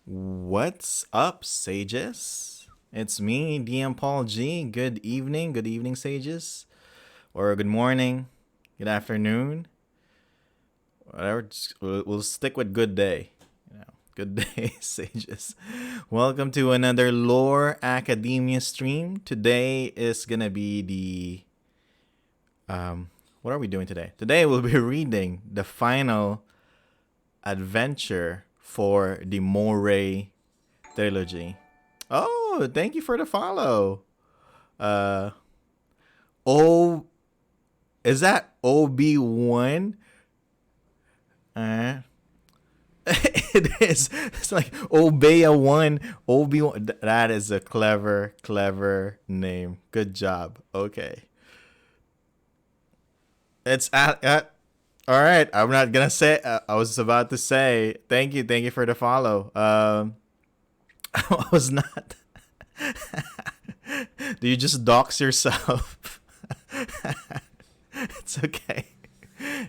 What's up, sages? It's me, DMPaulG. Good evening, sages, or good morning, good afternoon, whatever. We'll stick with good day. Good day, sages. Welcome to another Lore Academia stream. Today is gonna be what are we doing today? Today we'll be reading the final adventure for the Moray trilogy. Oh, thank you for the follow. Uh oh, is that OB1? Uh it is. It's like Obeya1, OB1. That is a clever name. Good job. Okay. It's all right. I'm not gonna say. I was about to say thank you for the follow. I was not. Do you just dox yourself? It's okay.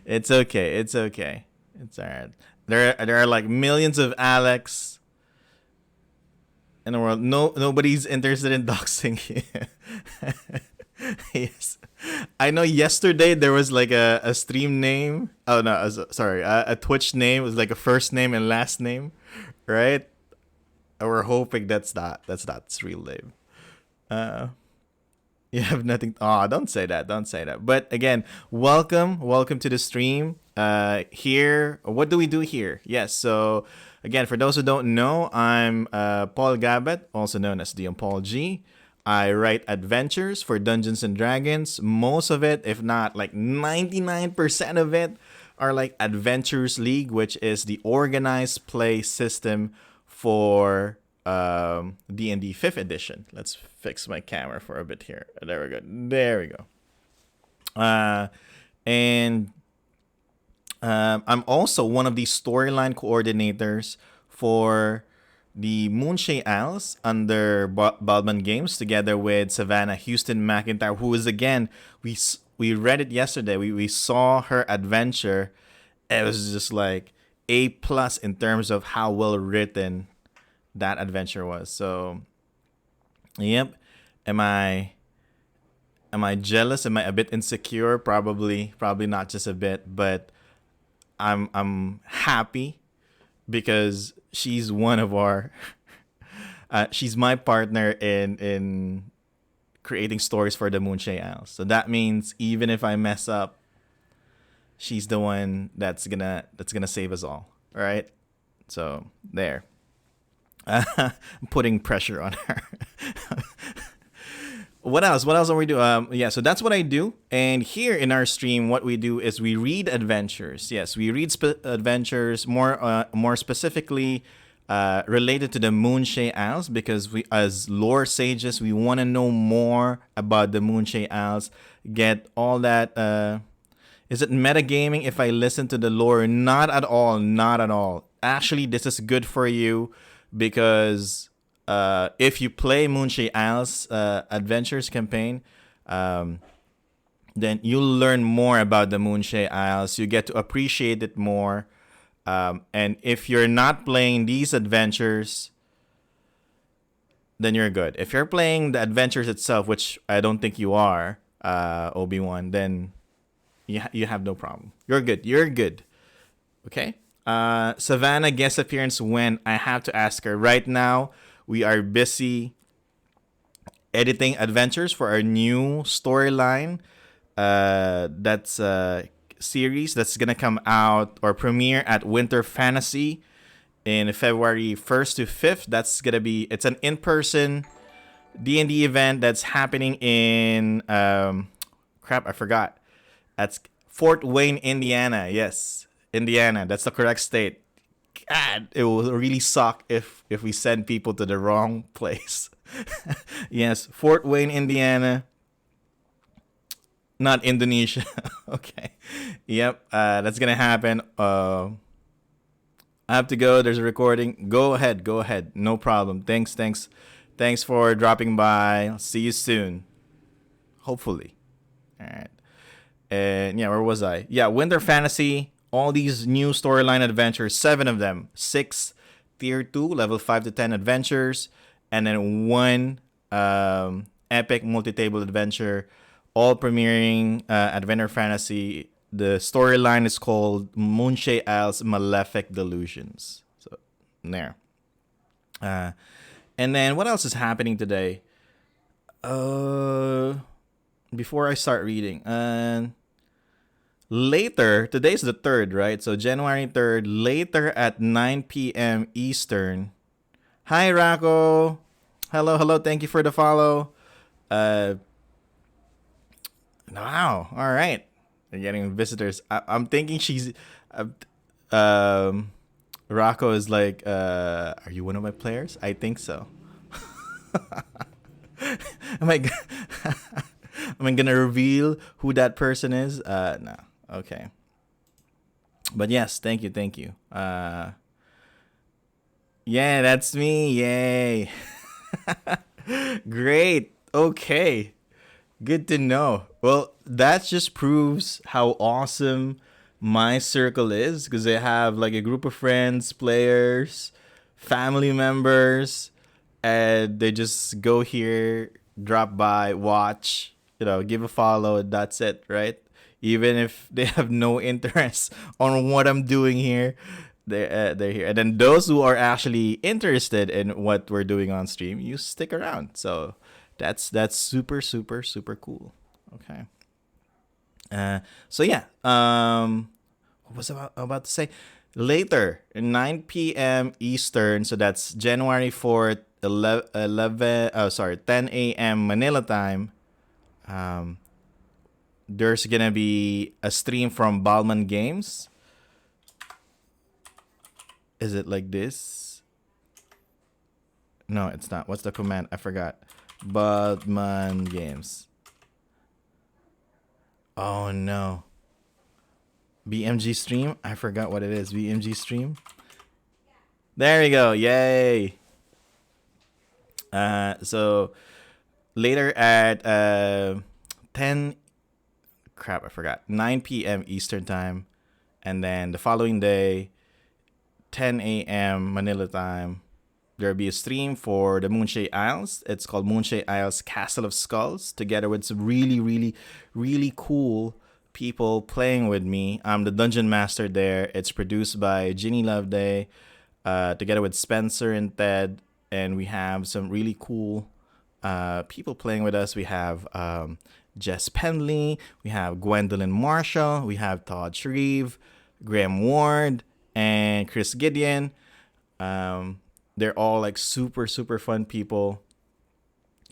It's okay. It's okay. It's alright. There are like millions of Alex in the world. Nobody's interested in doxing you. Yes. I know yesterday there was like a stream name. Oh no, sorry. A Twitch name was like a first name and last name, right? We're hoping that's its real name. Uh You have nothing. Oh, don't say that. Don't say that. But again, welcome to the stream. Here, what do we do here? Yes. So again, for those who don't know, I'm Paul Gabet, also known as DMPaulG. I write adventures for Dungeons and Dragons. Most of it, if not like 99% of it, are like Adventures League, which is the organized play system for D&D 5th edition. Let's fix my camera for a bit here. There we go. And I'm also one of the storyline coordinators for the Moonshae Isles under Baldman Games, together with Savannah Houston McIntyre, who is, again, we read it yesterday. We saw her adventure. It was just like A+ in terms of how well written that adventure was. So, yep. Am I jealous? Am I a bit insecure? Probably not just a bit, but I'm happy because she's one of our she's my partner in creating stories for the Moonshae Isles. So that means even if I mess up, she's the one that's gonna save us all. All right? So, there. I'm putting pressure on her. What else are we doing? Yeah, so that's what I do. And here in our stream, what we do is we read adventures. Yes, we read adventures more specifically related to the Moonshae Isles, because we, as lore sages, we want to know more about the Moonshae Isles. Get all that. Is it metagaming if I listen to the lore? Not at all. Not at all. Actually, this is good for you, because if you play Moonshae Isles Adventures campaign, then you'll learn more about the Moonshae Isles. You get to appreciate it more. And if you're not playing these adventures, then you're good. If you're playing the adventures itself, which I don't think you are, Obi-Wan, then you have no problem. You're good. You're good. Okay? Savannah guest appearance when? I have to ask her. Right now, we are busy editing adventures for our new storyline. That's a series that's gonna come out or premiere at Winter Fantasy in February 1st to 5th. That's gonna be, it's an in-person D&D event that's happening in I forgot. That's Fort Wayne, Indiana. Yes, Indiana. That's the correct state. God, it will really suck if we send people to the wrong place. Yes, Fort Wayne, Indiana. Not Indonesia. Okay. Yep, that's gonna happen. I have to go. There's a recording. Go ahead. No problem. Thanks for dropping by. I'll see you soon. Hopefully. All right. And yeah, where was I? Yeah, Winter Fantasy. All these new storyline adventures, 7 of them, 6 tier 2, level 5 to 10 adventures, and then one epic multi-table adventure, all premiering Adventure Fantasy. The storyline is called Moonshae Isles Malefic Delusions. So, there. And then what else is happening today? Before I start reading, later, today's the 3rd, right? So January 3rd, later at 9 p.m. Eastern. Hi, Rako. Hello. Thank you for the follow. Wow. All right. They're getting visitors. I'm thinking she's... Rako is like, are you one of my players? I think so. Am I gonna reveal who that person is? No. Okay. But yes, thank you. Yeah, that's me. Yay. Great. Okay. Good to know. Well, that just proves how awesome my circle is, because I have like a group of friends, players, family members, and they just go here, drop by, watch, give a follow, and that's it, right? Even if they have no interest on what I'm doing here, they're here. And then those who are actually interested in what we're doing on stream, you stick around. So that's super cool. Okay. So yeah. What was I about to say? Later, 9 p.m. Eastern. So that's January 4th, 10 a.m. Manila time. There's gonna be a stream from Balman Games. Is it like this? No, it's not. What's the command? I forgot. Balman Games. Oh no. BMG stream? I forgot what it is. BMG stream? There we go. Yay. So later at 10... Crap, I forgot. 9 p.m. Eastern time. And then the following day, 10 a.m. Manila time, there'll be a stream for the Moonshae Isles. It's called Moonshae Isles Castle of Skulls, together with some really cool people playing with me. I'm the dungeon master there. It's produced by Ginny Loveday, together with Spencer and Ted, and we have some really cool people playing with us. We have Jess Penley, we have Gwendolyn Marshall, we have Todd Shreve, Graham Ward, and Chris Gideon. They're all like super fun people.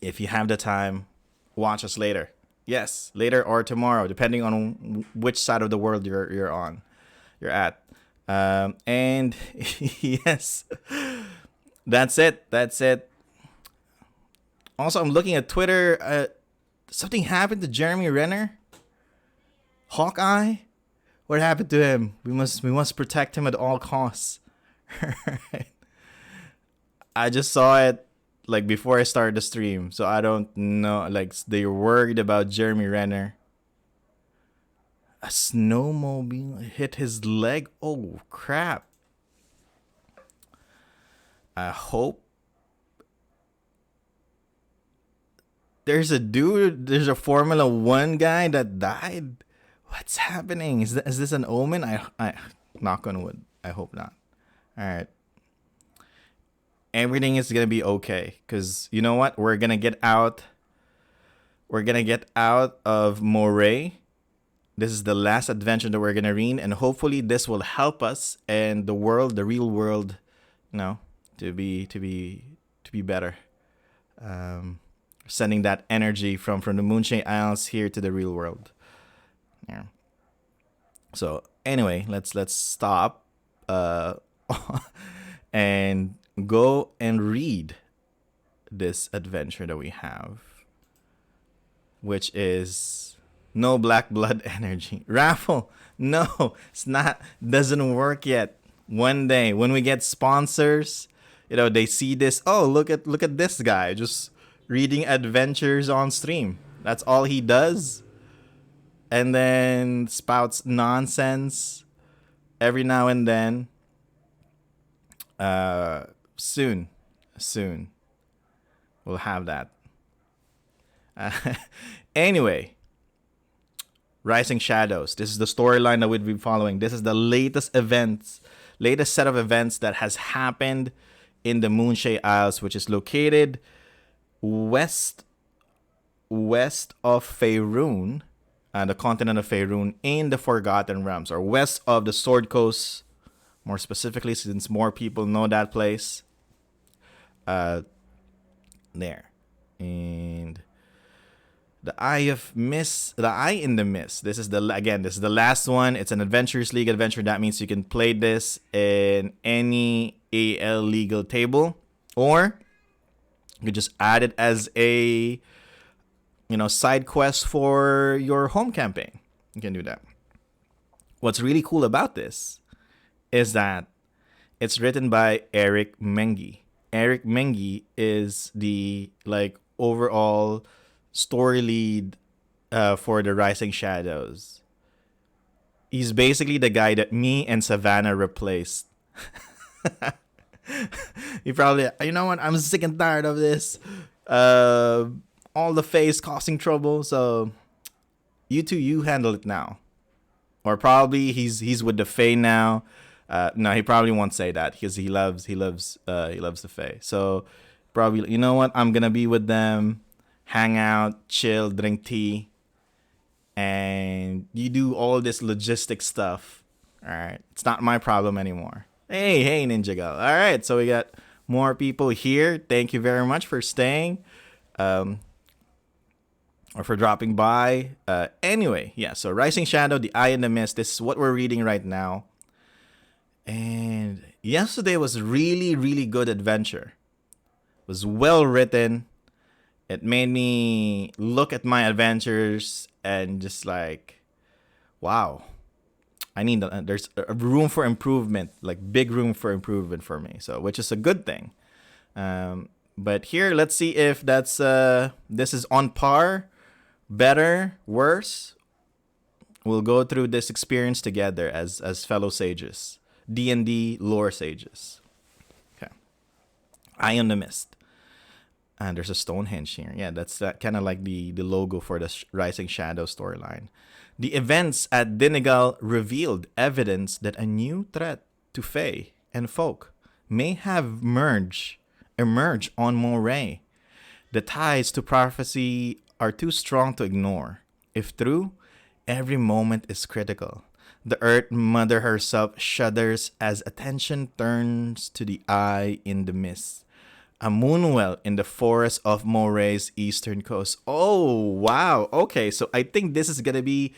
If you have the time, watch us later. Yes, later or tomorrow, depending on which side of the world you're at. And yes, that's it. Also, I'm looking at Twitter. Something happened to Jeremy Renner, Hawkeye. What happened to him? We must protect him at all costs. Right. I just saw it like before I started the stream, so I don't know. Like, they're worried about Jeremy Renner. A snowmobile hit his leg. Oh crap! I hope there's a Formula 1 guy that died. What's happening? Is this an omen? I knock on wood. I hope not. All right. Everything is gonna be okay, because you know what? We're gonna get out. We're gonna get out of Moray. This is the last adventure that we're gonna read, and hopefully this will help us and the world, the real world, to be better. Sending that energy from the Moonshae Isles here to the real world. Yeah. So anyway, let's stop and go and read this adventure that we have, which is no black blood energy raffle. No, it's not. Doesn't work yet. One day when we get sponsors, they see this. Oh, look at this guy just reading adventures on stream. That's all he does, and then spouts nonsense every now and then. Soon, soon we'll have that. Anyway, Rising Shadows. This is the storyline that we'd be following. This is the latest set of events that has happened in the Moonshae Isles, which is located west of Faerun, the continent of Faerun, in the Forgotten Realms, or west of the Sword Coast, more specifically, since more people know that place. There. And the Eye in the Mist. This is the last one. It's an Adventurers League adventure. That means you can play this in any AL legal table, or you could just add it as a side quest for your home campaign. You can do that. What's really cool about this is that it's written by Eric Menge. Eric Menge is the overall story lead for the Rising Shadows. He's basically the guy that me and Savannah replaced. You probably, you know what? I'm sick and tired of this. All the face causing trouble. So you handle it now. Or probably he's with the Fae now. No, he probably won't say that because he loves the Fae. So probably, you know what? I'm gonna be with them, hang out, chill, drink tea, and you do all this logistic stuff. All right, it's not my problem anymore. Hey, Ninja Girl. All right, so we got more people here. Thank you very much for staying, or for dropping by. Anyway, yeah. So Rising Shadow, The Eye in the Mist. This is what we're reading right now. And yesterday was really, really good adventure. It was well written. It made me look at my adventures and just wow. There's a room for improvement, big room for improvement for me. So, which is a good thing. But here, let's see if this is on par, better, worse. We'll go through this experience together as fellow sages, D&D lore sages. Okay, Eye in the Mist. And there's a Stonehenge here. Yeah, that's kind of like the logo for the Rising Shadow storyline. The events at Dinigal revealed evidence that a new threat to Fae and folk may have emerged on Moray. The ties to prophecy are too strong to ignore. If true, every moment is critical. The Earth Mother herself shudders as attention turns to the Eye in the Mist, a moonwell in the forest of Moray's eastern coast. Oh, wow. Okay, so I think this is going to be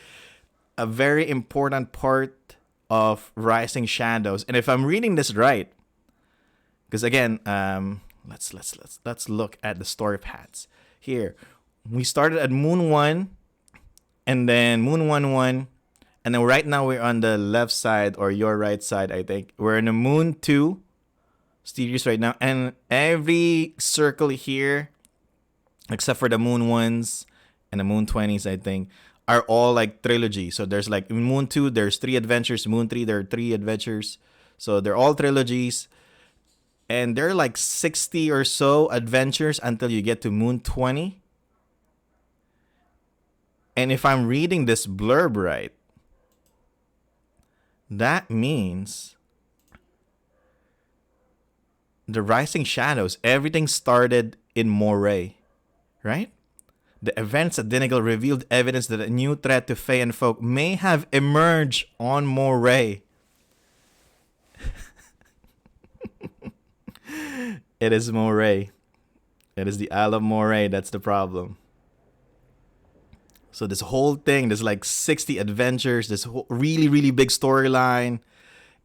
a very important part of Rising Shadows. And if I'm reading this right, because again, let's look at the story paths. Here, we started at Moon 1, and then Moon 1-1, and then right now we're on the left side, or your right side, I think. We're in the Moon 2 series right now, and every circle here, except for the Moon 1s and the Moon 20s, I think, are all trilogy. So there's in Moon 2, there's 3 adventures. Moon 3, there are 3 adventures. So they're all trilogies. And there are 60 or so adventures until you get to Moon 20. And if I'm reading this blurb right, that means the Rising Shadows, everything started in Moray, right? The events at Dinigal revealed evidence that a new threat to Fae and folk may have emerged on Moray. It is Moray. It is the Isle of Moray. That's the problem. So this whole thing, there's 60 adventures, this whole really, really big storyline.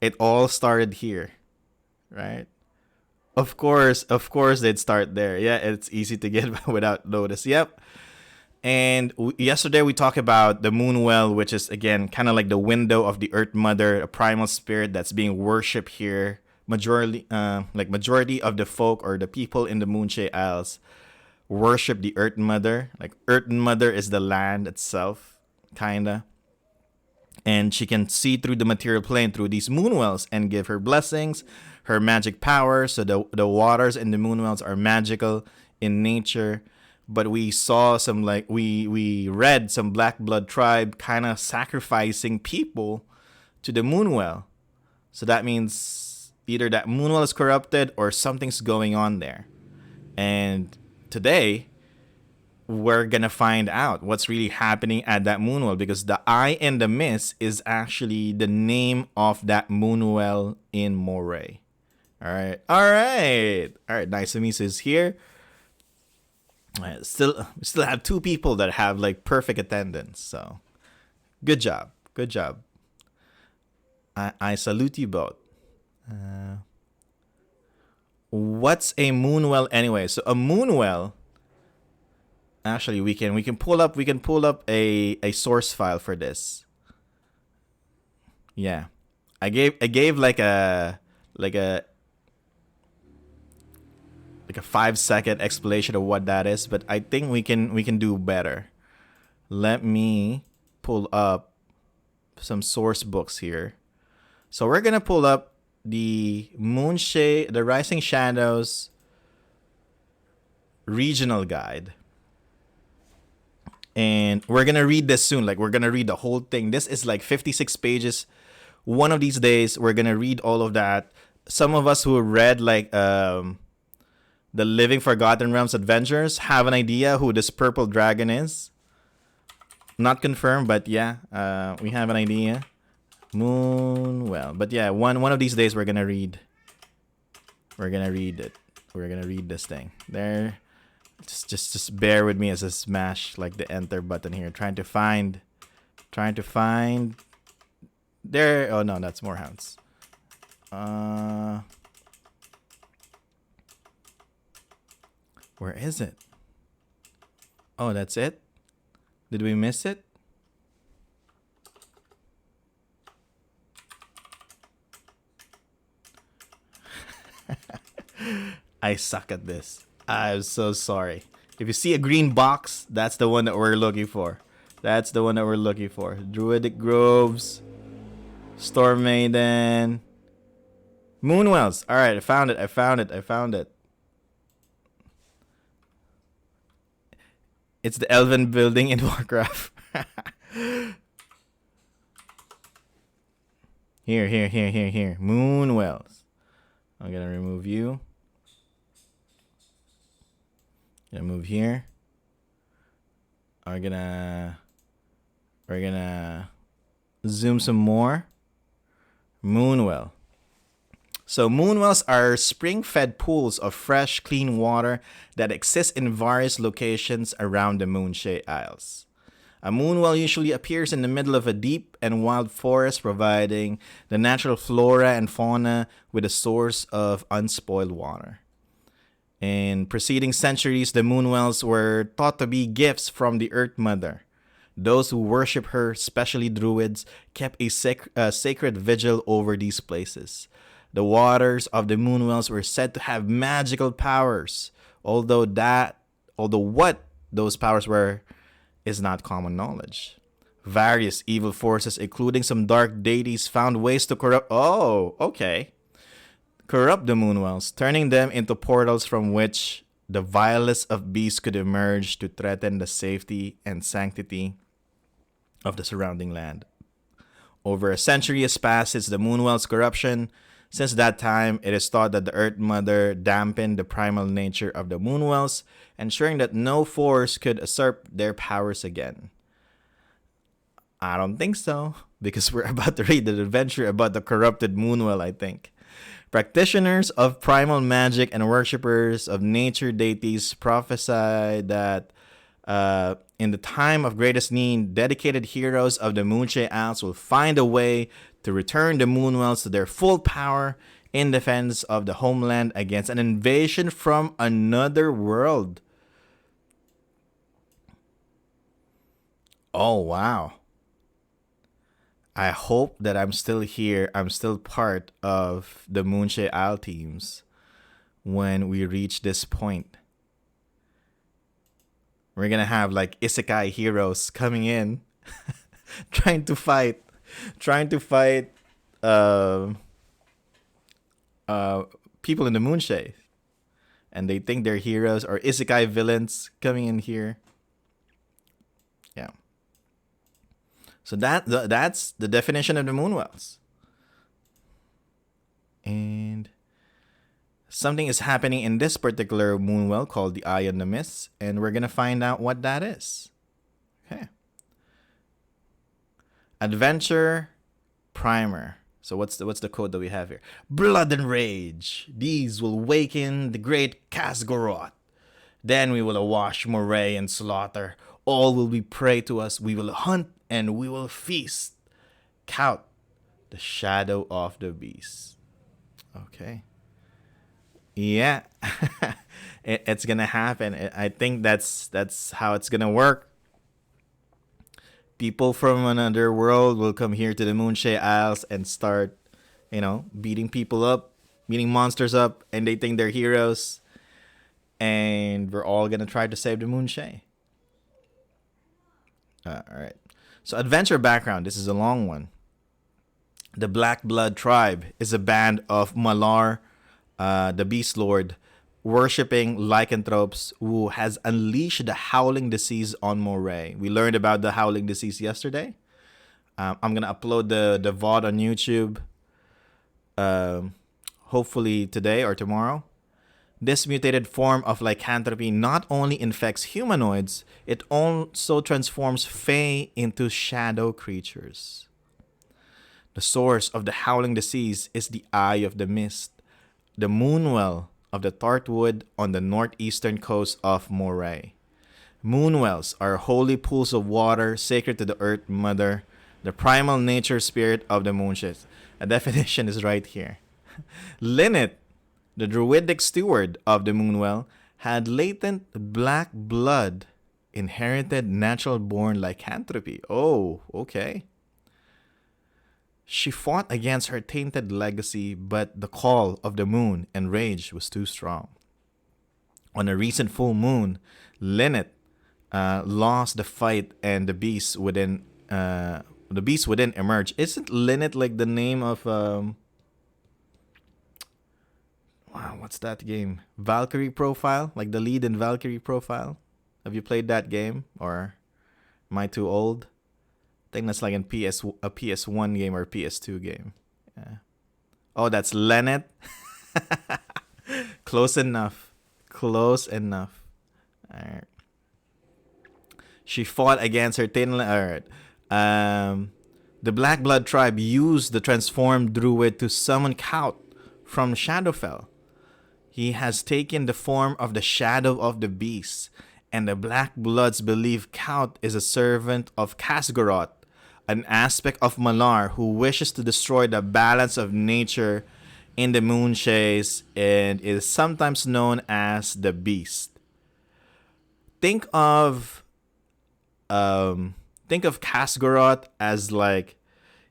It all started here, right? Of course, they'd start there. Yeah, it's easy to get without notice. Yep. And yesterday we talked about the Moonwell, which is, again, kind of like the window of the Earth Mother, a primal spirit that's being worshipped here. Majority of the folk or the people in the Moonshae Isles worship the Earth Mother. Earth Mother is the land itself, kinda. And she can see through the material plane through these moon wells and give her blessings, her magic power. So the waters in the moon wells are magical in nature. But we saw some, like, we read some black blood tribe kind of sacrificing people to the moon well. So that means either that moon well is corrupted or something's going on there. And today we're gonna find out what's really happening at that moon well, because the Eye in the Mist is actually the name of that moon well in Moray. All right. Nicemis is here. Still have two people that have like perfect attendance. So good job. I salute you both. What's a moon well anyway? So a moon well. Actually, we can pull up a source file for this. Yeah, I gave like a 5-second explanation of what that is, but I think we can do better. Let me pull up some source books here. So we're gonna pull up the Moonshae, the Rising Shadows regional guide. And we're going to read this soon. Like, we're going to read the whole thing. This is like 56 pages. One of these days, we're going to read all of that. Some of us who read, like, the Living Forgotten Realms Adventures have an idea who this purple dragon is. Not confirmed, but yeah, we have an idea. Moon, well. But yeah, one of these days, we're going to read. We're going to read it. We're going to read this thing. There. Just bear with me as I smash like the enter button here, trying to find there. Oh no, that's more hounds. Where is it? Oh, that's it. Did we miss it? I suck at this. I'm so sorry. If you see a green box, that's the one that we're looking for. Druidic Groves, Storm Maiden, Moonwells. All right, I found it. It's the Elven building in Warcraft. Here. Moonwells. I'm gonna remove you. Gonna move here. We're gonna zoom some more. Moonwell. So moonwells are spring-fed pools of fresh, clean water that exist in various locations around the Moonshae Isles. A moonwell usually appears in the middle of a deep and wild forest, providing the natural flora and fauna with a source of unspoiled water. In preceding centuries, the moonwells were thought to be gifts from the Earth Mother. Those who worship her, especially druids, kept a sacred vigil over these places. The waters of the moonwells were said to have magical powers, although what those powers were is not common knowledge. Various evil forces, including some dark deities, found ways to corrupt the moonwells, turning them into portals from which the vilest of beasts could emerge to threaten the safety and sanctity of the surrounding land. Over a century has passed since the moonwell's corruption. Since that time, it is thought that the Earth Mother dampened the primal nature of the moonwells, ensuring that no force could usurp their powers again. I don't think so, because we're about to read the adventure about the corrupted moonwell, I think. Practitioners of primal magic and worshippers of nature deities prophesy that in the time of greatest need, dedicated heroes of the Moonshae Isles will find a way to return the moonwells to their full power in defense of the homeland against an invasion from another world. Oh, wow. I hope that I'm still here. I'm still part of the Moonshae Isle teams when we reach this point. We're going to have like isekai heroes coming in trying to fight trying to fight uh, uh, people in the Moonshae, and they think they're heroes or isekai villains coming in here. Yeah. So that's the definition of the Moonwells. And something is happening in this particular Moonwell called the Eye on the Mist, and we're gonna find out what that is. Okay. Adventure Primer. So what's the code that we have here? Blood and rage. These will waken the great Kasgoroth. Then we will awash Moray and slaughter. All will be prey to us. We will hunt and we will feast. Count the shadow of the beast. Okay. Yeah. It's gonna happen. I think that's how it's gonna work. People from another world will come here to the Moonshae Isles and start, beating people up, beating monsters up, and they think they're heroes. And we're all gonna try to save the Moonshae. All right. So adventure background. This is a long one. The Black Blood Tribe is a band of Malar, the Beast Lord, worshipping lycanthropes who has unleashed the howling disease on Moray. We learned about the howling disease yesterday. I'm gonna upload the VOD on YouTube, hopefully today or tomorrow. This mutated form of lycanthropy not only infects humanoids, it also transforms Fae into shadow creatures. The source of the howling disease is the Eye of the Mist, the Moonwell of the Tartwood on the northeastern coast of Moray. Moonwells are holy pools of water sacred to the Earth Mother, the primal nature spirit of the Moonshae. A definition is right here. Linnet, the druidic steward of the Moonwell, had latent black blood, inherited natural-born lycanthropy. Oh, okay. She fought against her tainted legacy, but the call of the moon and rage was too strong. On a recent full moon, Linnet lost the fight, and the beast within emerged. Isn't Linnet like the name of what's that game? Valkyrie Profile, like the lead in Valkyrie Profile. Have you played that game, or am I too old? I think that's like a PS1 game or PS2 game. Yeah. Oh, that's Lennet. Close enough. Close enough. All right. She fought against her thin. All right. The Black Blood Tribe used the transformed druid to summon Kaut from Shadowfell. He has taken the form of the Shadow of the Beast, and the Black Bloods believe Kaut is a servant of Kasgoroth, an aspect of Malar who wishes to destroy the balance of nature in the Moonshaes and is sometimes known as the Beast. Think of Kasgoroth as like,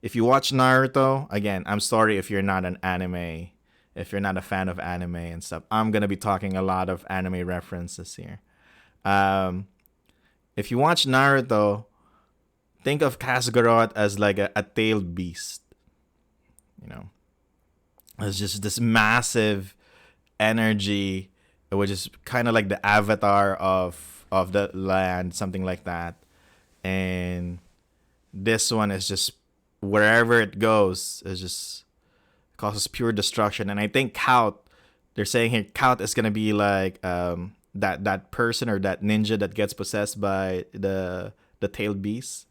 if you watch Naruto, again, I'm sorry if you're not if you're not a fan of anime and stuff. I'm gonna be talking a lot of anime references here. If you watch Naruto, think of Kasgoroth as like a tailed beast. It's just this massive energy, which is kind of like the avatar of the land, something like that. And this one is just, wherever it goes, it just causes pure destruction. And I think Kaut, they're saying here, Kaut is gonna be like that person or that ninja that gets possessed by the tailed beast.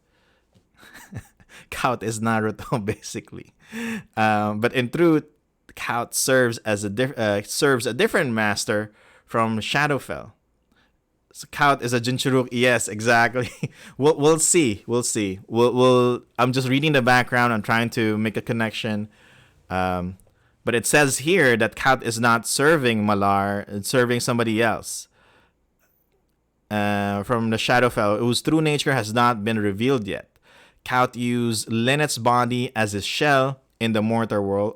Kaut is Naruto basically, but in truth, Kaut serves a different master from Shadowfell. So Kaut is a Jinchuriki. Yes, exactly. We'll see. I'm just reading the background. I'm trying to make a connection. But it says here that Kaut is not serving Malar, it's serving somebody else. From the Shadowfell, whose true nature has not been revealed yet. Kaut used Linnet's body as his shell in the mortal world.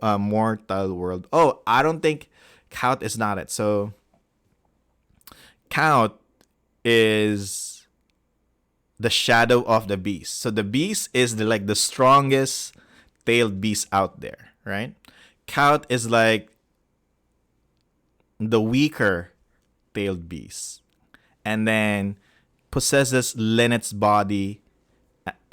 Oh, I don't think Kaut is not it. So Kaut is the shadow of the beast. So the beast is the strongest tailed beast out there, right? Kaut is like the weaker tailed beast. And then possesses Linnet's body.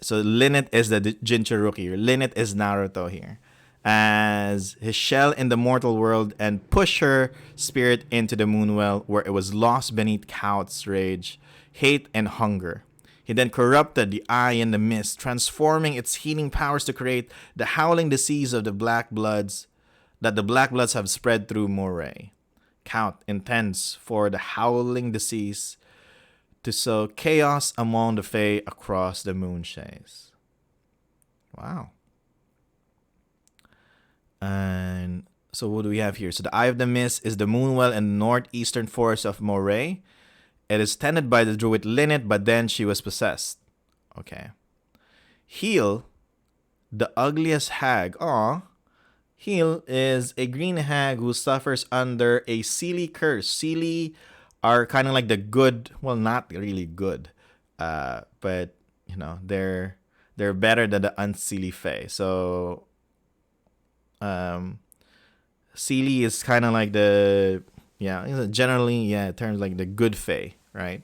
So Linnet is the Jinchuruki. Linnet is Naruto here. As his shell in the mortal world and push her spirit into the Moonwell where it was lost beneath Kaut's rage, hate, and hunger. He then corrupted the eye in the mist, transforming its healing powers to create the howling disease of the Black Bloods that the Black Bloods have spread through Moray. Kaut intends for the howling disease to sow chaos among the Fae across the Moonshaes. Wow. And so what do we have here? So the Eye of the Mist is the Moonwell in the northeastern forest of Moray. It is tended by the druid Linnet, but then she was possessed. Okay. Heel, the ugliest hag. Heel is a green hag who suffers under a Seelie curse. Seelie are kind of like the good, well, not really good, but you know they're better than the unseelie Fae. So, Seelie is kind of like generally terms like the good Fae, right?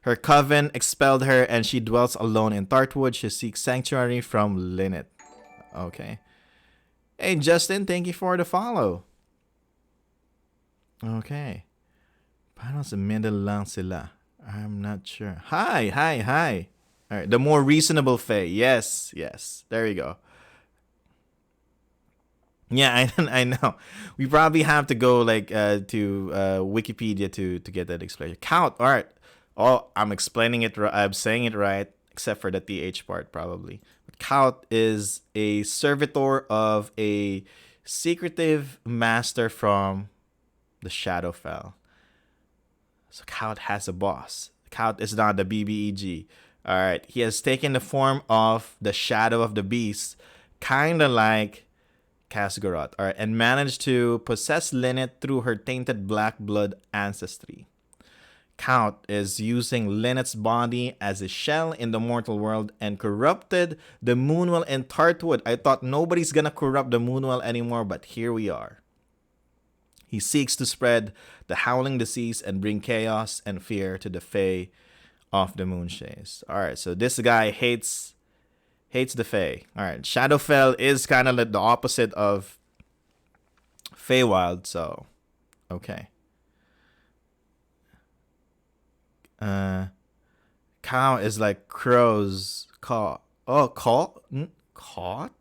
Her coven expelled her, and she dwells alone in Tartwood. She seeks sanctuary from Linnet. Okay. Hey, Justin, thank you for the follow. Okay. Paano sa middle lang sila? I'm not sure. Hi. All right, the more reasonable Fae. Yes. There we go. Yeah, I know. We probably have to go to Wikipedia to get that explanation. Count. All right. Oh, I'm explaining it. I'm saying it right, except for the th part probably. But Count is a servitor of a secretive master from the Shadowfell. So Kaut has a boss. Kaut is not the BBEG. All right. He has taken the form of the shadow of the beast, kind of like Kasgaroth. All right, and managed to possess Linnet through her tainted black blood ancestry. Count is using Linnet's body as a shell in the mortal world and corrupted the Moonwell in Tartwood. I thought nobody's gonna corrupt the Moonwell anymore, but here we are. He seeks to spread the howling disease and bring chaos and fear to the Fae of the Moonshaes. All right, so this guy hates the Fae. All right, Shadowfell is kind of like the opposite of Feywild, so okay. Cow is like crow's caw. Oh, caught? Caught?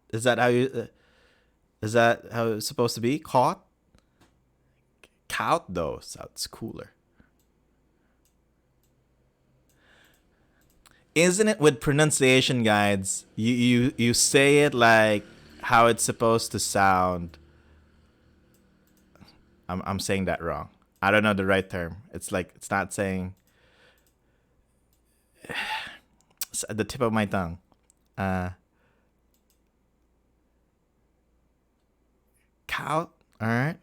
Is that how you? Is that how it's supposed to be? Caught? Count though sounds cooler. Isn't it with pronunciation guides? You say it like how it's supposed to sound. I'm saying that wrong. I don't know the right term. It's like it's not saying. It's at the tip of my tongue. Cow. All right.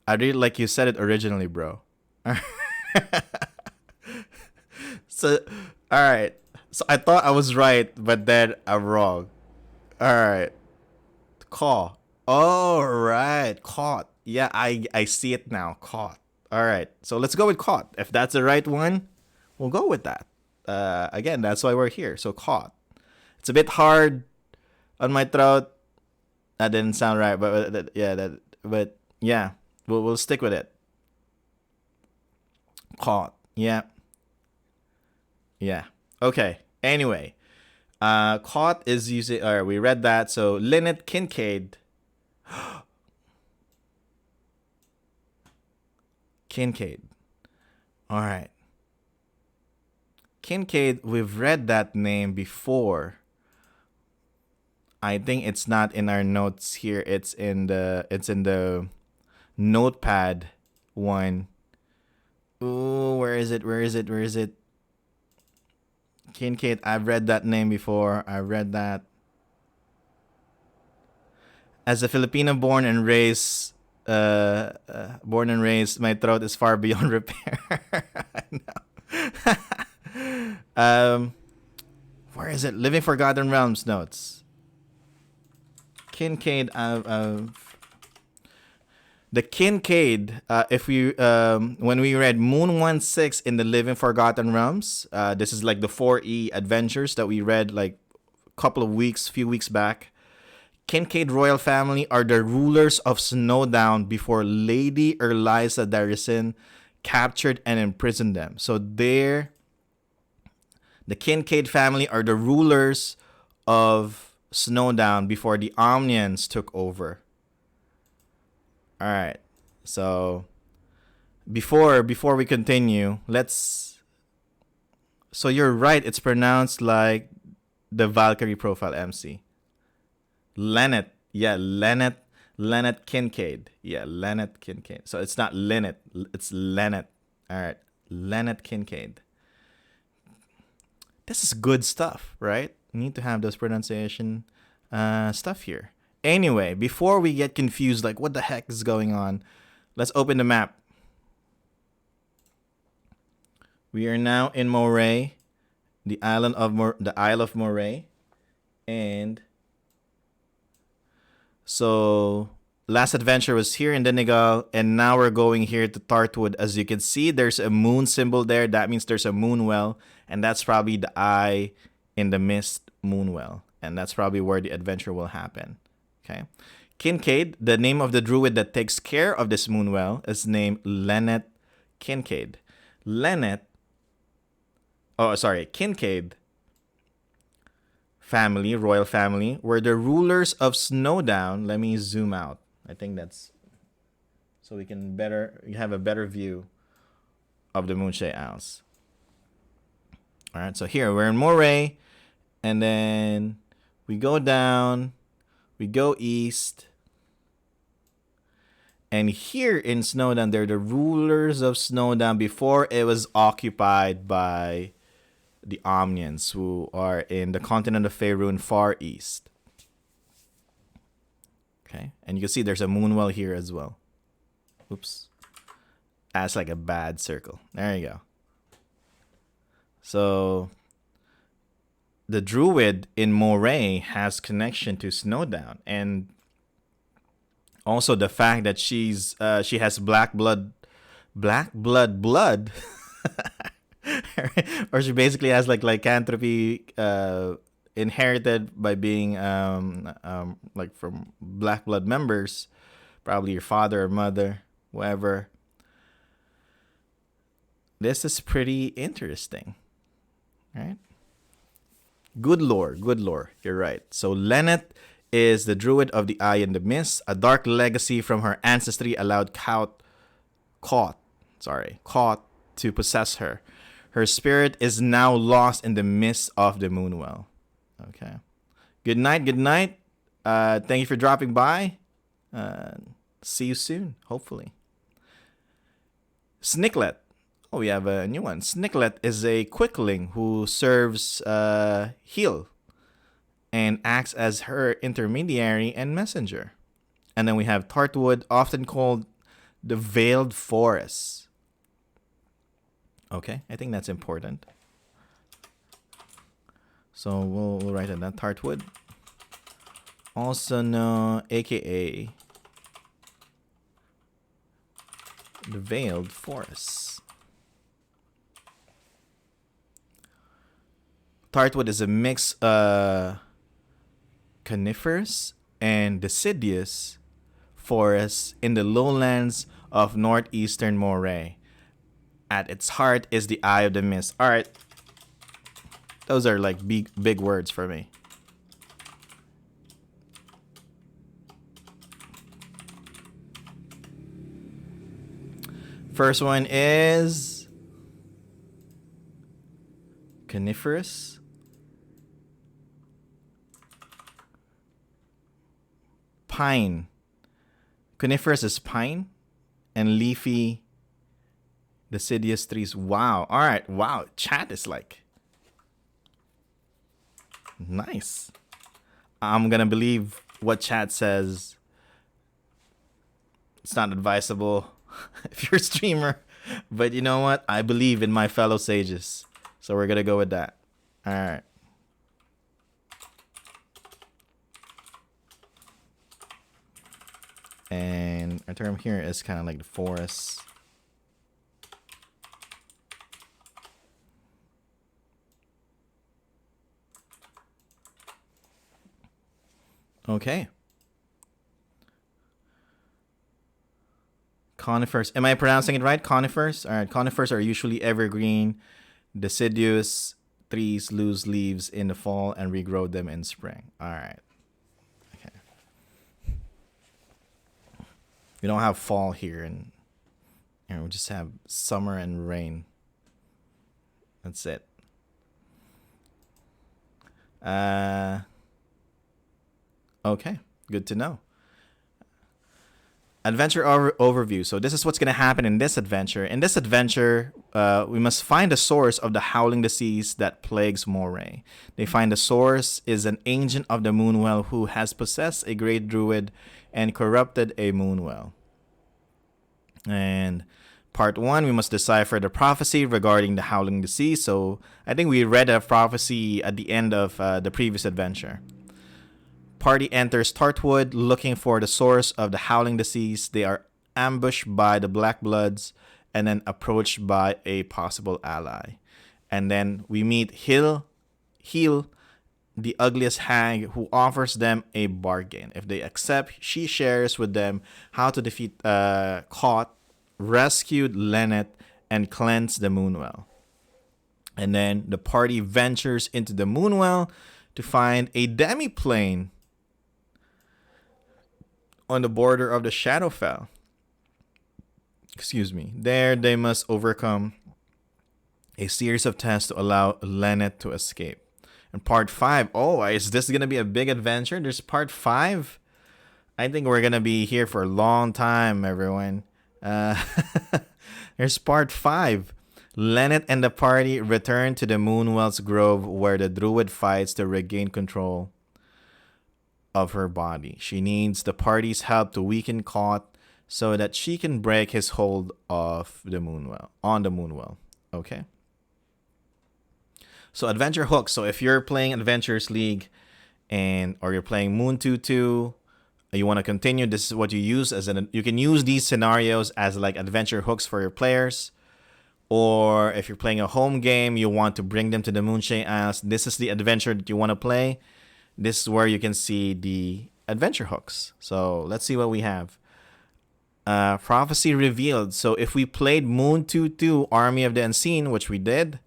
I really like you said it originally, bro. So, all right. So I thought I was right, but then I'm wrong. All right. Caw. All right. Caught. Yeah, I see it now. Caught. All right. So let's go with caught. If that's the right one, we'll go with that. Again, that's why we're here. So caught. It's a bit hard on my throat. That didn't sound right, but yeah, we'll stick with it. Caught. Yeah. Yeah. Okay. Anyway, caught is using. All right, we read that. So Linnet Kincaid. Kincaid. All right. Kincaid, we've read that name before. I think it's not in our notes here. It's in the notepad one. Ooh, where is it? Kincaid, I've read that name before. I read that. As a Filipino born and raised, my throat is far beyond repair. I know. Um, where is it? Living Forgotten Realms notes. Kincaid. The Kincaid. If we when we read Moon 1-6 in the Living Forgotten Realms, this is like the 4E adventures that we read like few weeks back. Kincaid royal family are the rulers of Snowdown before Lady Eliza Darrison captured and imprisoned them. So the Kincaid family are the rulers of Snowdown before the Omnians took over. All right. So before we continue, so you're right, it's pronounced like the Valkyrie profile MC. Lennet. Yeah, Lennet Kincaid. Yeah, Lennet Kincaid. So it's not Lennet, it's Lennet. All right. Lennet Kincaid. This is good stuff, right? You need to have those pronunciation stuff here. Anyway, before we get confused, like what the heck is going on, let's open the map. We are now in Moray, the Isle of Moray, and so last adventure was here in Donegal, and now we're going here to Tartwood. As you can see, there's a moon symbol there. That means there's a moon well, and that's probably the eye in the mist moon well, and that's probably where the adventure will happen. Okay. Kincaid, the name of the druid that takes care of this moon well, is named Lennet Kincaid. Kincaid family, royal family, were the rulers of Snowdown. Let me zoom out. I think that's so we can have a better view of the Moonshae Isles. All right, so here we're in Moray, and then we go down, we go east, and here in Snowdown, they're the rulers of Snowdown before it was occupied by the Omnians, who are in the continent of Faerun far east. Okay, and you can see there's a moonwell here as well. Oops. That's like a bad circle. There you go. So the druid in Moray has connection to Snowdown, and also the fact that she has black blood or she basically has like lycanthropy inherited by being like from black blood members, probably your father or mother, whoever. This is pretty interesting, right? Good lore. You're right. So Lennet is the druid of the eye and the mist. A dark legacy from her ancestry allowed Caught to possess her. Her spirit is now lost in the mist of the Moonwell. Okay. Good night. Thank you for dropping by. See you soon, hopefully. Snicklet. Oh, we have a new one. Snicklet is a quickling who serves heal and acts as her intermediary and messenger. And then we have Tartwood, often called the Veiled Forest. Okay, I think that's important. So we'll write it down. Tartwood, also known, aka the Veiled Forest. Tartwood is a mix coniferous and deciduous forests in the lowlands of northeastern Moray. At its heart is the Eye of the Mist. All right, those are like big words for me. First one is coniferous. Pine. Coniferous is pine, and leafy deciduous trees. Wow. All right. Wow. Chat is like nice. I'm gonna believe what chat says. It's not advisable if you're a streamer, but you know what? I believe in my fellow sages. So we're gonna go with that. All right. And our term here is kind of like the forest. Okay. Conifers. Am I pronouncing it right? Conifers? All right. Conifers are usually evergreen, deciduous trees lose leaves in the fall and regrow them in spring. All right. Okay. We don't have fall here, and we just have summer and rain. That's it. Okay. Good to know. Adventure overview. So this is what's going to happen in this adventure. In this adventure, we must find the source of the howling disease that plagues Moray. They find the source is an ancient of the Moonwell who has possessed a great druid and corrupted a Moonwell. And part 1, we must decipher the prophecy regarding the howling disease. So I think we read a prophecy at the end of the previous adventure. Party enters Tartwood looking for the source of the howling disease. They are ambushed by the Black Bloods and then approached by a possible ally. And then we meet Heel, the ugliest hag, who offers them a bargain. If they accept, she shares with them how to defeat Caught, rescued Lennet, and cleanse the Moonwell. And then the party ventures into the Moonwell to find a demiplane on the border of the Shadowfell. Excuse me. There they must overcome a series of tests to allow Lennet to escape. And part 5. Oh, is this going to be a big adventure? There's part 5? I think we're going to be here for a long time, everyone. There's part 5. Lennet and the party return to the Moonwell's Grove where the druid fights to regain control of her body. She needs the party's help to weaken Caught so that she can break his hold of the Moonwell, on the Moonwell. Okay. So adventure hooks. So if you're playing Adventures League or you're playing Moon2-2, you want to continue, this is what you use you can use these scenarios as like adventure hooks for your players. Or if you're playing a home game, you want to bring them to the Moonshae Isles, this is the adventure that you want to play. This is where you can see the adventure hooks. So let's see what we have. Prophecy revealed. So if we played Moon2-2 Army of the Unseen, which we did,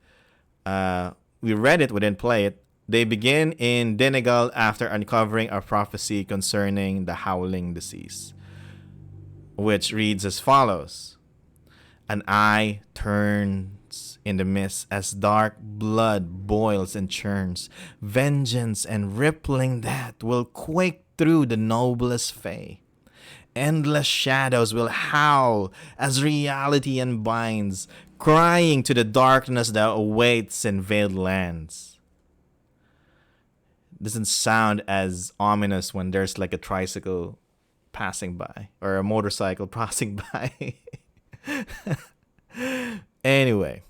we read it, we didn't play it. They begin in Denegal after uncovering a prophecy concerning the howling disease, which reads as follows. An eye turns in the mist as dark blood boils and churns. Vengeance and rippling that will quake through the noblest fae. Endless shadows will howl as reality unbinds, crying to the darkness that awaits in veiled lands. Doesn't sound as ominous when there's like a tricycle passing by or a motorcycle passing by. Anyway,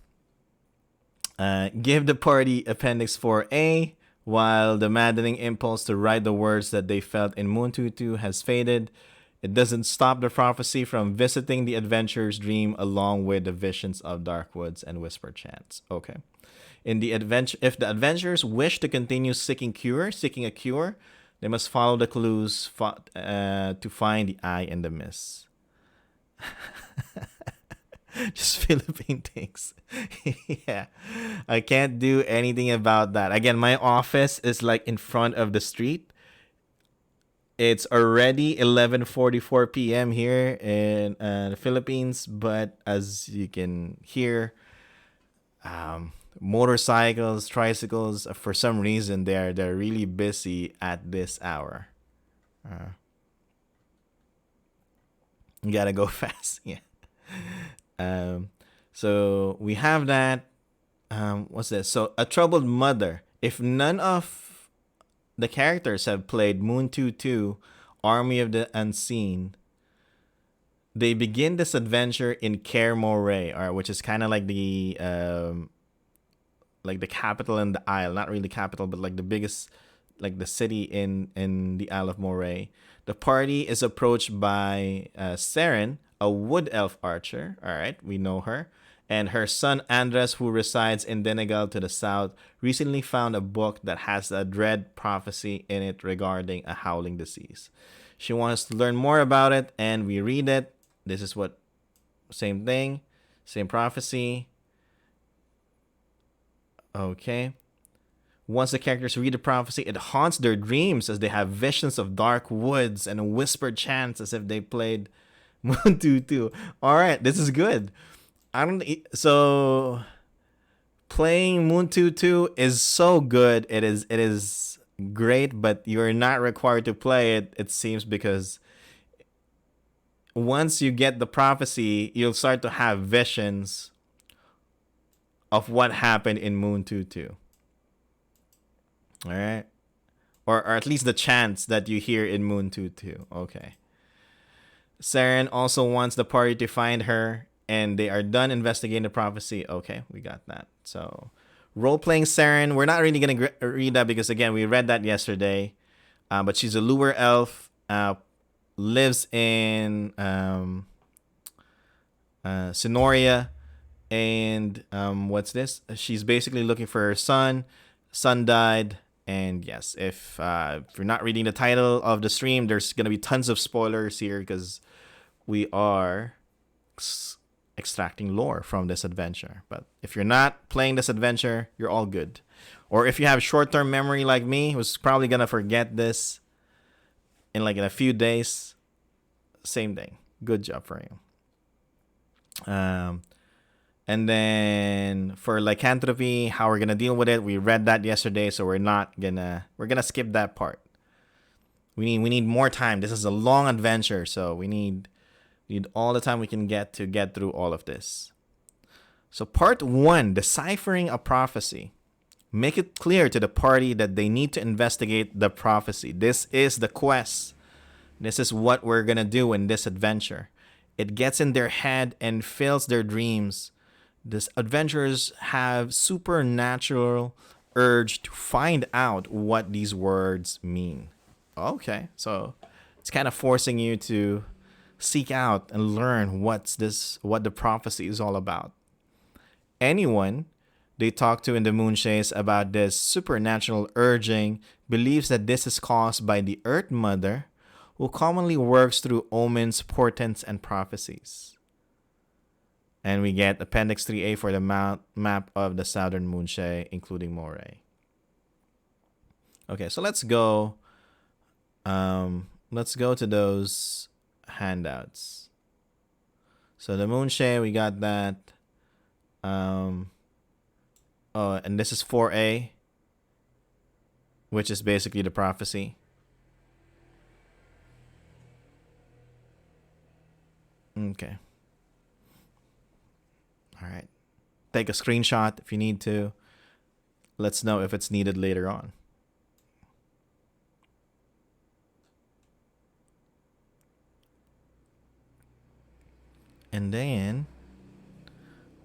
give the party Appendix 4A. While the maddening impulse to write the words that they felt in Moon2-2 has faded, it doesn't stop the prophecy from visiting the adventurer's dream along with the visions of dark woods and whispered chants. Okay. In the adventure, if the adventurers wish to continue seeking a cure, they must follow the clues to find the eye in the mist. Just Philippine things. Yeah. I can't do anything about that. Again, my office is like in front of the street. It's already 11:44 p.m. here in the Philippines, but as you can hear, motorcycles, tricycles, for some reason they're really busy at this hour. You gotta go fast. Yeah. So we have that. What's this? So a troubled mother. If none of the characters have played Moon2-2 Army of the Unseen, they begin this adventure in Kaer Morhen, which is kind of like the like the capital in the isle, not really capital, but like the biggest, like the city in the Isle of Moray. The party is approached by Seren, a wood elf archer. All right, we know her. And her son Andres, who resides in Denegal to the south, recently found a book that has a dread prophecy in it regarding a howling disease. She wants to learn more about it, and we read it. This is what, same thing, same prophecy. Okay. Once the characters read the prophecy, it haunts their dreams as they have visions of dark woods and whispered chants as if they played Moon2-3. All right, this is good. So playing Moon2-3 is so good. It is great, but you're not required to play it, it seems, because once you get the prophecy, you'll start to have visions of what happened in Moon2-3. All right. Or at least the chants that you hear in Moon2-3. Okay. Saren also wants the party to find her, and they are done investigating the prophecy. Okay, we got that. So, role-playing Saren, we're not really going to read that because, again, we read that yesterday. But she's a lure elf, lives in Sonoria, and what's this? She's basically looking for her son. Son died. And yes, if you're not reading the title of the stream, there's going to be tons of spoilers here because we are extracting lore from this adventure. But if you're not playing this adventure, you're all good. Or if you have short-term memory like me, who's probably going to forget this in a few days, same thing. Good job for you. And then for lycanthropy, how we're gonna deal with it, we read that yesterday, so we're gonna skip that part. We need more time. This is a long adventure, so we need all the time we can get to get through all of this. So part 1, deciphering a prophecy. Make it clear to the party that they need to investigate the prophecy. This is the quest. This is what we're gonna do in this adventure. It gets in their head and fills their dreams. These adventurers have supernatural urge to find out what these words mean. Okay, so it's kind of forcing you to seek out and learn what the prophecy is all about. Anyone they talk to in the Moonshaes about this supernatural urging believes that this is caused by the Earth Mother, who commonly works through omens, portents, and prophecies. And we get Appendix 3A for the map of the Southern Moonshae, including Moray. Okay, so let's go. Let's go to those handouts. So the Moonshae, we got that. Oh, and this is 4A, which is basically the prophecy. Okay. All right. Take a screenshot if you need to. Let's know if it's needed later on. And then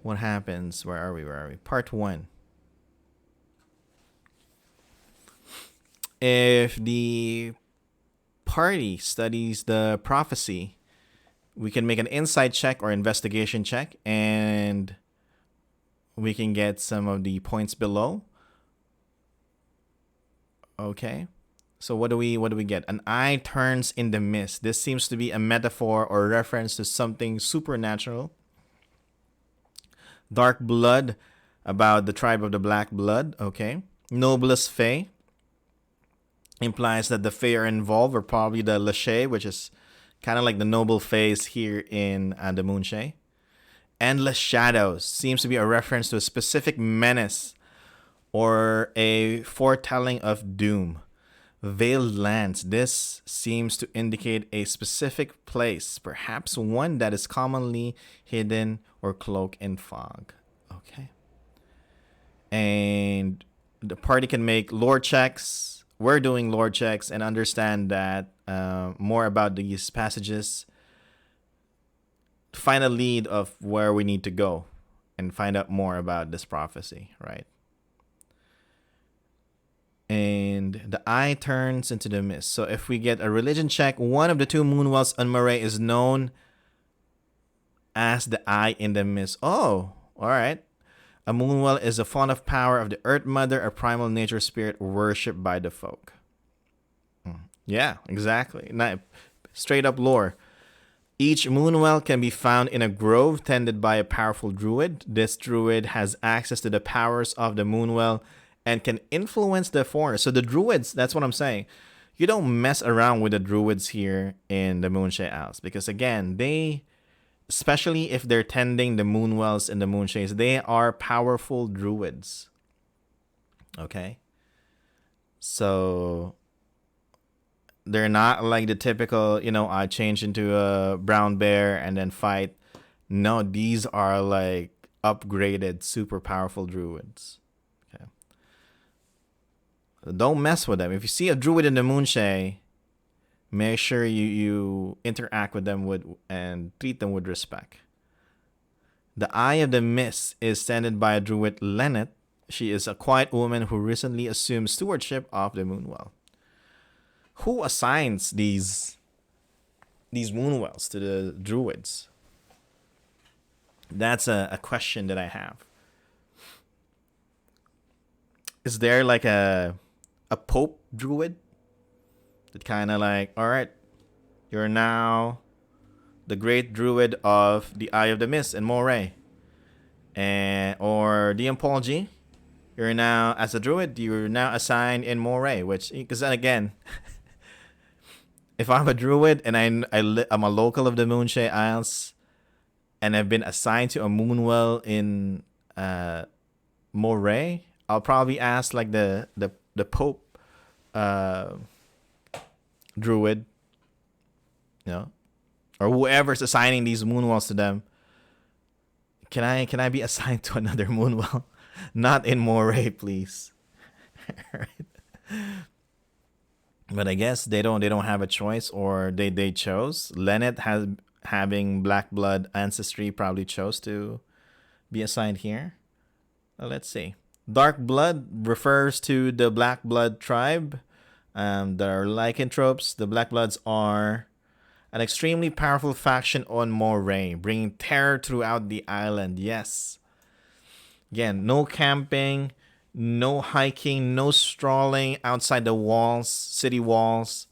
what happens? Where are we? Part 1. If the party studies the prophecy, we can make an insight check or investigation check, and we can get some of the points below. Okay. So what do we get? An eye turns in the mist. This seems to be a metaphor or reference to something supernatural. Dark blood, about the tribe of the black blood. Okay. Noblest Fae implies that the Fae are involved, or probably the Lachey, which is kind of like the noble Faes here in the Moonshae. Endless Shadows seems to be a reference to a specific menace or a foretelling of doom. Veiled Lands. This seems to indicate a specific place, perhaps one that is commonly hidden or cloaked in fog. Okay. And the party can make lore checks. We're doing lore checks and understand that more about these passages. Find a lead of where we need to go and find out more about this prophecy, right? And the eye turns into the mist. So if we get a religion check, one of the two moon wells on Moray is known as the eye in the mist. Oh, all right. A moon well is a font of power of the Earth Mother, a primal nature spirit worshipped by the folk. Yeah, exactly. Straight up lore. Each moonwell can be found in a grove tended by a powerful druid. This druid has access to the powers of the moonwell and can influence the forest. So the druids, that's what I'm saying. You don't mess around with the druids here in the Moonshae Isles because, again, they, especially if they're tending the moonwells in the Moonshaes, they are powerful druids. Okay? So they're not like the typical, I change into a brown bear and then fight. No, these are like upgraded, super powerful druids. Okay. Don't mess with them. If you see a druid in the Moonshae, make sure you interact with them and treat them with respect. The Eye of the Mist is tended by a druid, Lennet. She is a quiet woman who recently assumed stewardship of the Moonwell. Who assigns these moonwells to the druids? That's a question that I have. Is there like a Pope druid that kind of like, all right, you're now the great druid of the Eye of the Mist in Moray, or DMPaulG, you're now, as a druid, you're now assigned in Moray, which, because then again, if I'm a druid and I'm a local of the Moonshae Isles and I've been assigned to a moonwell in Moray, I'll probably ask like the Pope druid, or whoever's assigning these moonwells to them. Can I be assigned to another moonwell? Not in Moray, please. Right? But I guess they don't have a choice, or they chose. Lennet having black blood ancestry probably chose to be assigned here. Let's see. Dark blood refers to the black blood tribe. There are lycanthropes. The black bloods are an extremely powerful faction on Moray, bringing terror throughout the island. Yes. Again, no camping, no hiking, no strolling outside the walls, city walls.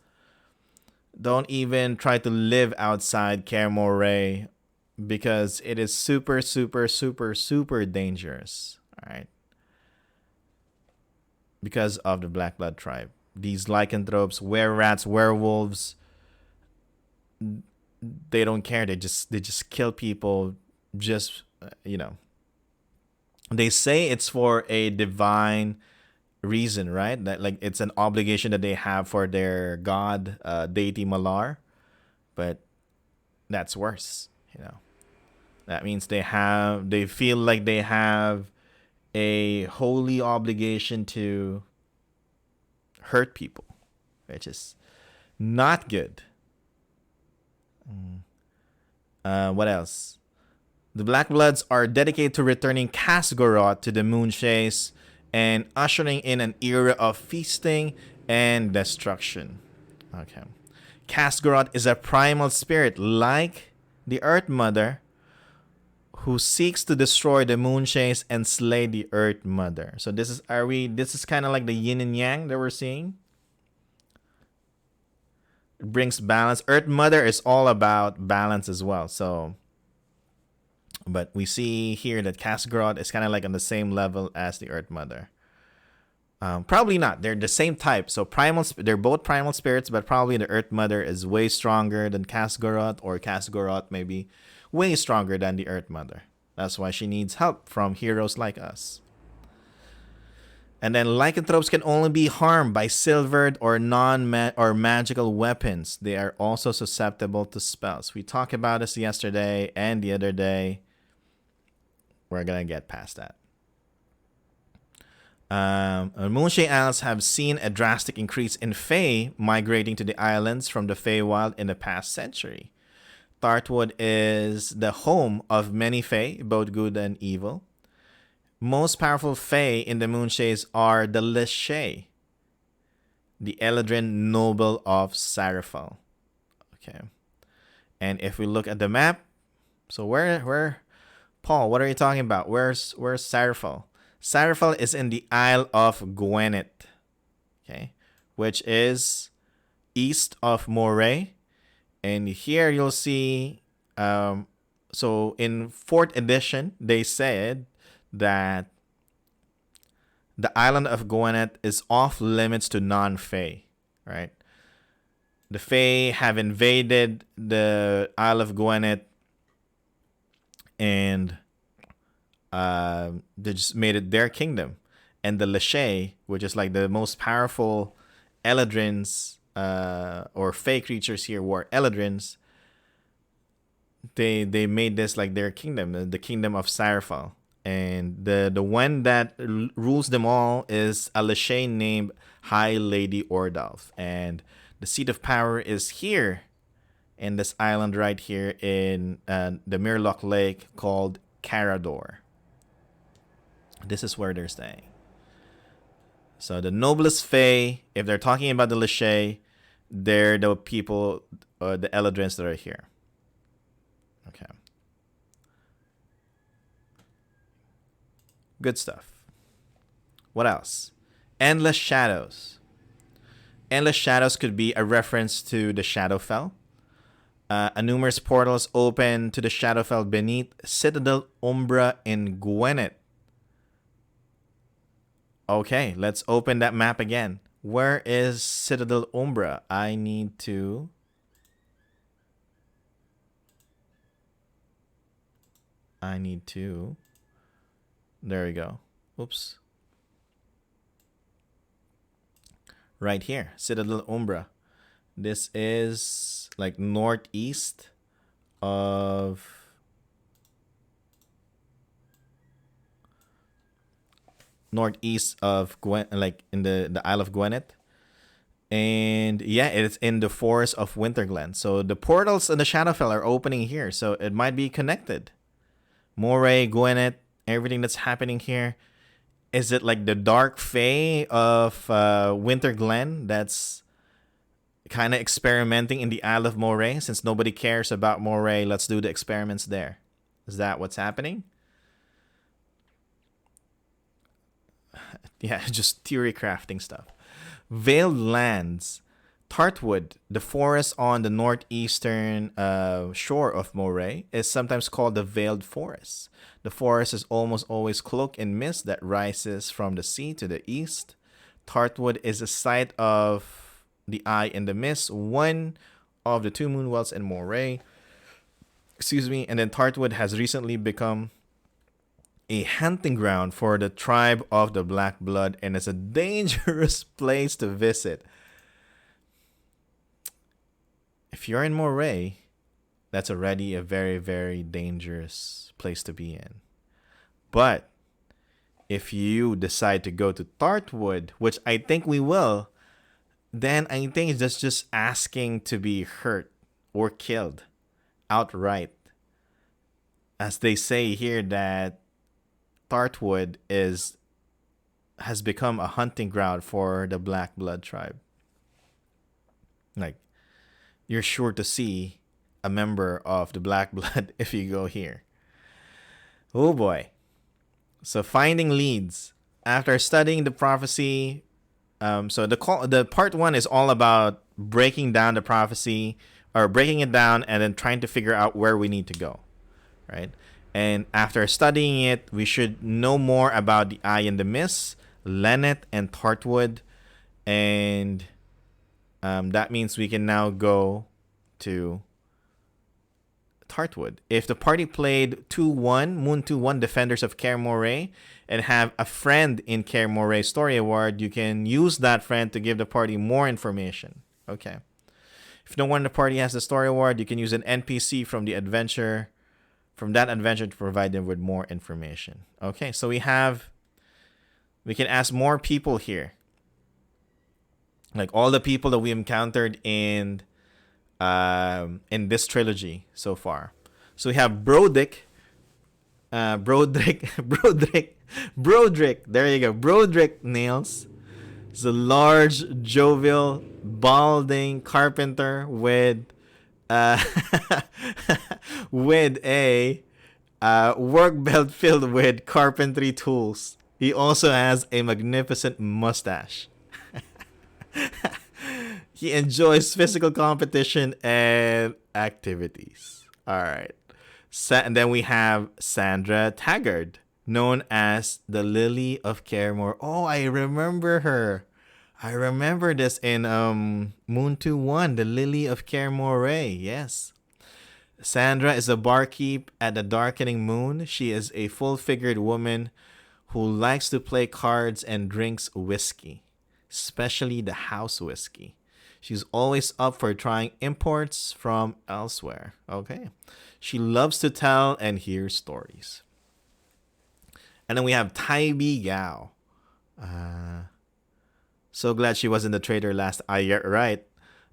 Don't even try to live outside Kaer Moray because it is super, super, super, super dangerous. All right. Because of the Black Blood tribe. These lycanthropes, were-rats, werewolves, they don't care. They just kill people. Just, They say it's for a divine reason, right? That like it's an obligation that they have for their god, deity Malar. But that's worse, That means they feel like they have a holy obligation to hurt people, which is not good. What else? The Black Bloods are dedicated to returning Kasgoroth to the Moonshaes and ushering in an era of feasting and destruction. Okay. Kasgoroth is a primal spirit like the Earth Mother who seeks to destroy the Moonshaes and slay the Earth Mother. So this is kind of like the yin and yang that we're seeing. It brings balance. Earth Mother is all about balance as well. So, but we see here that Kasgoroth is kind of like on the same level as the Earth Mother. Probably not. They're the same type. So they're both primal spirits, but probably the Earth Mother is way stronger than Kasgoroth, or Kasgoroth maybe way stronger than the Earth Mother. That's why she needs help from heroes like us. And then lycanthropes can only be harmed by silvered or magical weapons. They are also susceptible to spells. We talked about this yesterday and the other day. We're gonna get past that. Moonshae Isles have seen a drastic increase in Fae migrating to the islands from the Feywild in the past century. Tartwood is the home of many Fae, both good and evil. Most powerful Fae in the Moonshaes are the Lishae. the Eladrin noble of Sarafal. Okay. And if we look at the map, so where Paul, what are you talking about? Where's Sarafal? Sarafal is in the Isle of Gwenet. Okay. Which is east of Moray. And here you'll see so in 4th edition, they said that the island of Gwenet is off limits to non-Fae, right? The Fae have invaded the Isle of Gwenet and they just made it their kingdom. And the Lachey, which is like the most powerful Eladrins or Fae creatures here were Eladrins, they made this like their kingdom, the kingdom of Sarafal. And the one that rules them all is a Lachey named High Lady Ordalf. And the seat of power is here in this island right here in the Mirlock Lake called Carador. This is where they're staying. So the noblest Fae, if they're talking about the Lachey, they're the people, the Eladrins that are here. Okay. Good stuff. What else? Endless Shadows. Endless Shadows could be a reference to the Shadowfell. A numerous portals open to the Shadowfell beneath Citadel Umbra in Gwenet. Okay, let's open that map again. Where is Citadel Umbra? I need to... There we go. Oops. Right here, Citadel Umbra. This is like northeast of... Gwen, like in the Isle of Gwenet. And yeah, it's in the forest of Winterglen. So the portals in the Shadowfell are opening here. So it might be connected. Moray, Gwenet, everything that's happening here. Is it like the dark fae of Winterglen that's kind of experimenting in the Isle of Moray? Since nobody cares about Moray, let's do the experiments there. Is that what's happening? Yeah, just theory crafting stuff. Veiled Lands. Tartwood, the forest on the northeastern shore of Moray, is sometimes called the Veiled Forest. The forest is almost always cloaked in mist that rises from the sea to the east. Tartwood is the site of the Eye in the Mist, one of the 2 moon wells in Moray. Excuse me. And then Tartwood has recently become a hunting ground for the tribe of the Black Blood and is a dangerous place to visit. If you're in Moray, that's already a very, very dangerous place to be in. But if you decide to go to Tartwood, which I think we will, then I think it's just asking to be hurt or killed outright. As they say here that Tartwood has become a hunting ground for the Black Blood tribe. Like, you're sure to see a member of the Black Blood if you go here. Oh boy. So finding leads. After studying the prophecy, so the part 1 is all about breaking down the prophecy, or breaking it down and then trying to figure out where we need to go, right? And after studying it, we should know more about the Eye in the Mist, Lennet, and Tartwood. And that means we can now go to Tartwood. If the party played 2-1, Moon2-1 Defenders of Kaer Morhen, and have a friend in Kaer Morhen Story Award, you can use that friend to give the party more information. Okay. If no one in the party has the Story Award, you can use an NPC from that adventure to provide them with more information. Okay, so we can ask more people here. Like all the people that we encountered in this trilogy so far. So we have Broderick. There you go. Broderick Nails, He's a large, jovial, balding carpenter with uh, with a work belt filled with carpentry tools. He also has a magnificent mustache. He enjoys physical competition and activities. All right. And then we have Sandra Taggart, known as the Lily of Caremore. Oh, I remember her. I remember this in Moon2-1, the Lily of Caremore. Yes. Sandra is a barkeep at the Darkening Moon. She is a full-figured woman who likes to play cards and drinks whiskey, especially the house whiskey. She's always up for trying imports from elsewhere. Okay. She loves to tell and hear stories. And then we have Tybee Gao. So glad she was in the trader last. I get right.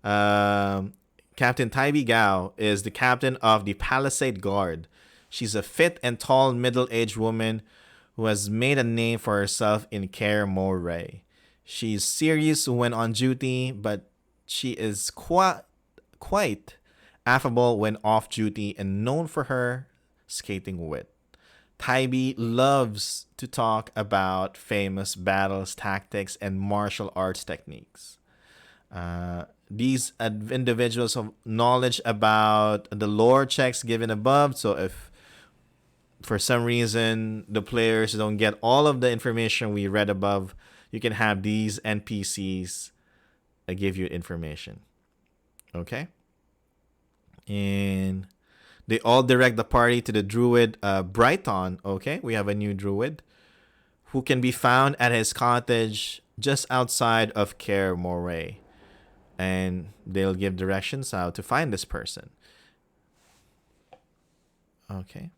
Captain Tybee Gao is the captain of the Palisade Guard. She's a fit and tall middle-aged woman who has made a name for herself in Caremore. She's serious when on duty, but she is quite affable when off duty and known for her skating wit. Tybee loves to talk about famous battles, tactics, and martial arts techniques. These individuals have knowledge about the lore checks given above. So if for some reason the players don't get all of the information we read above, you can have these NPCs give you information. Okay? And they all direct the party to the druid Brighton. Okay? We have a new druid who can be found at his cottage just outside of Caremore. And they'll give directions how to find this person. Okay.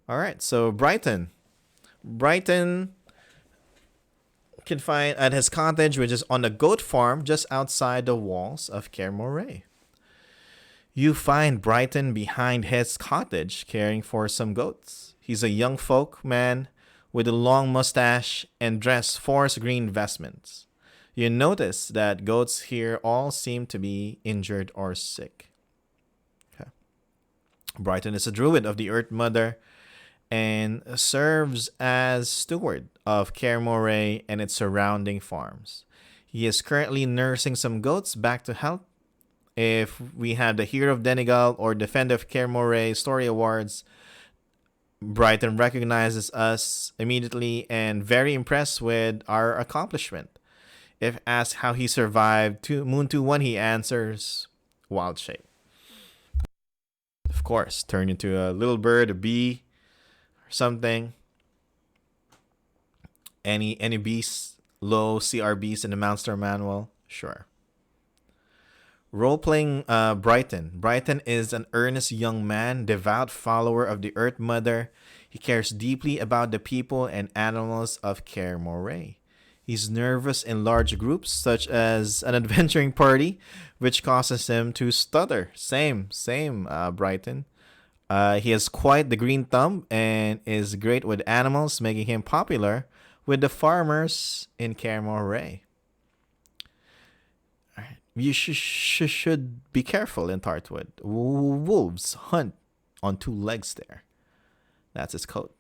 All right. So Brighton can find at his cottage, which is on the goat farm just outside the walls of Caremore. You find Brighton behind his cottage caring for some goats. He's a young folk man with a long mustache and dressed forest green vestments. You notice that goats here all seem to be injured or sick. Okay. Brighton is a druid of the Earth Mother and serves as steward of Caremore and its surrounding farms. He is currently nursing some goats back to health. If we have the Hero of Denigal or Defender of Caremore story awards, Brighton recognizes us immediately and very impressed with our accomplishment. If asked how he survived Moon2-1, he answers, wild shape. Of course, turn into a little bird, a bee, or something. Any beast, low CRBs in the Monster Manual? Sure. Role-playing Brighton. Brighton is an earnest young man, devout follower of the Earth Mother. He cares deeply about the people and animals of Caremore. He's nervous in large groups, such as an adventuring party, which causes him to stutter. Same, Brighton. He has quite the green thumb and is great with animals, making him popular with the farmers in Caremore. You should be careful in Tartwood. Wolves hunt on two legs there. That's his coat.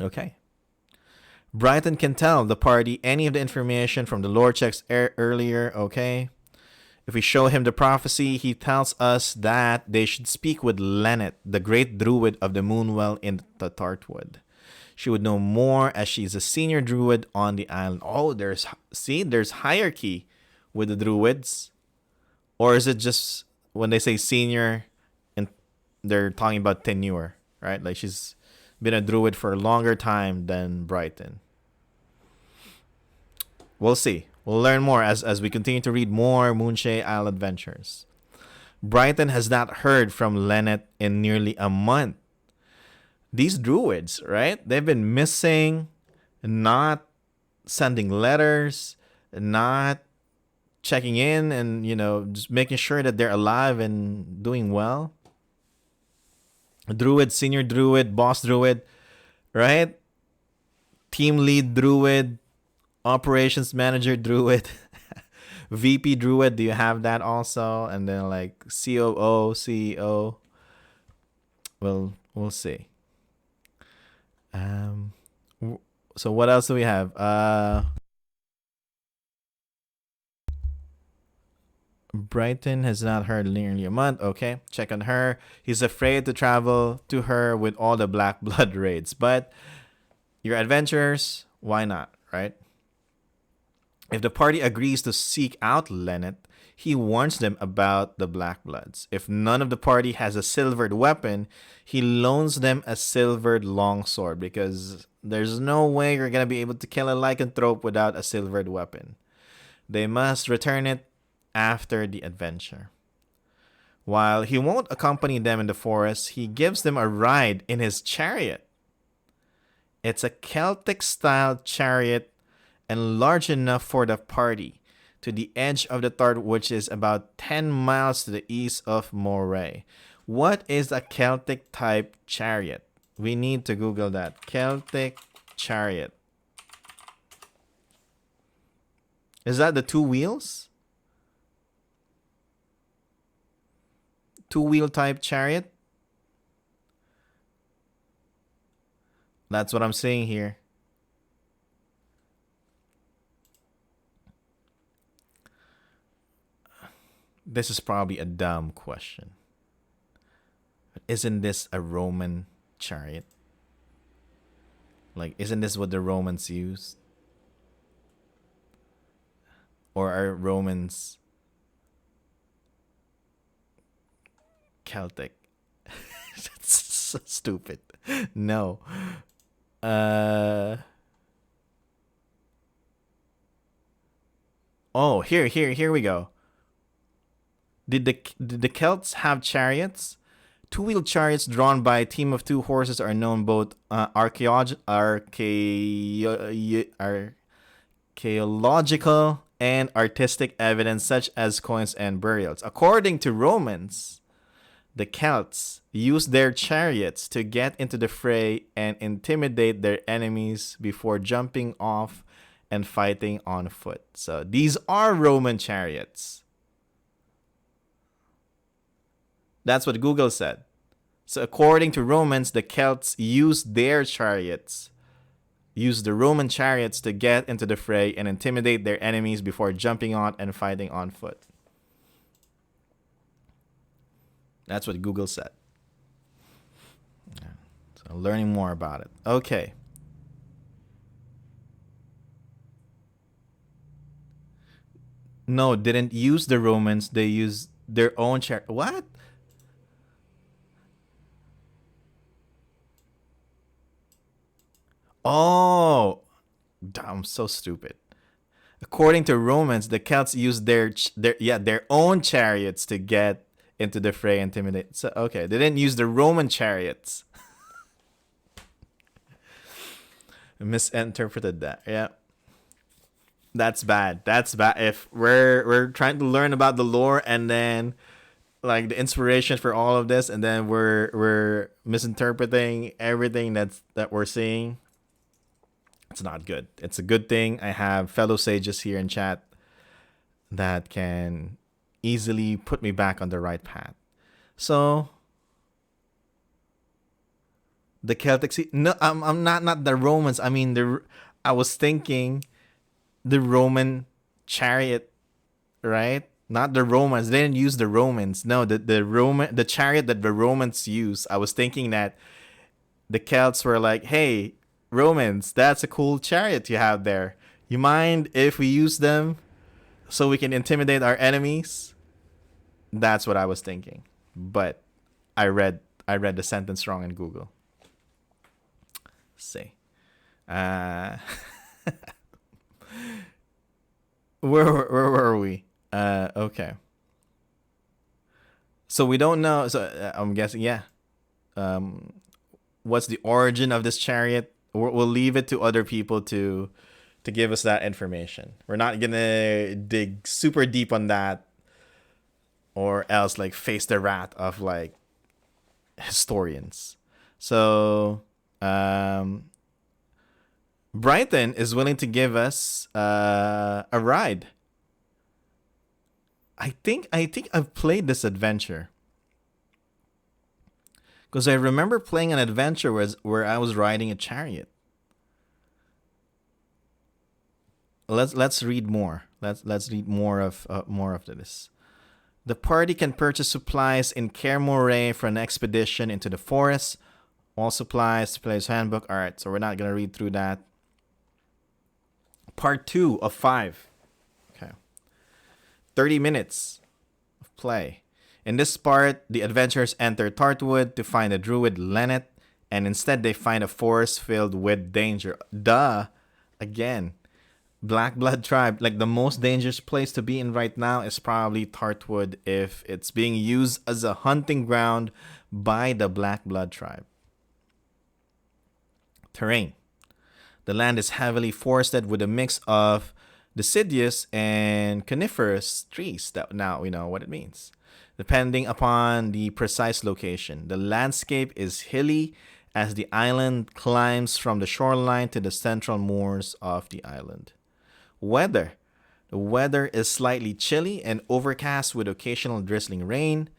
Okay. Brighton can tell the party any of the information from the lore checks earlier, okay? If we show him the prophecy, he tells us that they should speak with Lennet, the great druid of the Moonwell in the Tartwood. She would know more as she's a senior druid on the island. Oh, there's hierarchy with the druids. Or is it just when they say senior and they're talking about tenure, right? Like she's been a druid for a longer time than Brighton. We'll see. We'll learn more as we continue to read more Moonshae Isle adventures. Brighton has not heard from Lennet in nearly a month. These druids, right? They've been missing, not sending letters, not checking in and, just making sure that they're alive and doing well. Druid, senior druid, boss druid, right? Team lead druid, Operations manager druid. VP druid, do you have that also? And then like COO, CEO. Well, we'll see. Um, so what else do we have? Brighton has not heard nearly a month. Okay, check on her. He's afraid to travel to her with all the black blood raids, but your adventurers, why not, right? If the party agrees to seek out Lennet, he warns them about the Black Bloods. If none of the party has a silvered weapon, he loans them a silvered longsword because there's no way you're gonna be able to kill a lycanthrope without a silvered weapon. They must return it after the adventure. While he won't accompany them in the forest, he gives them a ride in his chariot. It's a Celtic style chariot and large enough for the party, to the edge of the Tart, which is about 10 miles to the east of Moray. What is a Celtic type chariot? We need to Google that. Celtic chariot. Is that the two wheels? Two-wheel type chariot? That's what I'm saying here. This is probably a dumb question. But isn't this a Roman chariot? Like, isn't this what the Romans used? Or are Romans Celtic? That's so stupid. No. Oh, here we go. Did the Celts have chariots? Two-wheeled chariots drawn by a team of two horses are known both archaeological and artistic evidence such as coins and burials. According to Romans, the Celts used their chariots to get into the fray and intimidate their enemies before jumping off and fighting on foot. So these are Roman chariots. That's what Google said. So according to Romans, the Celts used their chariots, used the Roman chariots to get into the fray and intimidate their enemies before jumping on and fighting on foot. That's what Google said. So learning more about it. Okay. No, didn't use the Romans. They used their own chariot. What? Oh, I'm so stupid. According to Romans, the Celts used their own chariots to get into the fray and intimidate. So okay, they didn't use the Roman chariots. Misinterpreted that. Yeah. That's bad. That's bad. If we're trying to learn about the lore and then like the inspiration for all of this and then we're misinterpreting everything that we're seeing, it's not good. It's a good thing I have fellow sages here in chat that can easily put me back on the right path. So the Celtic Sea. No, I'm not the Romans. I mean I was thinking the Roman chariot, right? Not the Romans. They didn't use the Romans. No, the chariot that the Romans use. I was thinking that the Celts were like, hey, Romans, that's a cool chariot you have there. You mind if we use them so we can intimidate our enemies? That's what I was thinking. But I read the sentence wrong in Google. Let's see. Where were we? Okay. So we don't know. So I'm guessing, yeah. What's the origin of this chariot? We'll leave it to other people to give us that information. We're not gonna dig super deep on that, or else like face the wrath of like historians. So Brighton is willing to give us a ride. I think I've played this adventure. Because I remember playing an adventure where I was riding a chariot. Let's read more. Let's read more of this. The party can purchase supplies in Kaer Morhen for an expedition into the forest. All supplies, player's handbook. All right, so we're not gonna read through that. Part 2 of 5. Okay. 30 minutes of play. In this part, the adventurers enter Tartwood to find a druid Lennet, and instead they find a forest filled with danger. Duh! Again. Black Blood Tribe, like the most dangerous place to be in right now is probably Tartwood if it's being used as a hunting ground by the Black Blood Tribe. Terrain. The land is heavily forested with a mix of deciduous and coniferous trees. That now we know what it means. Depending upon the precise location, the landscape is hilly as the island climbs from the shoreline to the central moors of the island. Weather. The weather is slightly chilly and overcast with occasional drizzling rain.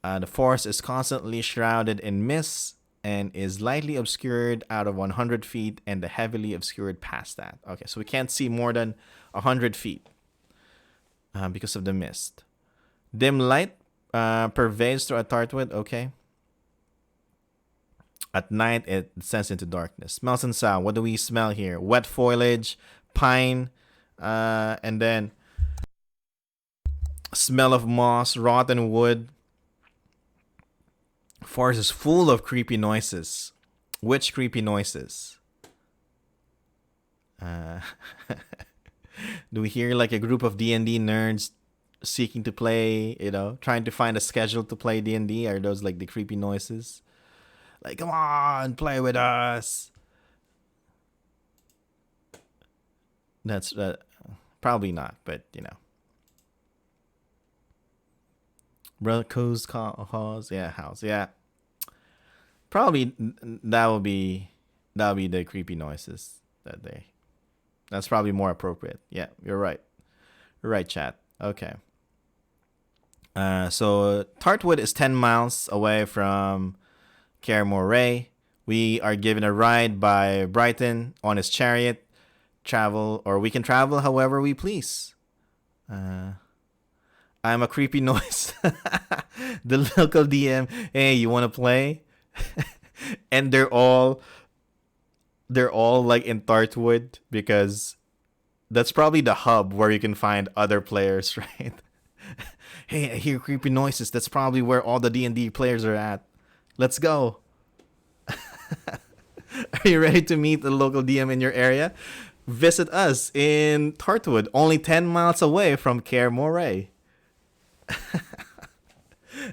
The forest is constantly shrouded in mist and is lightly obscured out of 100 feet and heavily obscured past that. Okay, so we can't see more than 100 feet because of the mist. Dim light pervades throughout Tartwood. Okay. At night, it descends into darkness. Smells and sound. What do we smell here? Wet foliage, pine, and then smell of moss, rotten wood. Forest is full of creepy noises. Which creepy noises? Do we hear like a group of D&D nerds seeking to play, trying to find a schedule to play D&D? Are those like the creepy noises? Like, come on, play with us. That's probably not, but Broco's cause, yeah, house, yeah. Probably that'll be the creepy noises that day. That's probably more appropriate. Yeah, you're right. You're right, chat. Okay. So Tartwood is 10 miles away from Kaer Morhen. We are given a ride by Brighton on his chariot. We can travel however we please. I'm a creepy noise. The local DM, hey, you want to play? And they're all like in Tartwood because that's probably the hub where you can find other players, right? Hey, I hear creepy noises. That's probably where all the D&D players are at. Let's go. Are you ready to meet the local DM in your area? Visit us in Tartwood, only 10 miles away from Kaer Morhen.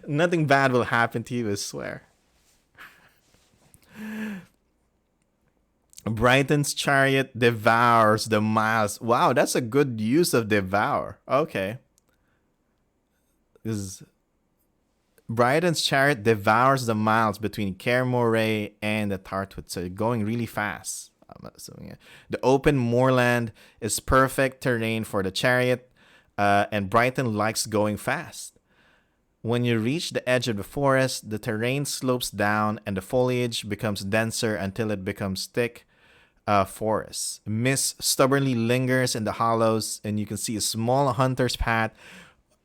Nothing bad will happen to you, I swear. Brighton's chariot devours the miles. Wow, that's a good use of devour. Okay. Brighton's chariot devours the miles between Kaer Morhen and the Tartwood, so you're going really fast. The open moorland is perfect terrain for the chariot, and Brighton likes going fast. When you reach the edge of the forest, the terrain slopes down and the foliage becomes denser until it becomes thick forest. Mist stubbornly lingers in the hollows, and you can see a small hunter's path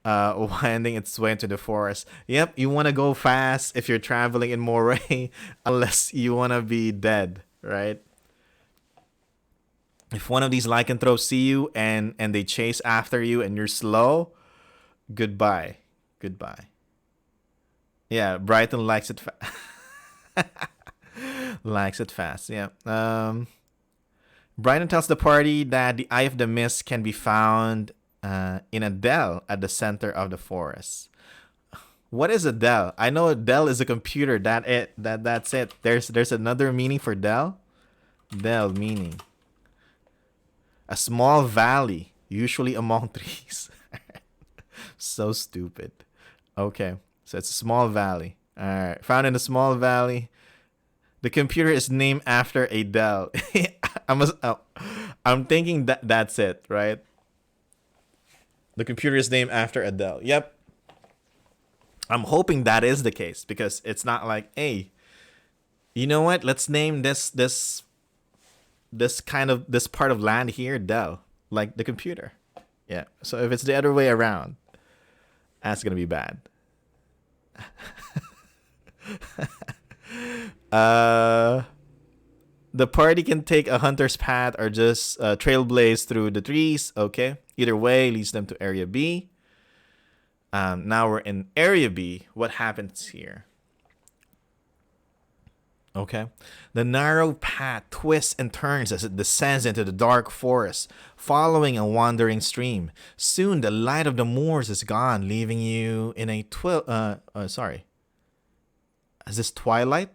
winding its way into the forest. Yep, you want to go fast if you're traveling in Moray, unless you want to be dead, right? If one of these lycanthropes see you and they chase after you and you're slow, goodbye. Yeah, Brighton likes it likes it fast, yeah. Brighton tells the party that the Eye of the Mist can be found in a dell at the center of the forest. What is a dell? I know a dell is a computer. That's it. There's another meaning for dell. Dell meaning a small valley, usually among trees. So stupid. Okay, so it's a small valley. All right, found in a small valley. The computer is named after a dell. I'm thinking that that's it, right? The computer is named after Adele. Yep. I'm hoping that is the case because it's not like, hey, you know what? Let's name this part of land here Dell, like the computer. Yeah. So if it's the other way around, that's gonna be bad. uh, the party can take a hunter's path or just trailblaze through the trees. Okay. Either way leads them to Area B. Now we're in Area B. What happens here? Okay. The narrow path twists and turns as it descends into the dark forest, following a wandering stream. Soon the light of the moors is gone, leaving you in a sorry. Is this twilight?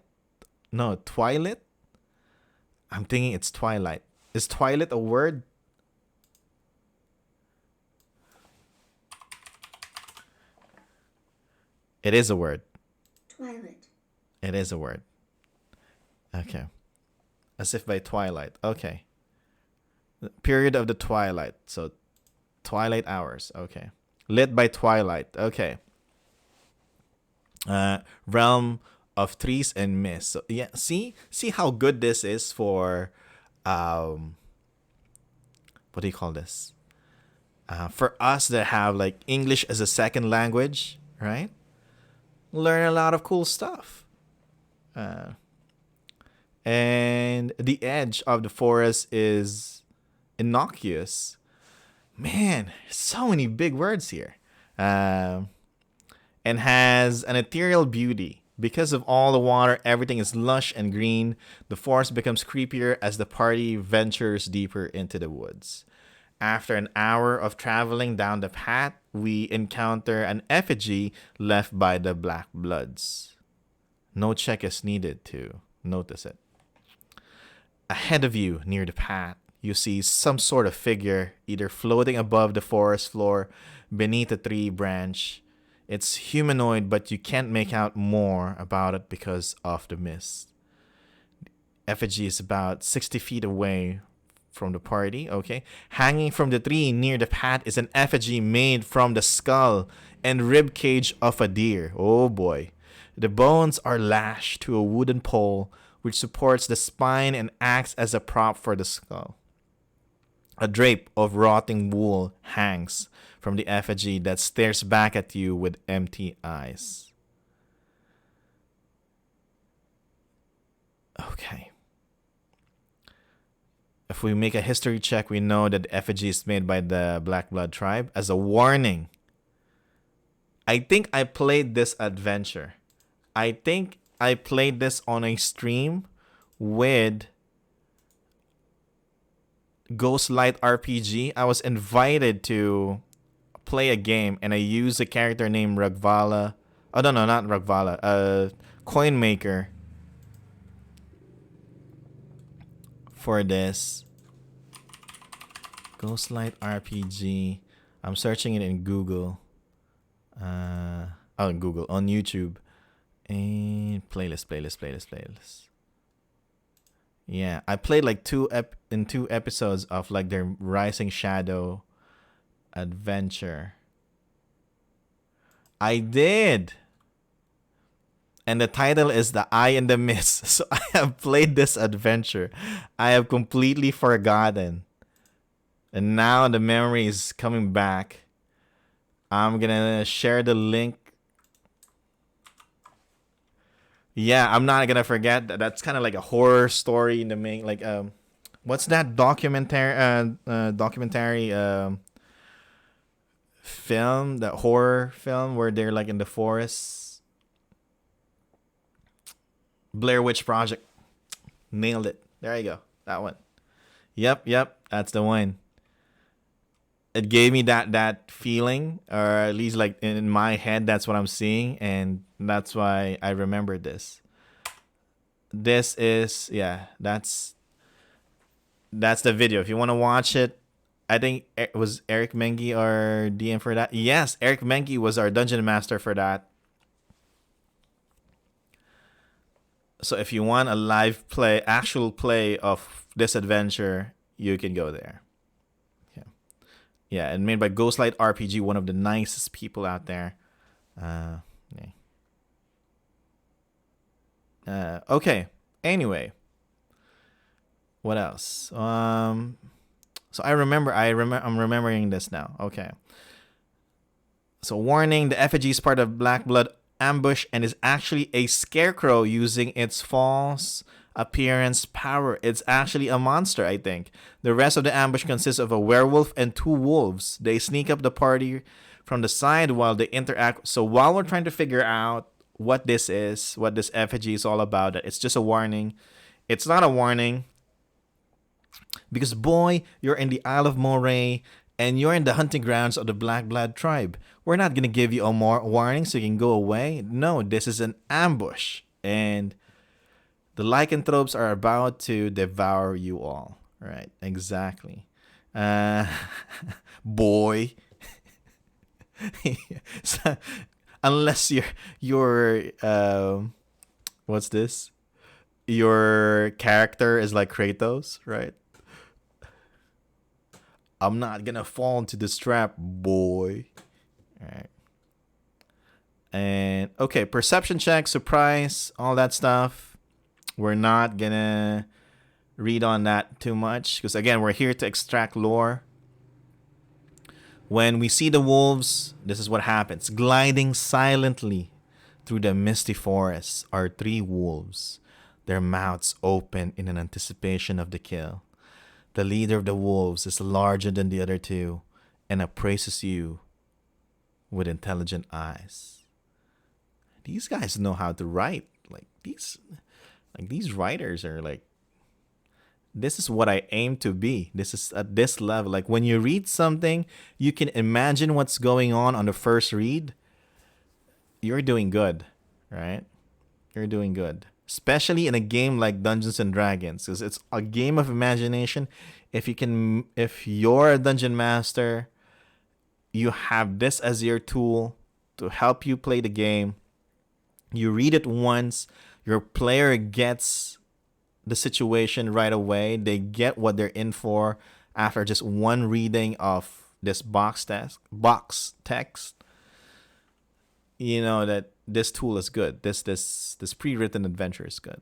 No, twilight? I'm thinking it's twilight. Is twilight a word? It is a word. Twilight. It is a word. Okay. As if by twilight. Okay. The period of the twilight. So twilight hours. Okay. Lit by twilight. Okay. Realm of trees and mist. So yeah, see how good this is for what do you call this? For us that have like English as a second language, right? Learn a lot of cool stuff. And the edge of the forest is innocuous. Man, so many big words here. And has an ethereal beauty. Because of all the water, everything is lush and green. The forest becomes creepier as the party ventures deeper into the woods. After an hour of traveling down the path, we encounter an effigy left by the Black Bloods. No check is needed to notice it. Ahead of you, near the path, you see some sort of figure, either floating above the forest floor, beneath a tree branch. It's humanoid, but you can't make out more about it because of the mist. The effigy is about 60 feet away from the party, okay? Hanging from the tree near the path is an effigy made from the skull and rib cage of a deer. Oh boy. The bones are lashed to a wooden pole which supports the spine and acts as a prop for the skull. A drape of rotting wool hangs from the effigy that stares back at you with empty eyes. Okay. If we make a history check, we know that the effigy is made by the Black Blood tribe as a warning. I think I played this adventure. I think I played this on a stream with Ghostlight RPG. I was invited to play a game and I used a character named Ragvala. Oh, no, not Ragvala. Coin Maker for this. Ghostlight RPG. I'm searching it in Google. On YouTube. And playlist. Yeah, I played like two episodes of like their Rising Shadow adventure. I did. And the title is The Eye in the Mist. So I have played this adventure. I have completely forgotten. And now the memory is coming back. I'm gonna share the link. Yeah, I'm not gonna forget that. That's kind of like a horror story in the main. Like, what's that documentary? Film, that horror film where they're like in the forest. Blair Witch Project. Nailed it. There you go. That one. Yep. That's the one. It gave me that feeling, or at least like in my head, that's what I'm seeing, and that's why I remember this. This is that's the video. If you want to watch it, I think it was Eric Menge or DM for that. Yes, Eric Menge was our dungeon master for that. So if you want a live play, actual play of this adventure, you can go there. Yeah, and made by Ghostlight RPG, one of the nicest people out there. Yeah. Okay. Anyway, what else? So I'm remembering this now. Okay. So warning: the effigy is part of Black Blood ambush and is actually a scarecrow using its false appearance power. It's actually a monster, I think. The rest of the ambush consists of a werewolf and 2 wolves. They sneak up the party from the side while they interact. So while we're trying to figure out what this is, what this effigy is all about, it's just a warning. It's not a warning because, boy, you're in the Isle of Moray and you're in the hunting grounds of the Black Blood tribe. We're not going to give you a more warning so you can go away. No, this is an ambush. And the lycanthropes are about to devour you all. Right, exactly. Boy. So, unless you're what's this? Your character is like Kratos, right? I'm not gonna fall into this trap, boy. All right. And okay, perception check, surprise, all that stuff. We're not gonna read on that too much because again, we're here to extract lore. When we see the wolves, this is what happens. Gliding silently through the misty forest are 3 wolves, their mouths open in an anticipation of the kill. The leader of the wolves is larger than the other 2 and appraises you with intelligent eyes. These guys know how to write. These writers are like, this is what I aim to be. This is at this level. Like when you read something, you can imagine what's going on the first read. You're doing good, right? You're doing good. Especially in a game like Dungeons and Dragons, because it's a game of imagination. If you're a dungeon master, you have this as your tool to help you play the game. You read it once, your player gets the situation right away. They get what they're in for after just one reading of this box text. You know that this tool is good. This pre-written adventure is good.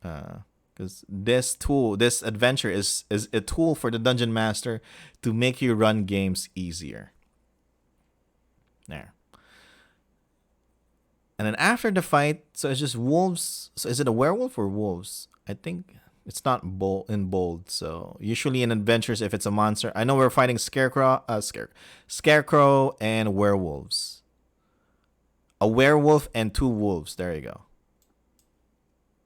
Because this adventure is a tool for the dungeon master to make you run games easier. There. And then after the fight, so it's just wolves. So is it a werewolf or wolves? I think it's not in bold. So usually in adventures, if it's a monster, I know we're fighting scarecrow and werewolves. A werewolf and 2 wolves. There you go.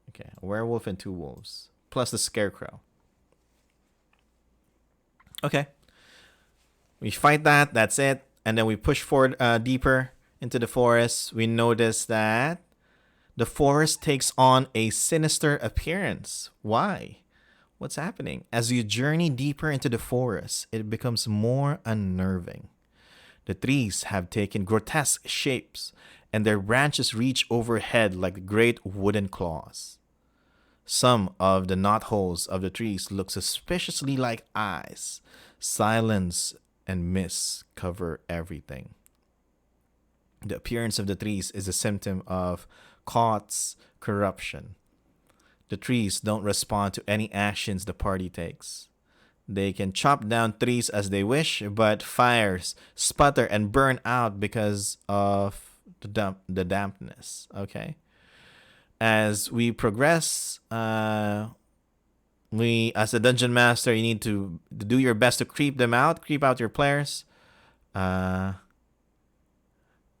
Okay, a werewolf and 2 wolves plus the scarecrow. Okay, we fight that. That's it, and then we push forward deeper into the forest. We notice that the forest takes on a sinister appearance. Why? What's happening? As you journey deeper into the forest, it becomes more unnerving. The trees have taken grotesque shapes, and their branches reach overhead like great wooden claws. Some of the knotholes of the trees look suspiciously like eyes. Silence and mist cover everything. The appearance of the trees is a symptom of Kot's corruption. The trees don't respond to any actions the party takes. They can chop down trees as they wish, but fires sputter and burn out because of the dampness. Okay. As we progress, as a dungeon master, you need to do your best to creep out your players.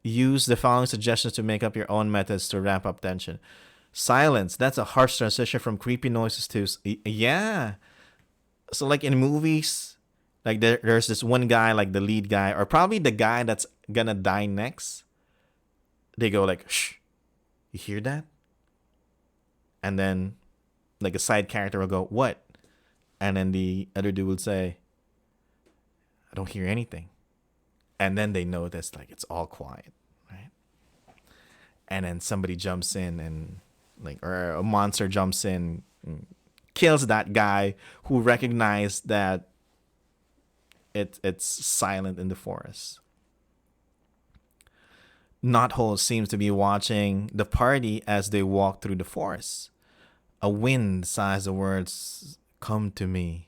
Use the following suggestions to make up your own methods to ramp up tension. Silence. That's a harsh transition from creepy noises to yeah. So like in movies, like there's this one guy, like the lead guy, or probably the guy that's gonna die next. They go like, shh, you hear that? And then like a side character will go, what? And then the other dude will say, I don't hear anything. And then they notice like it's all quiet, right? And then somebody jumps in and like, or a monster jumps in, kills that guy who recognized that it's silent in the forest. Knothole seems to be watching the party as they walk through the forest. A wind sighs the words, "Come to me."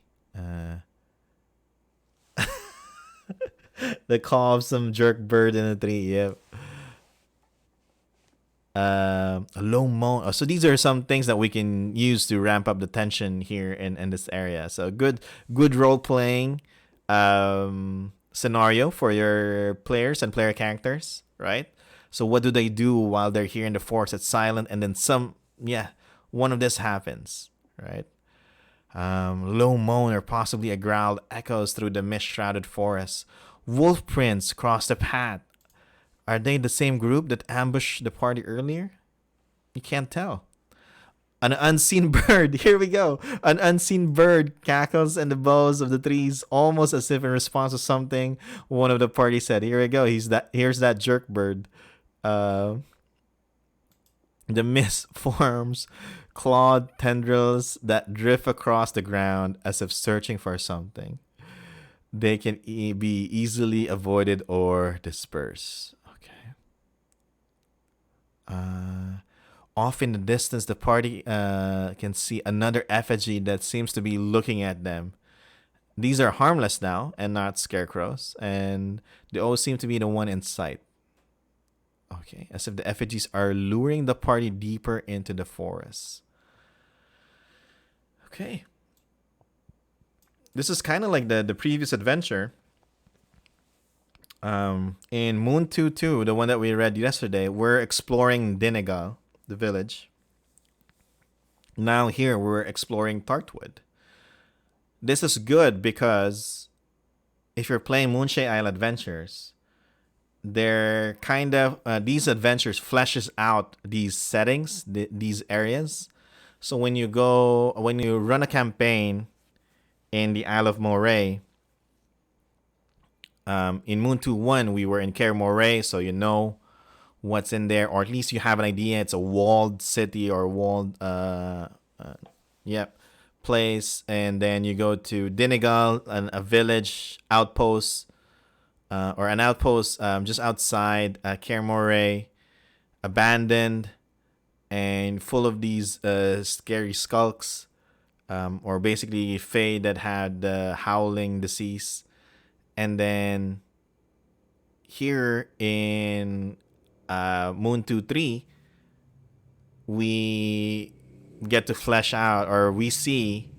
The call of some jerk bird in a tree. Yep. A low moan. So these are some things that we can use to ramp up the tension here in this area. So good role playing scenario for your players and player characters, right? So what do they do while they're here in the forest? It's silent, and then one of this happens, right? Low moan or possibly a growl echoes through the mist-shrouded forest. Wolf prints cross the path. Are they the same group that ambushed the party earlier? You can't tell. An unseen bird, here we go. An unseen bird cackles in the boughs of the trees, almost as if in response to something one of the party said. Here we go. Here's that jerk bird. The mist forms clawed tendrils that drift across the ground as if searching for something. They can be easily avoided or dispersed. Okay. Off in the distance, the party can see another effigy that seems to be looking at them. These are harmless now and not scarecrows, and they all seem to be the one in sight. Okay, as if the effigies are luring the party deeper into the forest. Okay. This is kind of like the previous adventure. In Moon2-3, the one that we read yesterday, we're exploring Dinegal, the village. Now here we're exploring Tartwood. This is good because if you're playing Moonshae Isle Adventures, they're kind of these adventures fleshes out these settings, these areas. So when you run a campaign in the Isle of Moray, in Moon2-1 we were in Kaer Moray, so you know what's in there, or at least you have an idea. It's a walled city or walled place, and then you go to Dinegal, a village outpost, or an outpost just outside Kaer Moray, abandoned and full of these scary skulks, or basically fae that had howling disease. And then here in Moon2-3, we get to flesh out, or we see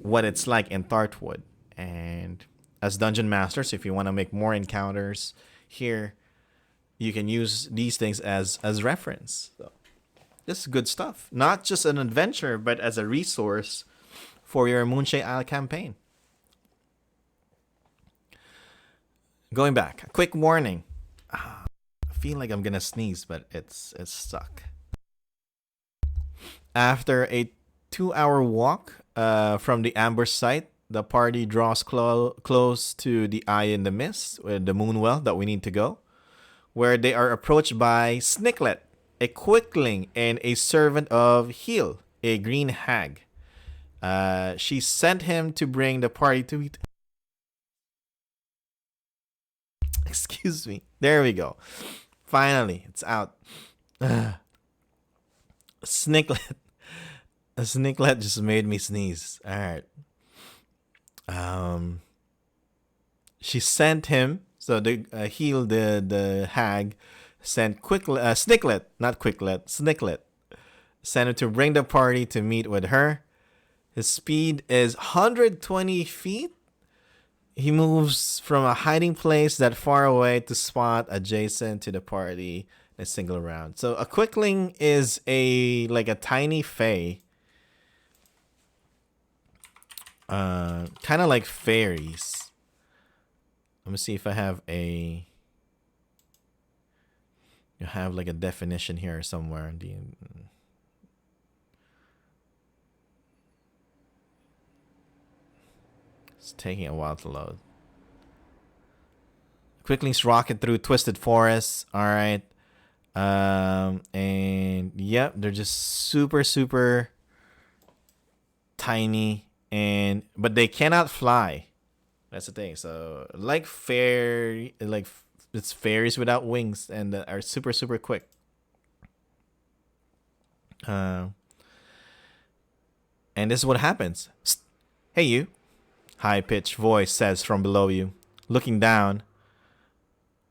what it's like in Tartwood. And as dungeon masters, if you want to make more encounters here, you can use these things as reference. So this is good stuff. Not just an adventure, but as a resource for your Moonshae Isle campaign. Going back, a quick warning. I feel like I'm gonna sneeze, but it's stuck. After a 2-hour walk from the ambush site, the party draws close to the eye in the mist, the moonwell that we need to go, where they are approached by Snicklet, a quickling and a servant of Heel, a green hag. She sent him to bring the party to meet. Excuse me. There we go. Finally, it's out. Snicklet. A Snicklet just made me sneeze. All right. She sent him. So the Heel, the hag, sent Snicklet, not Quicklet, Snicklet, sent him to bring the party to meet with her. His speed is 120 feet. He moves from a hiding place that far away to spot adjacent to the party in a single round. So a quickling is a tiny fae. Kind of like fairies. Let me see if I have you have like a definition here somewhere. It's taking a while to load. Quicklings rocket through twisted forests. All right. And yep, they're just super, super tiny, but they cannot fly. That's the thing. So like it's fairies without wings and are super, super quick. And this is what happens. Hey, you. High-pitched voice says from below you. Looking down,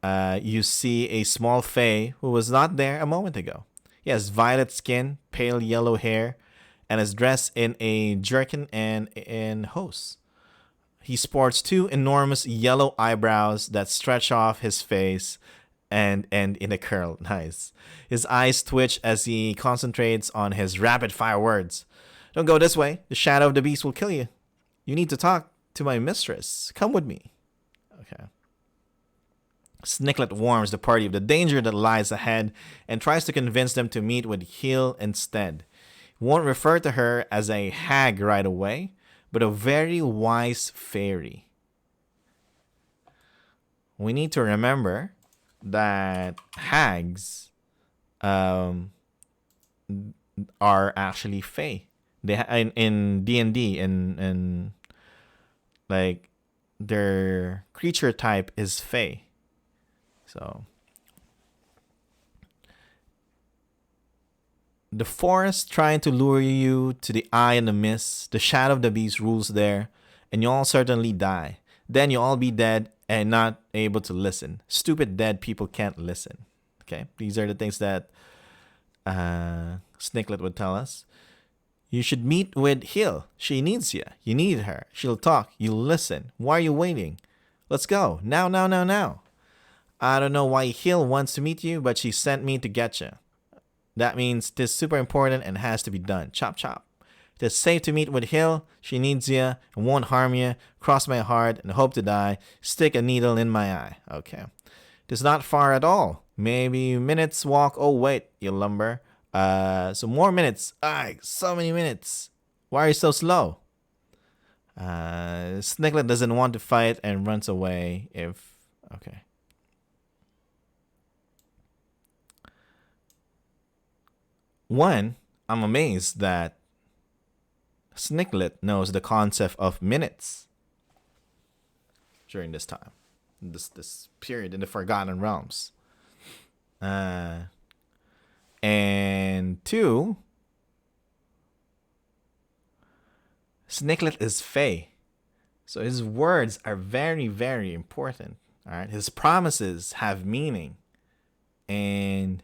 you see a small fae who was not there a moment ago. He has violet skin, pale yellow hair, and is dressed in a jerkin and in hose. He sports two enormous yellow eyebrows that stretch off his face and end in a curl. Nice. His eyes twitch as he concentrates on his rapid-fire words. Don't go this way. The shadow of the beast will kill you. You need to talk to my mistress. Come with me. Okay. Snicklet warns the party of the danger that lies ahead and tries to convince them to meet with Hill instead. He won't refer to her as a hag right away, but a very wise fairy. We need to remember that hags are actually fae. They in D&D and like their creature type is fae. So the forest trying to lure you to the eye in the mist, the shadow of the beast rules there, and you'll all certainly die. Then you'll all be dead and not able to listen. Stupid dead people can't listen. Okay, these are the things that Snicklet would tell us. You should meet with Hill. She needs you. You need her. She'll talk. You'll listen. Why are you waiting? Let's go. Now, now, now, now. I don't know why Hill wants to meet you, but she sent me to get you. That means this is super important and has to be done. Chop, chop. It is safe to meet with Hill. She needs you and won't harm you. Cross my heart and hope to die. Stick a needle in my eye. Okay. It is not far at all. Maybe minutes walk. Oh, wait, you lumber. So more minutes. So many minutes. Why are you so slow? Snicklet doesn't want to fight and runs away if... Okay. One, I'm amazed that Snicklet knows the concept of minutes during this time. This period in the Forgotten Realms. And two, Snicklet is Fae. So his words are very, very important. All right. His promises have meaning. And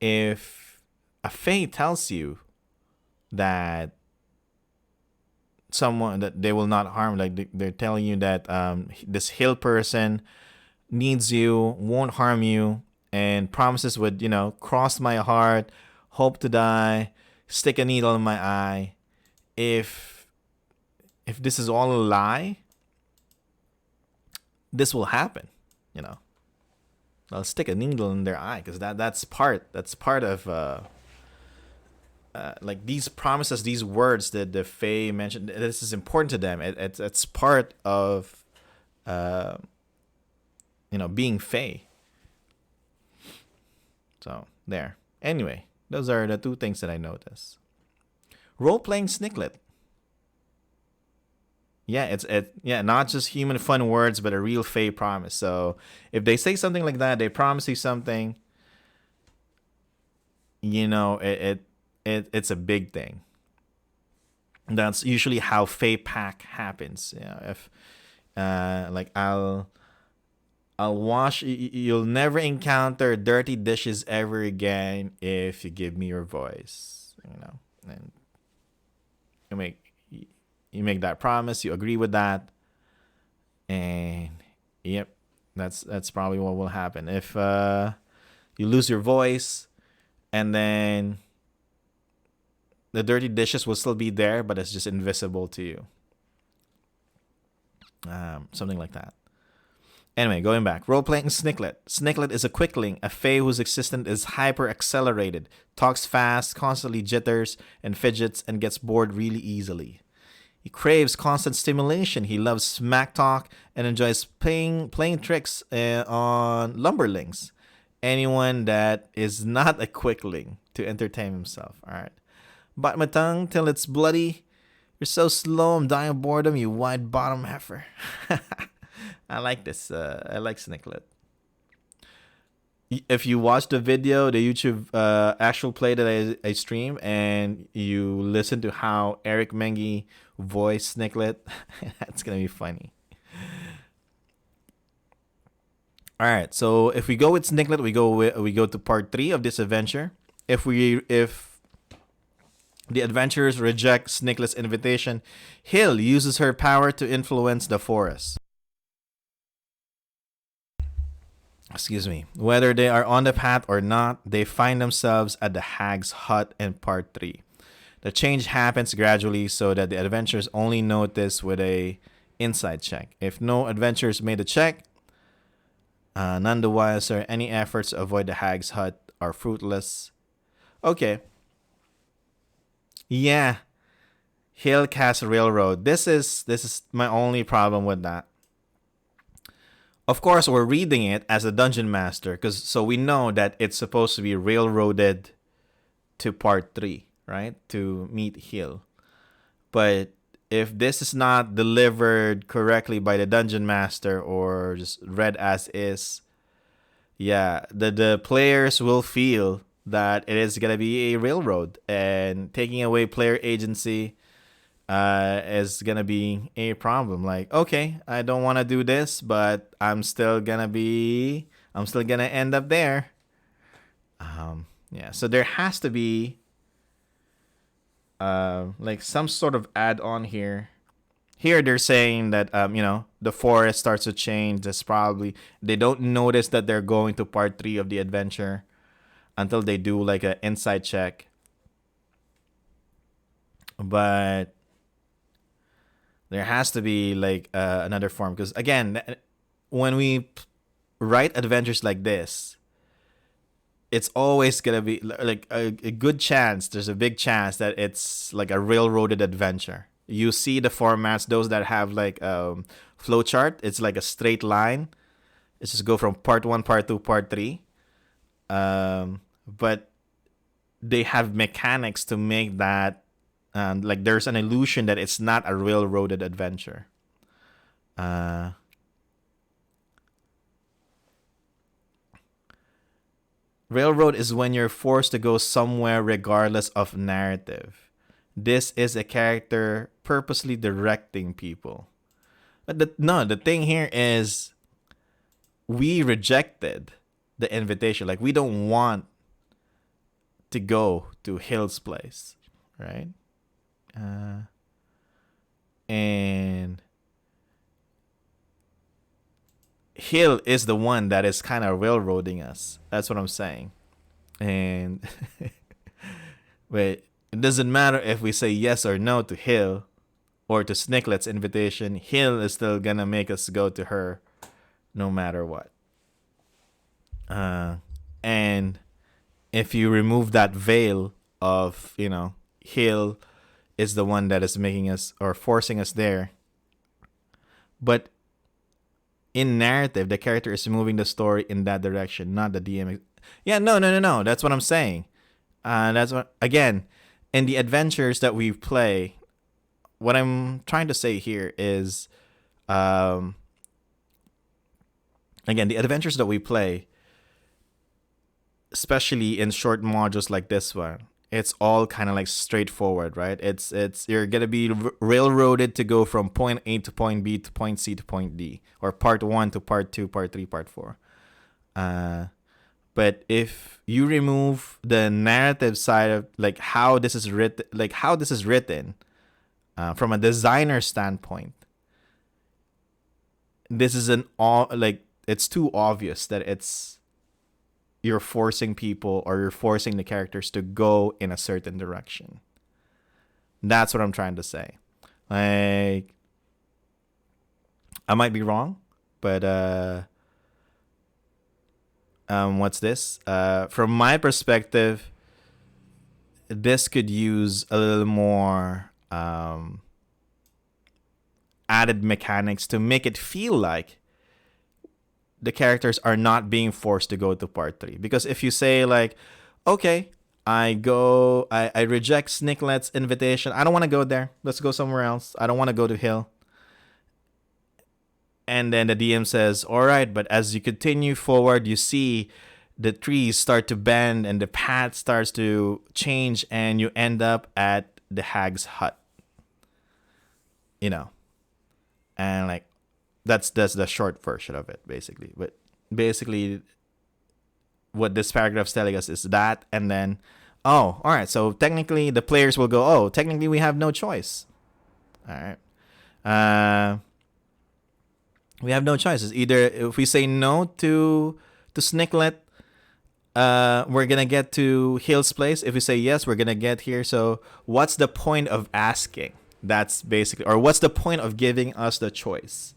if a Fae tells you that someone that they will not harm, like they're telling you that this hill person needs you, won't harm you, and promises would, cross my heart, hope to die, stick a needle in my eye. If this is all a lie, this will happen, I'll stick a needle in their eye because that's part of like these promises, these words that the Fae mentioned. This is important to them. It's part of being Fae. So there. Anyway, those are the two things that I noticed. Role-playing Snicklet. Yeah, not just human fun words, but a real Fae promise. So if they say something like that, they promise you something, it's a big thing. That's usually how Fae Pack happens. If I'll wash. You'll never encounter dirty dishes ever again if you give me your voice. And you make that promise. You agree with that, and yep, that's probably what will happen if you lose your voice, and then the dirty dishes will still be there, but it's just invisible to you. Something like that. Anyway, going back. Role-playing Snicklet. Snicklet is a quickling, a Fae whose existence is hyper-accelerated, talks fast, constantly jitters and fidgets, and gets bored really easily. He craves constant stimulation. He loves smack talk and enjoys playing tricks on lumberlings. anyone that is not a quickling to entertain himself. All right. Bite my tongue till it's bloody. You're so slow, I'm dying of boredom, you wide bottom heifer. I like this. I like Snicklet. If you watch the video, the YouTube actual play that I stream, and you listen to how Eric Menge voiced Snicklet, that's gonna be funny. All right, so if we go with Snicklet, we go to part 3 of this adventure. If the adventurers reject Snicklet's invitation, Hill uses her power to influence the forest. Excuse me. Whether they are on the path or not, they find themselves at the hag's hut in part 3. The change happens gradually so that the adventurers only notice with a insight check. If no adventurers made a check, none the wiser, any efforts to avoid the hag's hut are fruitless. Okay. Yeah. Hill cast railroad. This is my only problem with that. Of course, we're reading it as a dungeon master, so we know that it's supposed to be railroaded to part 3, right? To meet Hill. But if this is not delivered correctly by the dungeon master or just read as is, yeah, the players will feel that it is gonna be a railroad, and taking away player agency is gonna be a problem. Like, okay, I don't want to do this, but I'm still gonna end up there. Yeah, so there has to be like some sort of add-on here. Here they're saying that the forest starts to change. That's probably they don't notice that they're going to part 3 of the adventure until they do like an insight check. But there has to be like another form, because again, when we write adventures like this, it's always gonna be like a good chance. There's a big chance that it's like a railroaded adventure. You see the formats, those that have like flowchart. It's like a straight line. It's just go from part 1, part 2, part 3. But they have mechanics to make that. Like there's an illusion that it's not a railroaded adventure. Railroad is when you're forced to go somewhere regardless of narrative. This is a character purposely directing people. But the thing here is we rejected the invitation. Like, we don't want to go to Hill's place, right? And Hill is the one that is kind of railroading us. That's what I'm saying. And but it doesn't matter if we say yes or no to Hill or to Snicklet's invitation. Hill is still gonna make us go to her no matter what. And if you remove that veil of, Hill is the one that is making us or forcing us there. But in narrative, the character is moving the story in that direction, not the DM. Yeah, no. That's what I'm saying. That's what, again, in the adventures that we play, what I'm trying to say here is, again, the adventures that we play, especially in short modules like this one, it's all kind of like straightforward, right? It's you're gonna be railroaded to go from point A to point B to point C to point D, or part 1 to part 2, part 3, part 4. But if you remove the narrative side of like how this is written, from a designer standpoint, this is it's too obvious that you're forcing people or you're forcing the characters to go in a certain direction. That's what I'm trying to say. Like, I might be wrong, but what's this? From my perspective, this could use a little more added mechanics to make it feel like the characters are not being forced to go to part 3. Because if you say like, okay, I reject Snicklet's invitation. I don't want to go there. Let's go somewhere else. I don't want to go to Hill. And then the DM says, all right, but as you continue forward, you see the trees start to bend and the path starts to change and you end up at the hag's hut. You know. And like that's the short version of it, basically. But basically what this paragraph's telling us is that, and then, oh, all right, so technically the players will go, oh, technically we have no choice. All right. We have no choices. Either if we say no to Snicklet, we're gonna get to Hill's place. If we say yes, we're gonna get here. So what's the point of asking? That's basically, or what's the point of giving us the choice?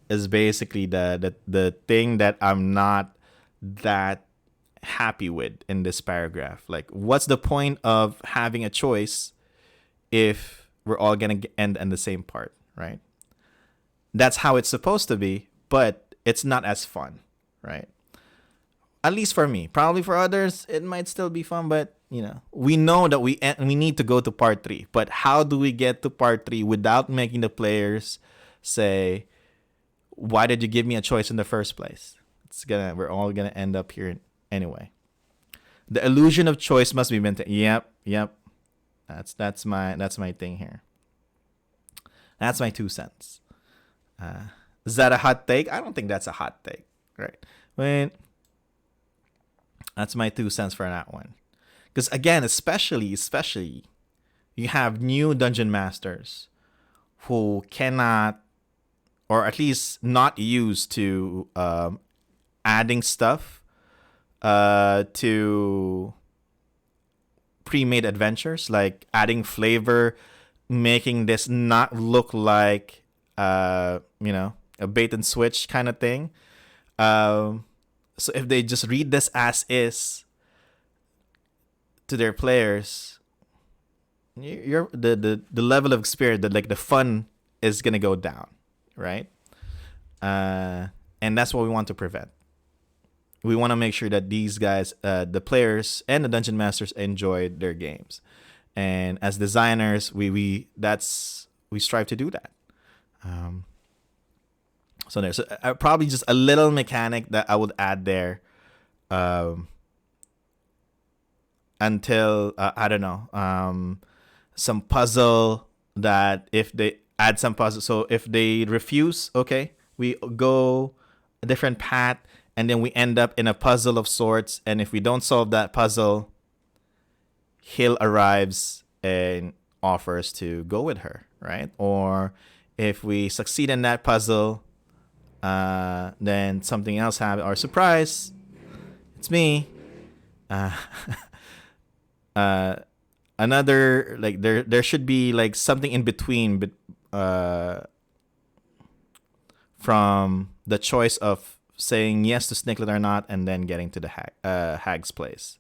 Is basically the thing that I'm not that happy with in this paragraph. Like, what's the point of having a choice if we're all gonna end in the same part, right? That's how it's supposed to be, but it's not as fun, right? At least for me. Probably for others, it might still be fun, but you know, we know that we need to go to part 3. But how do we get to part 3 without making the players say, "Why did you give me a choice in the first place?" We're all gonna end up here anyway. The illusion of choice must be maintained. Yep. That's my thing here. That's my 2 cents. Is that a hot take? I don't think that's a hot take, right? That's my 2 cents for that one. Because again, especially, you have new dungeon masters who cannot, or at least not used to adding stuff to pre-made adventures, like adding flavor, making this not look like a bait and switch kind of thing. So if they just read this as is to their players, the level of experience, the fun is gonna go down, right? And that's what we want to prevent. We want to make sure that these guys, the players and the dungeon masters, enjoyed their games. And as designers, we strive to do that. So there's probably just a little mechanic that I would add there, until I don't know, some puzzle that if they add some puzzle. So if they refuse, okay, we go a different path, and then we end up in a puzzle of sorts. And if we don't solve that puzzle, Hill arrives and offers to go with her, right? Or if we succeed in that puzzle, then something else happens. Or surprise, it's me. Another, like, there should be like something in between, but from the choice of saying yes to Snicklet or not, and then getting to the hag's place.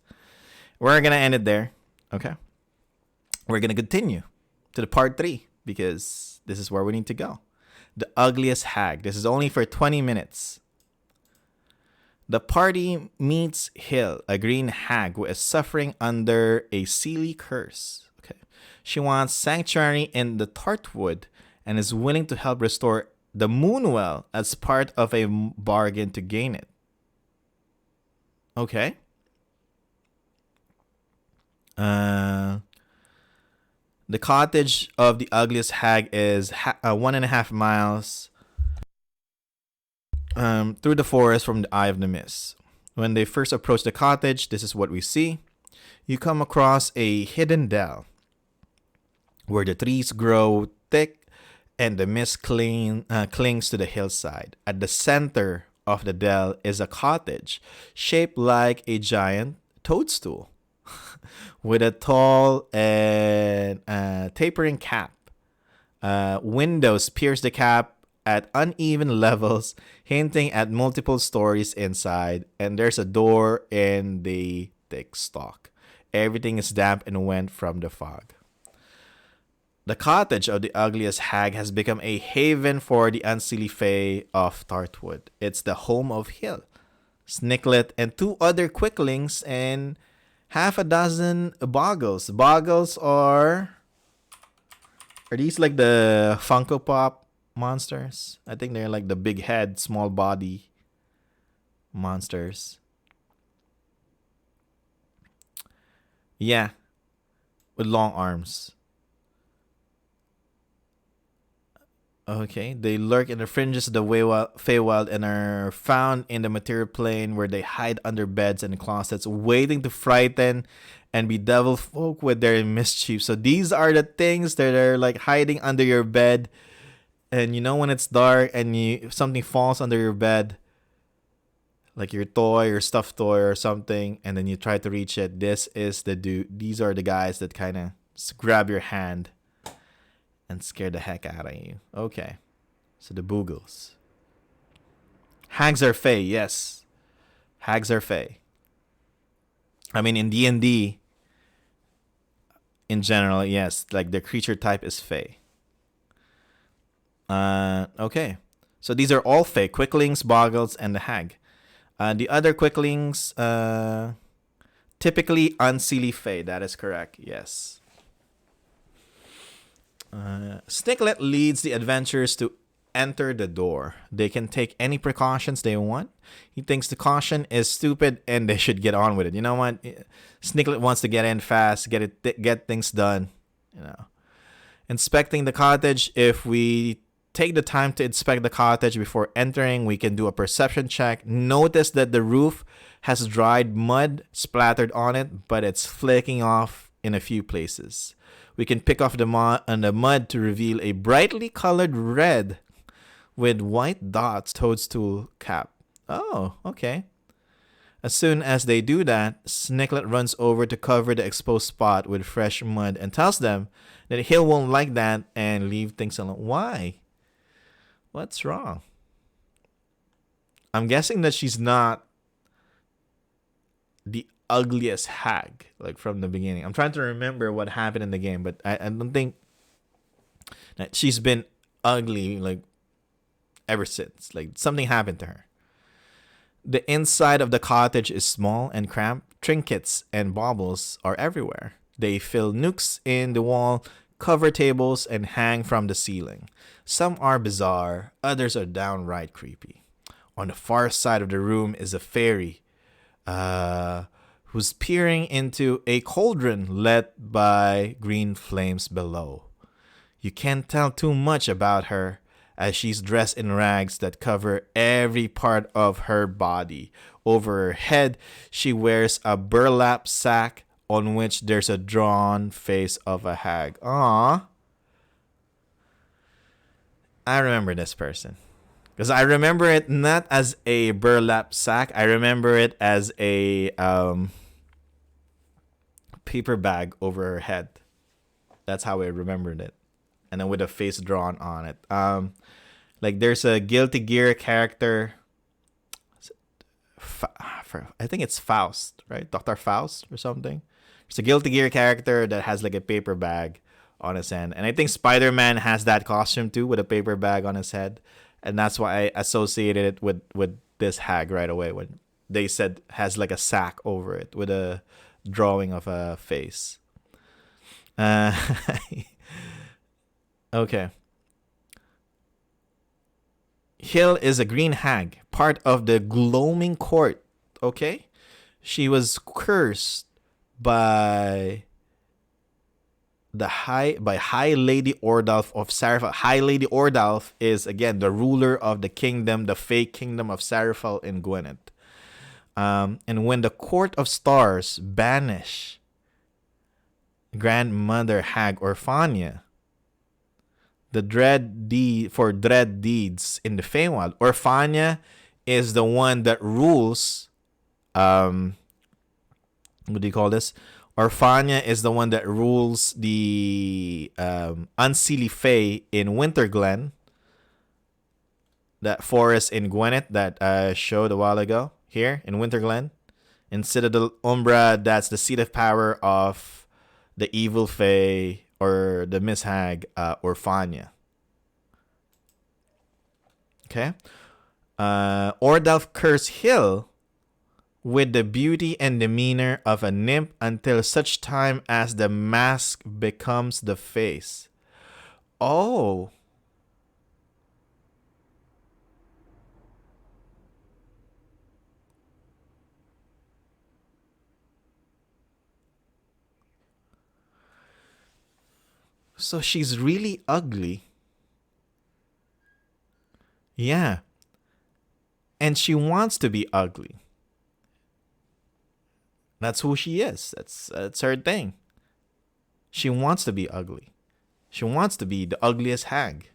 We're gonna end it there. Okay, we're gonna continue to the part 3, because this is where we need to go. The ugliest hag. This is only for 20 minutes. The party meets Hill, a green hag who is suffering under a Seelie curse. Okay, she wants sanctuary in the Tartwood and is willing to help restore the Moonwell as part of a bargain to gain it. Okay. The cottage of the ugliest hag is 1.5 miles through the forest from the Eye of the Mist. When they first approach the cottage, this is what we see. You come across a hidden dell where the trees grow thick and the mist clings to the hillside. At the center of the dell is a cottage shaped like a giant toadstool with a tall and tapering cap. Windows pierce the cap at uneven levels, hinting at multiple stories inside, and there's a door in the thick stalk. Everything is damp and wet from the fog. The cottage of the ugliest hag has become a haven for the unseelie fae of Tartwood. It's the home of Hill, Snicklet, and 2 other quicklings, and half a dozen boggles. Boggles are these like the Funko Pop monsters? I think they're like the big head, small body monsters. Yeah, with long arms. Okay, they lurk in the fringes of the Feywild and are found in the material plane, where they hide under beds and closets, waiting to frighten and bedevil folk with their mischief. So these are the things that are like hiding under your bed, and you know when it's dark and if something falls under your bed, like your toy or stuffed toy or something, and then you try to reach it. This is the dude. These are the guys that kind of grab your hand and scare the heck out of you. Okay. So the boogles. Hags are fae, yes. Hags are fae. I mean, in D&D, in general, yes. Like, the creature type is fae. Okay. So these are all fae. Quicklings, boggles, and the hag. The other quicklings, typically unseelie fae. That is correct, yes. Snicklet leads the adventurers to enter the door. They can take any precautions they want. He thinks the caution is stupid and they should get on with it. You know what? Snicklet wants to get in fast, get things done. You know, inspecting the cottage. If we take the time to inspect the cottage before entering, we can do a perception check. Notice that the roof has dried mud splattered on it, but it's flaking off in a few places. We can pick off the mud to reveal a brightly colored red with white dots toadstool cap. Oh, okay. As soon as they do that, Snicklet runs over to cover the exposed spot with fresh mud and tells them that Hill won't like that and leave things alone. Why? What's wrong? I'm guessing that she's not the ugliest hag, like from the beginning. I'm trying to remember what happened in the game, but I don't think that she's been ugly like ever since. Like something happened to her. The inside of the cottage is small and cramped. Trinkets and baubles are everywhere. They fill nooks in the wall, cover tables, and hang from the ceiling. Some are bizarre, others are downright creepy. On the far side of the room is a fairy, who's peering into a cauldron lit by green flames below. You can't tell too much about her, as she's dressed in rags that cover every part of her body. Over her head, she wears a burlap sack on which there's a drawn face of a hag. Aww. I remember this person. Because I remember it not as a burlap sack. I remember it as a paper bag over her head. That's how I remembered it. And then with a face drawn on it. Like there's a Guilty Gear character. I think it's Faust, right? Dr. Faust or something. There's a Guilty Gear character that has like a paper bag on his hand. And I think Spider-Man has that costume too, with a paper bag on his head. And that's why I associated it with this hag right away when they said has like a sack over it with a drawing of a face. Okay. Hill is a green hag, part of the gloaming court. Okay? She was cursed by High Lady Ordalf of Sarafal. High Lady Ordalf is again the ruler of the kingdom, the fake kingdom of Sarafal in Gwynedd. And when the Court of Stars banish Grandmother Hag Orphania, the dread deeds in the Feywild, Orphania is the one that rules. What do you call this? Orphania is the one that rules the unseelie fae in Winterglen, that forest in Gwynedd that I showed a while ago here in Winterglen. In Citadel Umbra, that's the seat of power of the evil fae or the Miss Hag, Orfania. Okay. Ordalf Curse Hill with the beauty and demeanor of a nymph until such time as the mask becomes the face. Oh. So she's really ugly. Yeah. And she wants to be ugly. That's who she is. That's her thing. She wants to be ugly. She wants to be the ugliest hag.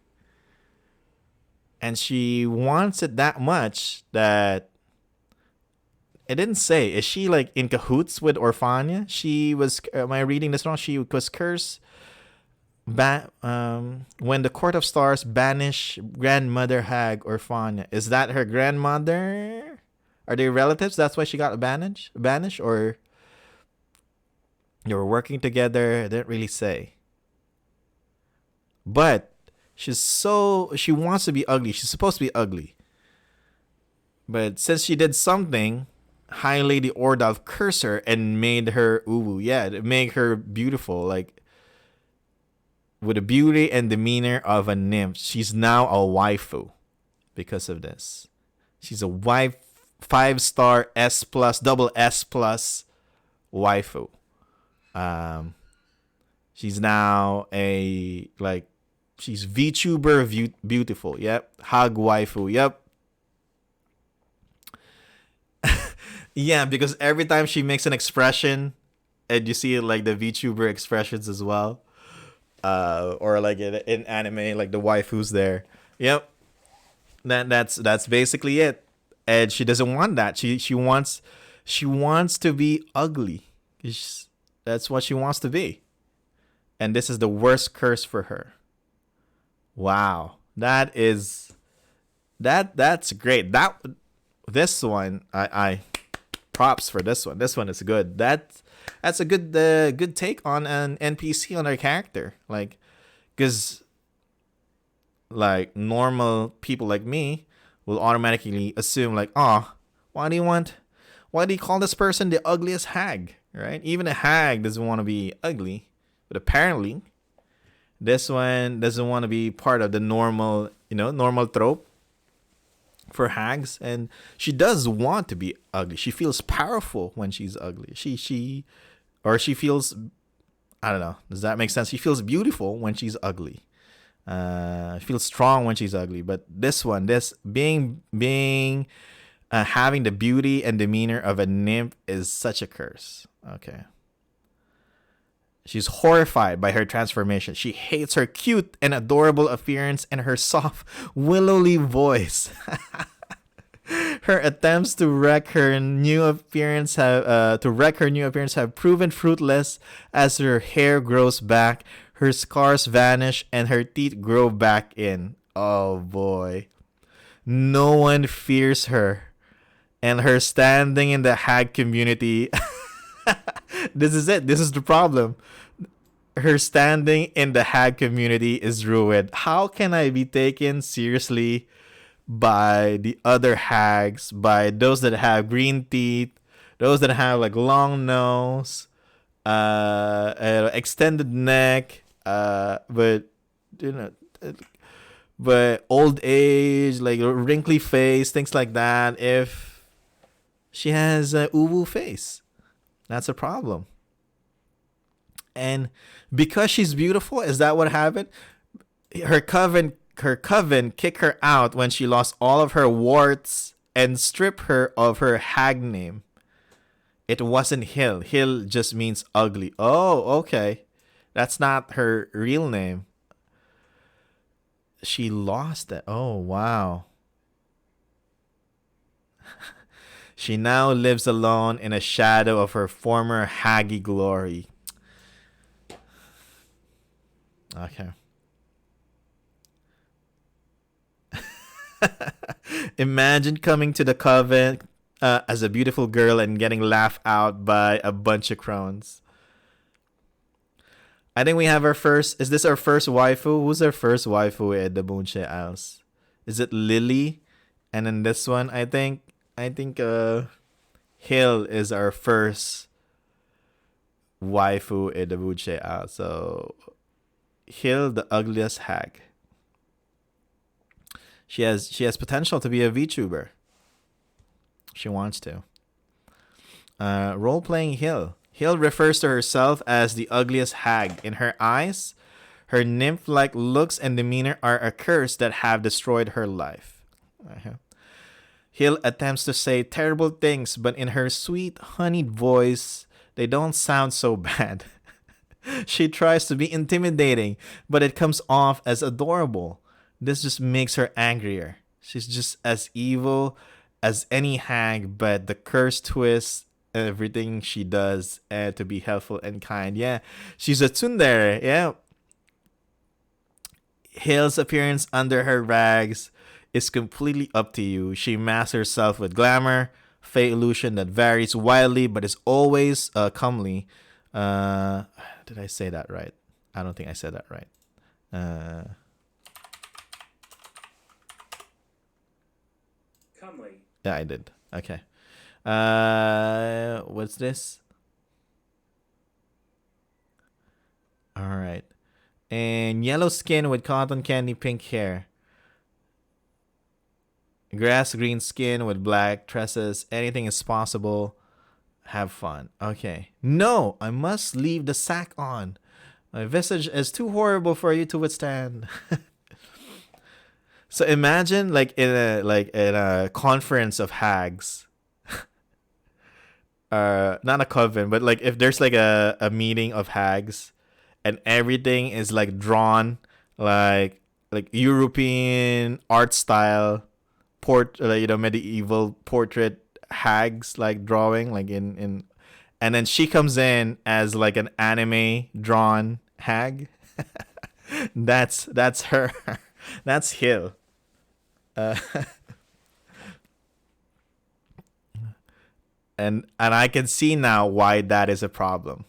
And she wants it that much that it didn't say. Is she like in cahoots with Orfania? She was. Am I reading this wrong? She was cursed. When the Court of Stars banish grandmother hag Orfania. Is that her grandmother? Are they relatives? That's why she got banished, or they were working together. It didn't really say. But she wants to be ugly. She's supposed to be ugly. But since she did something, High Lady Ordalf cursed her and made her uwu. Yeah, it made her beautiful. Like, with the beauty and demeanor of a nymph, she's now a waifu because of this. She's a wife, 5-star S plus, double S plus waifu. She's now she's VTuber beautiful. Yep. Hag waifu. Yep. Yeah, because every time she makes an expression, and you see it like the VTuber expressions as well, or like in anime, like the waifus there. Yep. That's basically it. And she doesn't want that. She wants to be ugly. That's what she wants to be. And this is the worst curse for her. Wow. That's great. This one I props for this one. This one is good. That's a good take on an NPC on our character. Like, because like normal people like me will automatically assume like, oh, why do you call this person the ugliest hag? Right? Even a hag doesn't want to be ugly, but apparently this one doesn't want to be part of the normal trope for hags, and she does want to be ugly. She feels powerful when she's ugly. She feels, I don't know. Does that make sense? She feels beautiful when she's ugly. Feels strong when she's ugly. But this being having the beauty and demeanor of a nymph is such a curse. Okay. She's horrified by her transformation. She hates her cute and adorable appearance and her soft, willowy voice. Her attempts to wreck her new appearance have proven fruitless as her hair grows back, her scars vanish, and her teeth grow back in. Oh boy. No one fears her. And her standing in the hag community. This is it. This is the problem. Her standing in the hag community is ruined. How can I be taken seriously by the other hags, by those that have green teeth, those that have like long nose, extended neck, but old age, like wrinkly face, things like that? If she has a uwu face, that's a problem. And because she's beautiful, is that what happened? Her coven kicked her out when she lost all of her warts and stripped her of her hag name. It wasn't Hill. Hill just means ugly. Oh, okay. That's not her real name. She lost it. Oh, wow. She now lives alone in a shadow of her former haggy glory. Okay. Imagine coming to the coven as a beautiful girl and getting laughed out by a bunch of crones. I think we have our first. Is this our first waifu? Who's our first waifu at the Moonshae Isles? Is it Lily? And then this one, I think Hill is our first waifu at the Moonshae Isles. So Hill, the ugliest hag. She has potential to be a VTuber. She wants to. Role playing Hill. Hill refers to herself as the ugliest hag. In her eyes, her nymph like looks and demeanor are a curse that have destroyed her life. Hill attempts to say terrible things, but in her sweet, honeyed voice, they don't sound so bad. She tries to be intimidating, but it comes off as adorable. This just makes her angrier. She's just as evil as any hag, but the curse twists everything she does to be helpful and kind. Yeah, she's a tsundere. Yeah. Hill's appearance under her rags is completely up to you. She masks herself with glamour, fake illusion that varies wildly but is always comely. Did I say that right? I don't think I said that right. Comely. Yeah, I did. Okay. What's this? All right. And yellow skin with cotton candy pink hair. Grass green skin with black tresses. Anything is possible. Have fun. Okay. No, I must leave the sack on. My visage is too horrible for you to withstand. So imagine like in a conference of hags. Not a coven, but like if there's like a meeting of hags and everything is like drawn like European art style medieval portrait hags like drawing like in and then she comes in as like an anime drawn hag. That's her. That's Hill. Uh, and I can see now why that is a problem.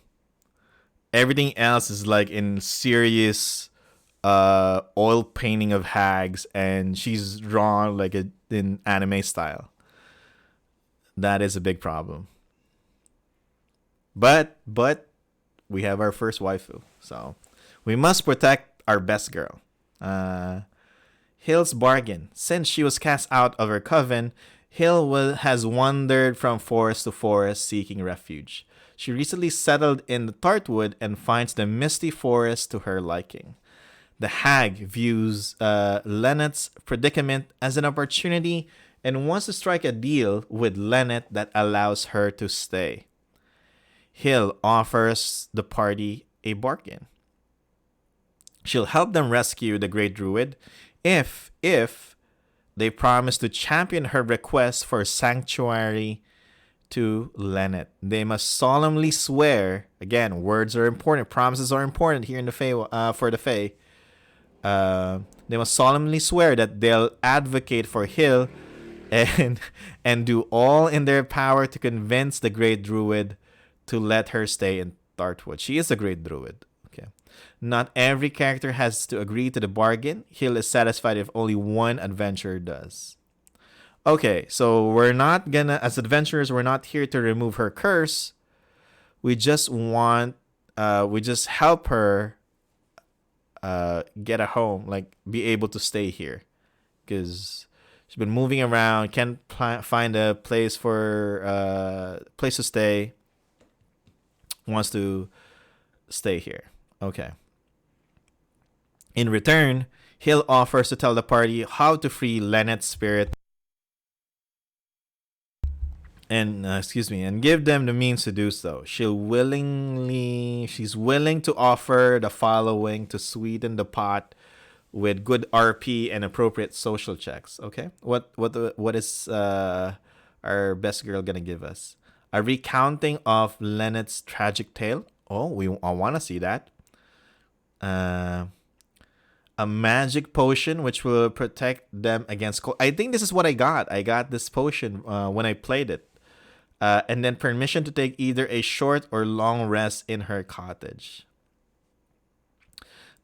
Everything else is like in serious oil painting of hags, and she's drawn like in anime style. That is a big problem. But we have our first waifu, so we must protect our best girl. Hill's bargain. Since she was cast out of her coven, has wandered from forest to forest seeking refuge. She recently settled in the Tartwood and finds the misty forest to her liking. The hag views Lennet's predicament as an opportunity and wants to strike a deal with Lennet that allows her to stay. Hill offers the party a bargain. She'll help them rescue the Great Druid if they promise to champion her request for sanctuary to Lennet. They must solemnly swear. Again, words are important. Promises are important here in the Fae. For the Fae, they must solemnly swear that they'll advocate for Hill and do all in their power to convince the Great Druid to let her stay in Tartwood. She is a Great Druid. Okay. Not every character has to agree to the bargain. Hill is satisfied if only one adventurer does. Okay, so we're not gonna, as adventurers, we're not here to remove her curse. We just help her get a home, like be able to stay here. Because she's been moving around, can't find a place place to stay. Wants to stay here. Okay. In return, Hill offers to tell the party how to free Lennet's spirit and give them the means to do so. She's willing to offer the following to sweeten the pot with good RP and appropriate social checks. Okay, what is our best girl gonna give us? A recounting of Lennet's tragic tale. Oh, I want to see that. A magic potion which will protect them against cold. I think this is what I got. I got this potion when I played it. And then permission to take either a short or long rest in her cottage.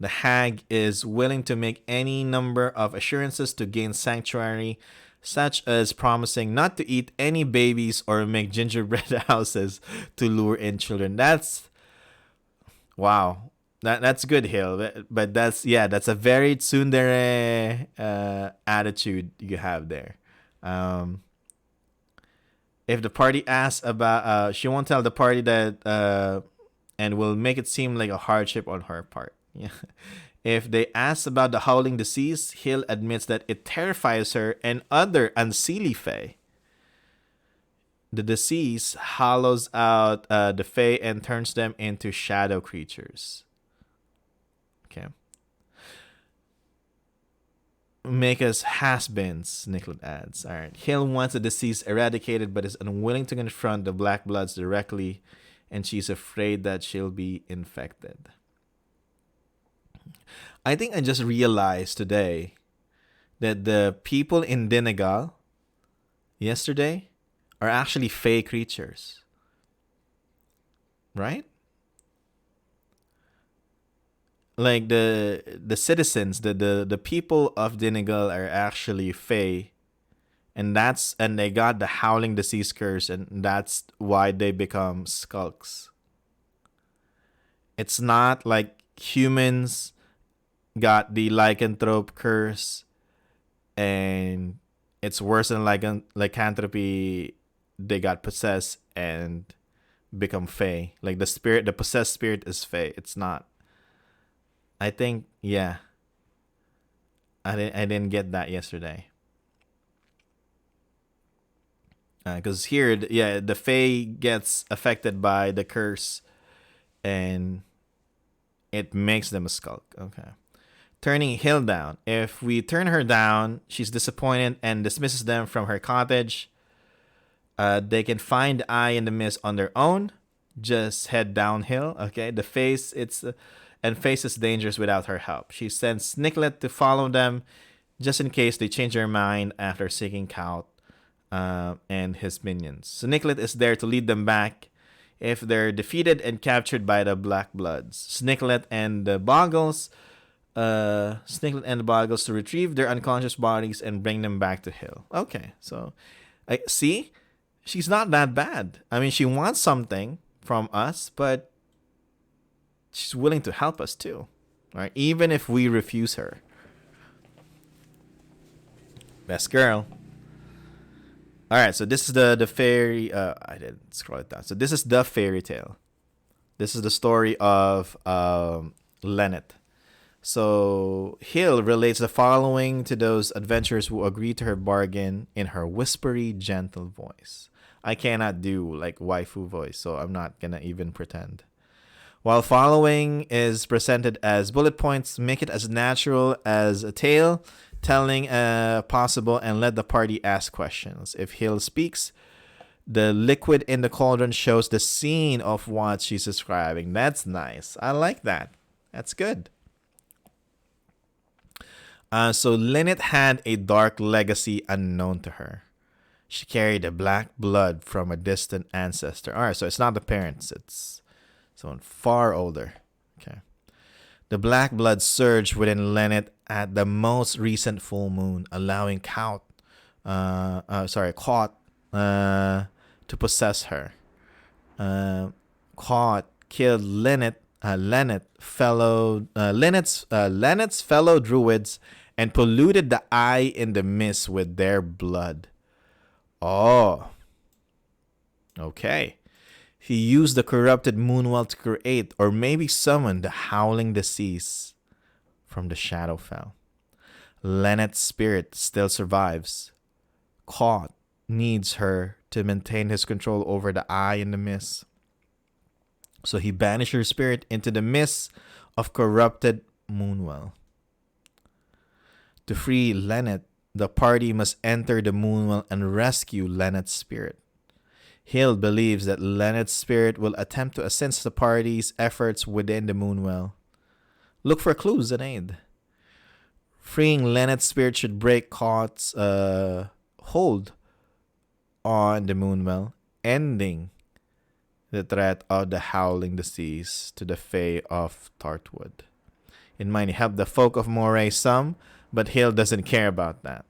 The hag is willing to make any number of assurances to gain sanctuary, such as promising not to eat any babies or make gingerbread houses to lure in children. That's wow. That's good, Hill. But that's a very tsundere attitude you have there. Um, if the party asks about, she won't tell the party that, and will make it seem like a hardship on her part. Yeah. If they ask about the howling disease, Hill admits that it terrifies her and other unseelie fae. The disease hollows out the fae and turns them into shadow creatures. Okay. Make us has-beens, Nicolette adds. All right. Hill wants the disease eradicated but is unwilling to confront the Black Bloods directly, and she's afraid that she'll be infected. I think I just realized today that the people in Dinegal yesterday are actually fae creatures. Right? Like the citizens, the people of Dinegal are actually fae, and they got the howling disease curse, and that's why they become skulks. It's not like humans got the lycanthrope curse, and it's worse than lycanthropy. They got possessed and become fae. Like the possessed spirit is fae. It's not. I think, yeah. I didn't get that yesterday. Because here, the fae gets affected by the curse, and it makes them a skulk. Okay. Turning Hill down. If we turn her down, she's disappointed and dismisses them from her cottage. They can find the eye in the mist on their own. Just head downhill. Okay. And faces dangers without her help. She sends Nicolette to follow them, just in case they change their mind after seeking Kaut and his minions. So Nicolette is there to lead them back if they're defeated and captured by the Black Bloods. Nicolette and the Boggles to retrieve their unconscious bodies and bring them back to Hill. Okay, so see, she's not that bad. I mean, she wants something from us, but she's willing to help us too, right? Even if we refuse her. Best girl. All right, so this is the fairy. I didn't scroll it down. So this is the fairy tale. This is the story of Lennet. So Hill relates the following to those adventurers who agree to her bargain in her whispery, gentle voice. I cannot do like waifu voice, so I'm not gonna even pretend. While following is presented as bullet points, make it as natural as a tale, telling possible, and let the party ask questions. If Hill speaks, the liquid in the cauldron shows the scene of what she's describing. That's nice. I like that. That's good. So Lynette had a dark legacy unknown to her. She carried the black blood from a distant ancestor. All right, so it's not the parents. It's someone far older. Okay. The black blood surged within Lynette at the most recent full moon, allowing Kaut to possess her. Kaut killed Lynette's fellow druids and polluted the eye in the mist with their blood. Oh. Okay. He used the corrupted Moonwell to create or maybe summon the howling disease from the Shadowfell. Lynette's spirit still survives. Kaut needs her to maintain his control over the eye in the mist. So he banished her spirit into the mist of corrupted Moonwell. To free Lynette, the party must enter the Moonwell and rescue Lynette's spirit. Hill believes that Lynette's spirit will attempt to assist the party's efforts within the Moonwell. Look for clues and aid. Freeing Lynette's spirit should break Kaut's hold on the Moonwell, ending the threat of the howling disease to the Fae of Tartwood. It might help the folk of Moray some, but Hill doesn't care about that.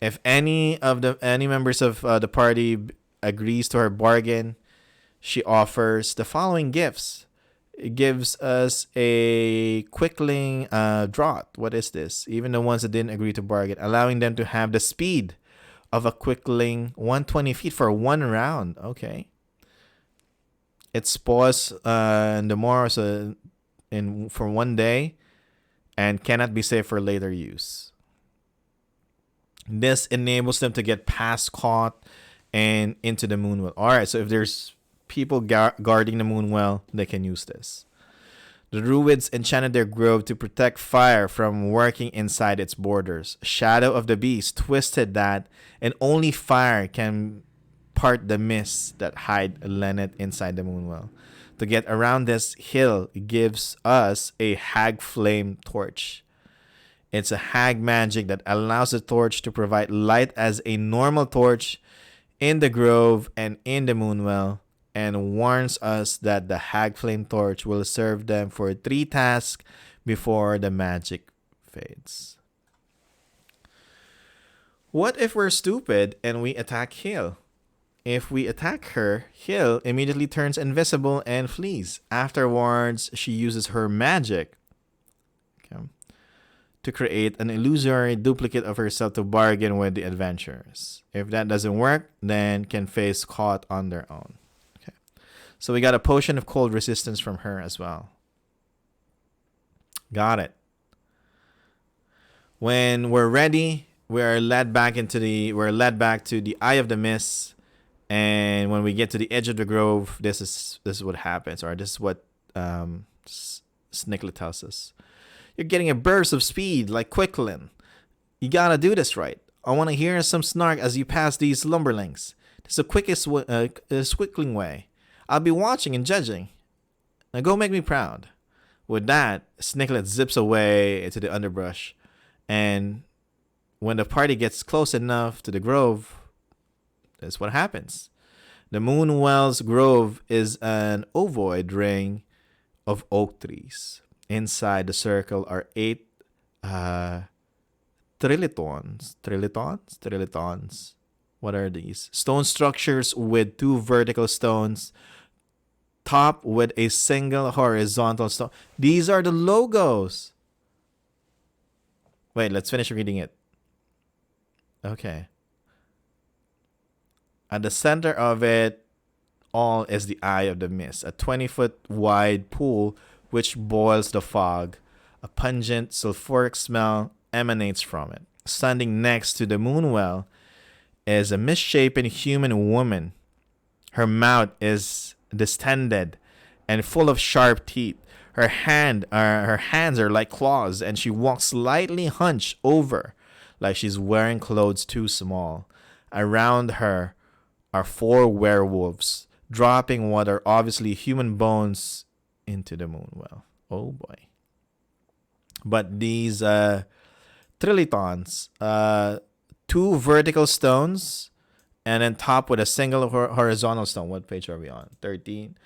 If any members of the party agrees to her bargain, she offers the following gifts. It gives us a quickling draught. What is this? Even the ones that didn't agree to bargain, allowing them to have the speed of a quickling 120 feet for 1 round. Okay. It spawns in the moors for 1 day and cannot be saved for later use. This enables them to get past caught and into the moon well. All right, so if there's people guarding the moon well, they can use this. The Druids enchanted their grove to protect fire from working inside its borders. Shadow of the Beast twisted that, and only fire can part the mists that hide Lennet inside the moonwell. To get around this, Hill gives us a hag flame torch. It's a hag magic that allows the torch to provide light as a normal torch in the grove and in the moonwell, and warns us that the hag flame torch will serve them for 3 tasks before the magic fades. What if we're stupid and we attack Hill? If we attack her, Hill immediately turns invisible and flees. Afterwards, she uses her magic to create an illusory duplicate of herself to bargain with the adventurers. If that doesn't work, then can face caught on their own. Okay. So we got a potion of cold resistance from her as well. Got it. When we're ready, we're led back to the Eye of the Mist. And when we get to the edge of the grove, this is what happens, or this is what Snicklet tells us. You're getting a burst of speed like Quicklin. You gotta do this right. I want to hear some snark as you pass these lumberlings. This is the quickest Quickling way. I'll be watching and judging. Now go make me proud. With that, Snicklet zips away into the underbrush. And when the party gets close enough to the grove, that's what happens. The Moonwell's grove is an ovoid ring of oak trees. Inside the circle are 8 trilitons. Trilitons. What are these? Stone structures with 2 vertical stones, topped with a single horizontal stone. These are the logos. Wait, let's finish reading it. Okay. At the center of it all is the Eye of the Mist, a 20-foot wide pool which boils the fog. A pungent sulfuric smell emanates from it. Standing next to the moonwell is a misshapen human woman. Her mouth is distended and full of sharp teeth. Her hands are like claws, and she walks slightly hunched over, like she's wearing clothes too small. Around her are 4 werewolves, dropping what are obviously human bones into the moonwell. Oh boy. But these trilitons, 2 vertical stones, and then top with a single horizontal stone. What page are we on? 13.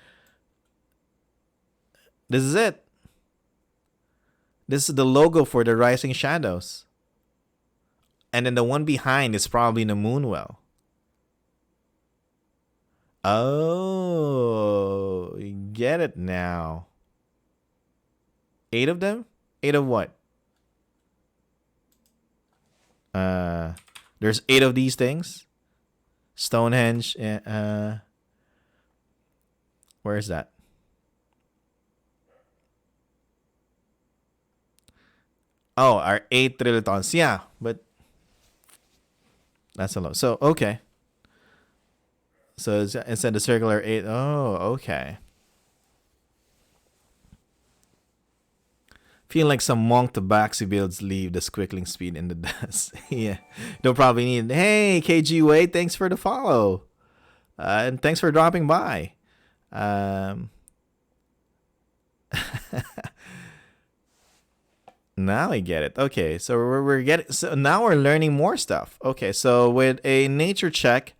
This is it. This is the logo for the Rising Shadows. And then the one behind is probably the moonwell. Oh, get it now. 8 of them? 8 of what? There's 8 of these things. Stonehenge. Where is that? Oh, our 8 trilitons. Yeah, but that's a lot. So, okay. So instead the circular 8. Oh, okay. Feel like some monk tabaxi builds leave the squiggling speed in the dust. Yeah. Don't probably need. Hey, KG Wade, thanks for the follow. And thanks for dropping by. Now I get it. Okay, so we're getting. So now we're learning more stuff. Okay, so with a nature check,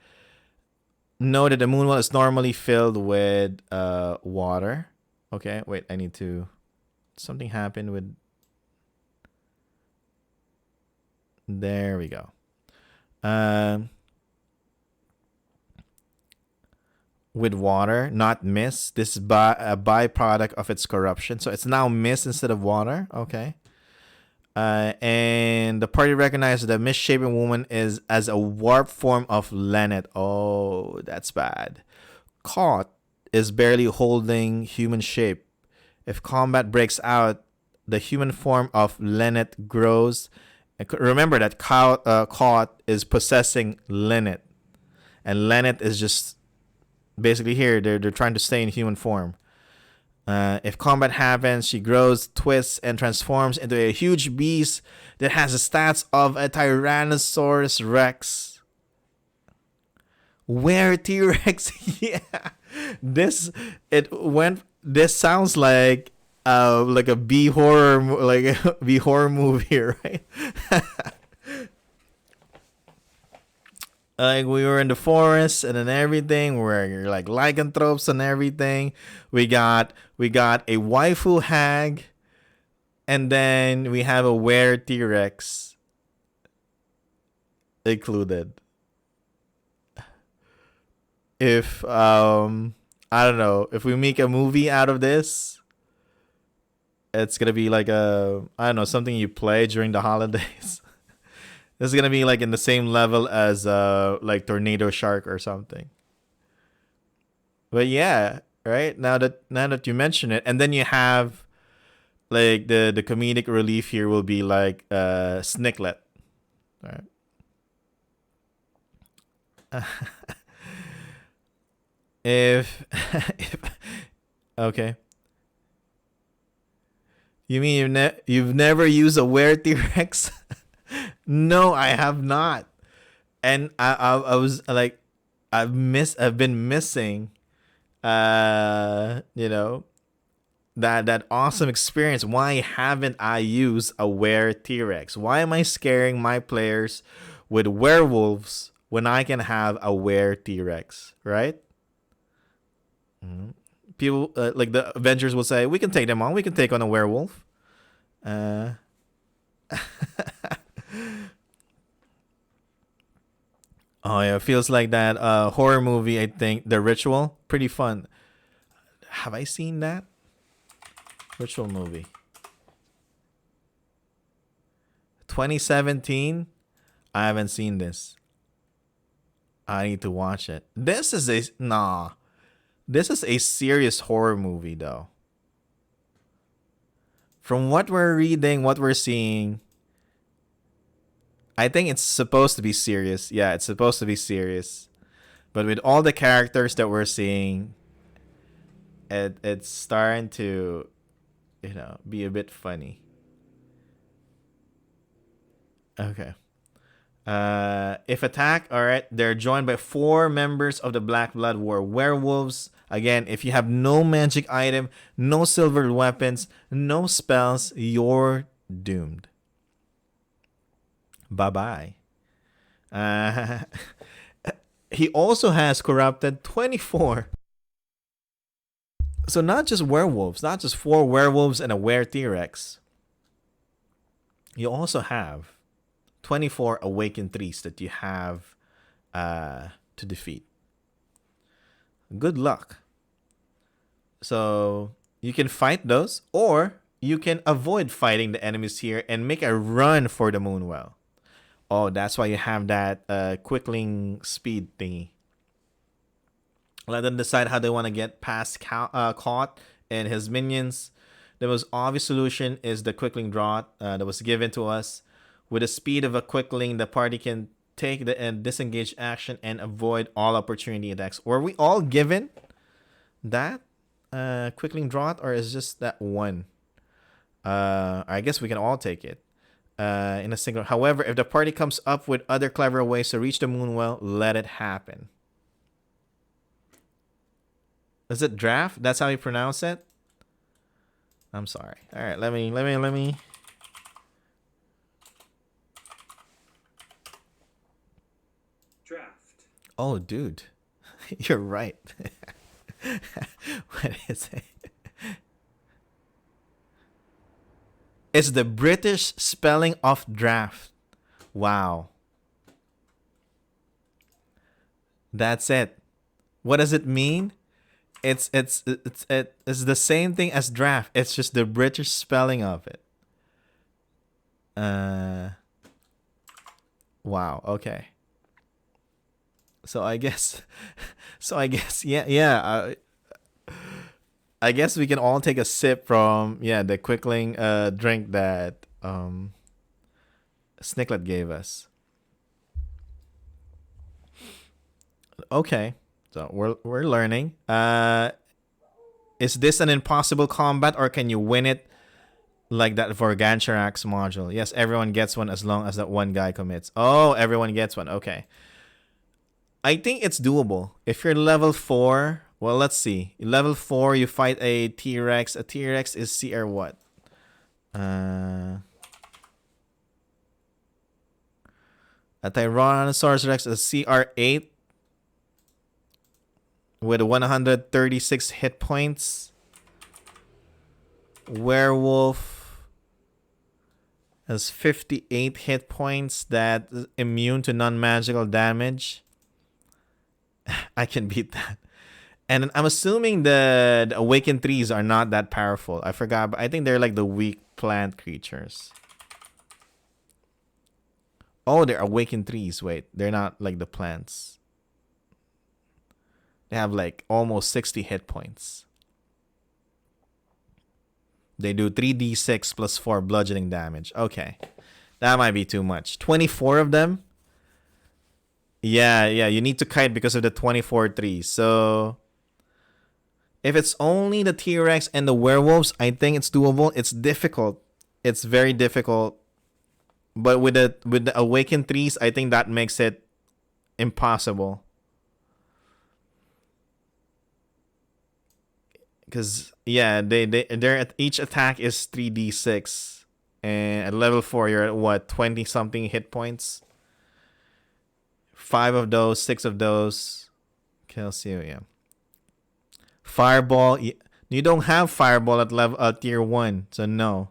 know that the moonwell is normally filled with water. Okay, wait, I need to Something happened with... There we go. With water, not mist. This is a byproduct of its corruption. So it's now mist instead of water. Okay. And the party recognizes the misshapen woman is as a warp form of Lennet. Oh, that's bad. Caught is barely holding human shape. If combat breaks out, the human form of Lennet grows. Remember that Caught is possessing Lennet. And Lennet is just basically here. They're trying to stay in human form. If combat happens, she grows, twists, and transforms into a huge beast that has the stats of a Tyrannosaurus Rex. Where T-Rex? Yeah. This sounds like a B horror movie, right? Like we were in the forest and then everything. We're like lycanthropes and everything. We got a waifu hag, and then we have a were T-Rex included. If I don't know, if we make a movie out of this, it's gonna be like something you play during the holidays. This is gonna be like in the same level as like Tornado Shark or something. But yeah, right? Now that you mention it, and then you have like the comedic relief here will be like Snicklet. Right. if okay. You mean you've never used a were T-Rex? No, I have not. And I was like, I've been missing that awesome experience. Why haven't I used a were T-Rex? Why am I scaring my players with werewolves when I can have a were T-Rex, right? Mm-hmm. People like the Avengers will say, we can take them on. We can take on a werewolf. Oh yeah, feels like that horror movie, I think, The Ritual. Pretty fun. Have I seen that? Ritual movie. 2017? I haven't seen this. I need to watch it. This is a serious horror movie though. From what we're reading, what we're seeing, I think it's supposed to be serious. Yeah, it's supposed to be serious. But with all the characters that we're seeing, it's starting to, be a bit funny. Okay. If attacked, all right, they're joined by 4 members of the Black Blood War werewolves. Again, if you have no magic item, no silver weapons, no spells, you're doomed. Bye-bye. He also has corrupted 24. So not just werewolves, not just 4 werewolves and a were T-Rex. You also have 24 awakened trees that you have to defeat. Good luck. So you can fight those, or you can avoid fighting the enemies here and make a run for the Moonwell. Oh, that's why you have that quickling speed thingy. Let them decide how they want to get past Caught and his minions. The most obvious solution is the quickling draught that was given to us. With the speed of a quickling, the party can take the disengage action and avoid all opportunity attacks. Were we all given that quickling draught, or is just that one? I guess we can all take it in a single. However, if the party comes up with other clever ways to reach the Moonwell, let it happen. Is it draft? That's how you pronounce it? I'm sorry. All right, let me. Draft. Oh, dude, you're right. What is it? It's the British spelling of draft. Wow. That's it. What does it mean? It's the same thing as draft. It's just the British spelling of it. Wow. Okay. So I guess yeah. I guess we can all take a sip from the quickling drink that Snicklet gave us. Okay. So we're learning. Is this an impossible combat, or can you win it like that for Gancharax module? Yes, everyone gets one as long as that one guy commits. Oh, everyone gets one. Okay. I think it's doable. If you're level 4, well, let's see. Level 4, you fight a T-Rex. A T-Rex is CR what? A Tyrannosaurus Rex is CR8 with 136 hit points. Werewolf has 58 hit points that is immune to non-magical damage. I can beat that. And I'm assuming the Awakened 3s are not that powerful. I forgot, but I think they're like the weak plant creatures. Oh, they're Awakened 3s. Wait, they're not like the plants. They have like almost 60 hit points. They do 3d6 plus 4 bludgeoning damage. Okay. That might be too much. 24 of them? Yeah, you need to kite because of the 24 3s. So if it's only the T-Rex and the werewolves, I think it's doable. It's difficult. It's very difficult. But with the Awakened 3s, I think that makes it impossible. Because they're at each attack is 3d6, and at level 4 you're at what, 20 something hit points. 5 of those, 6 of those kills you. Yeah. Fireball, you don't have fireball at level tier 1, so no.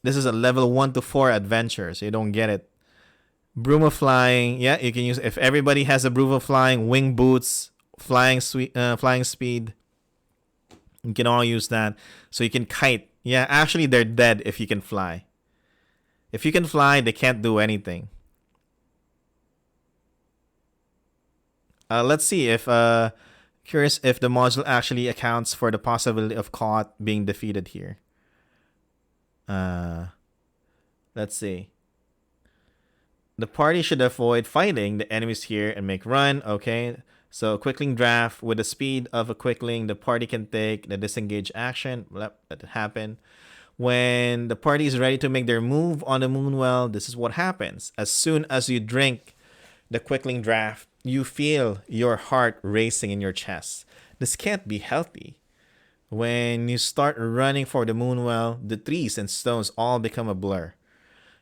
This is a level 1 to 4 adventure, so you don't get it. Broom of Flying, yeah, you can use if everybody has a Broom of Flying, wing boots, flying speed. You can all use that. So you can kite. Yeah, actually they're dead if you can fly. If you can fly, they can't do anything. Let's see if curious if the module actually accounts for the possibility of Caught being defeated here. Let's see. The party should avoid fighting the enemies here and make run. Okay. So Quickling Draft, with the speed of a Quickling, the party can take the disengage action. Let it happen. When the party is ready to make their move on the Moonwell, this is what happens. As soon as you drink the Quickling Draft, you feel your heart racing in your chest. This can't be healthy. When you start running for the Moonwell, the trees and stones all become a blur.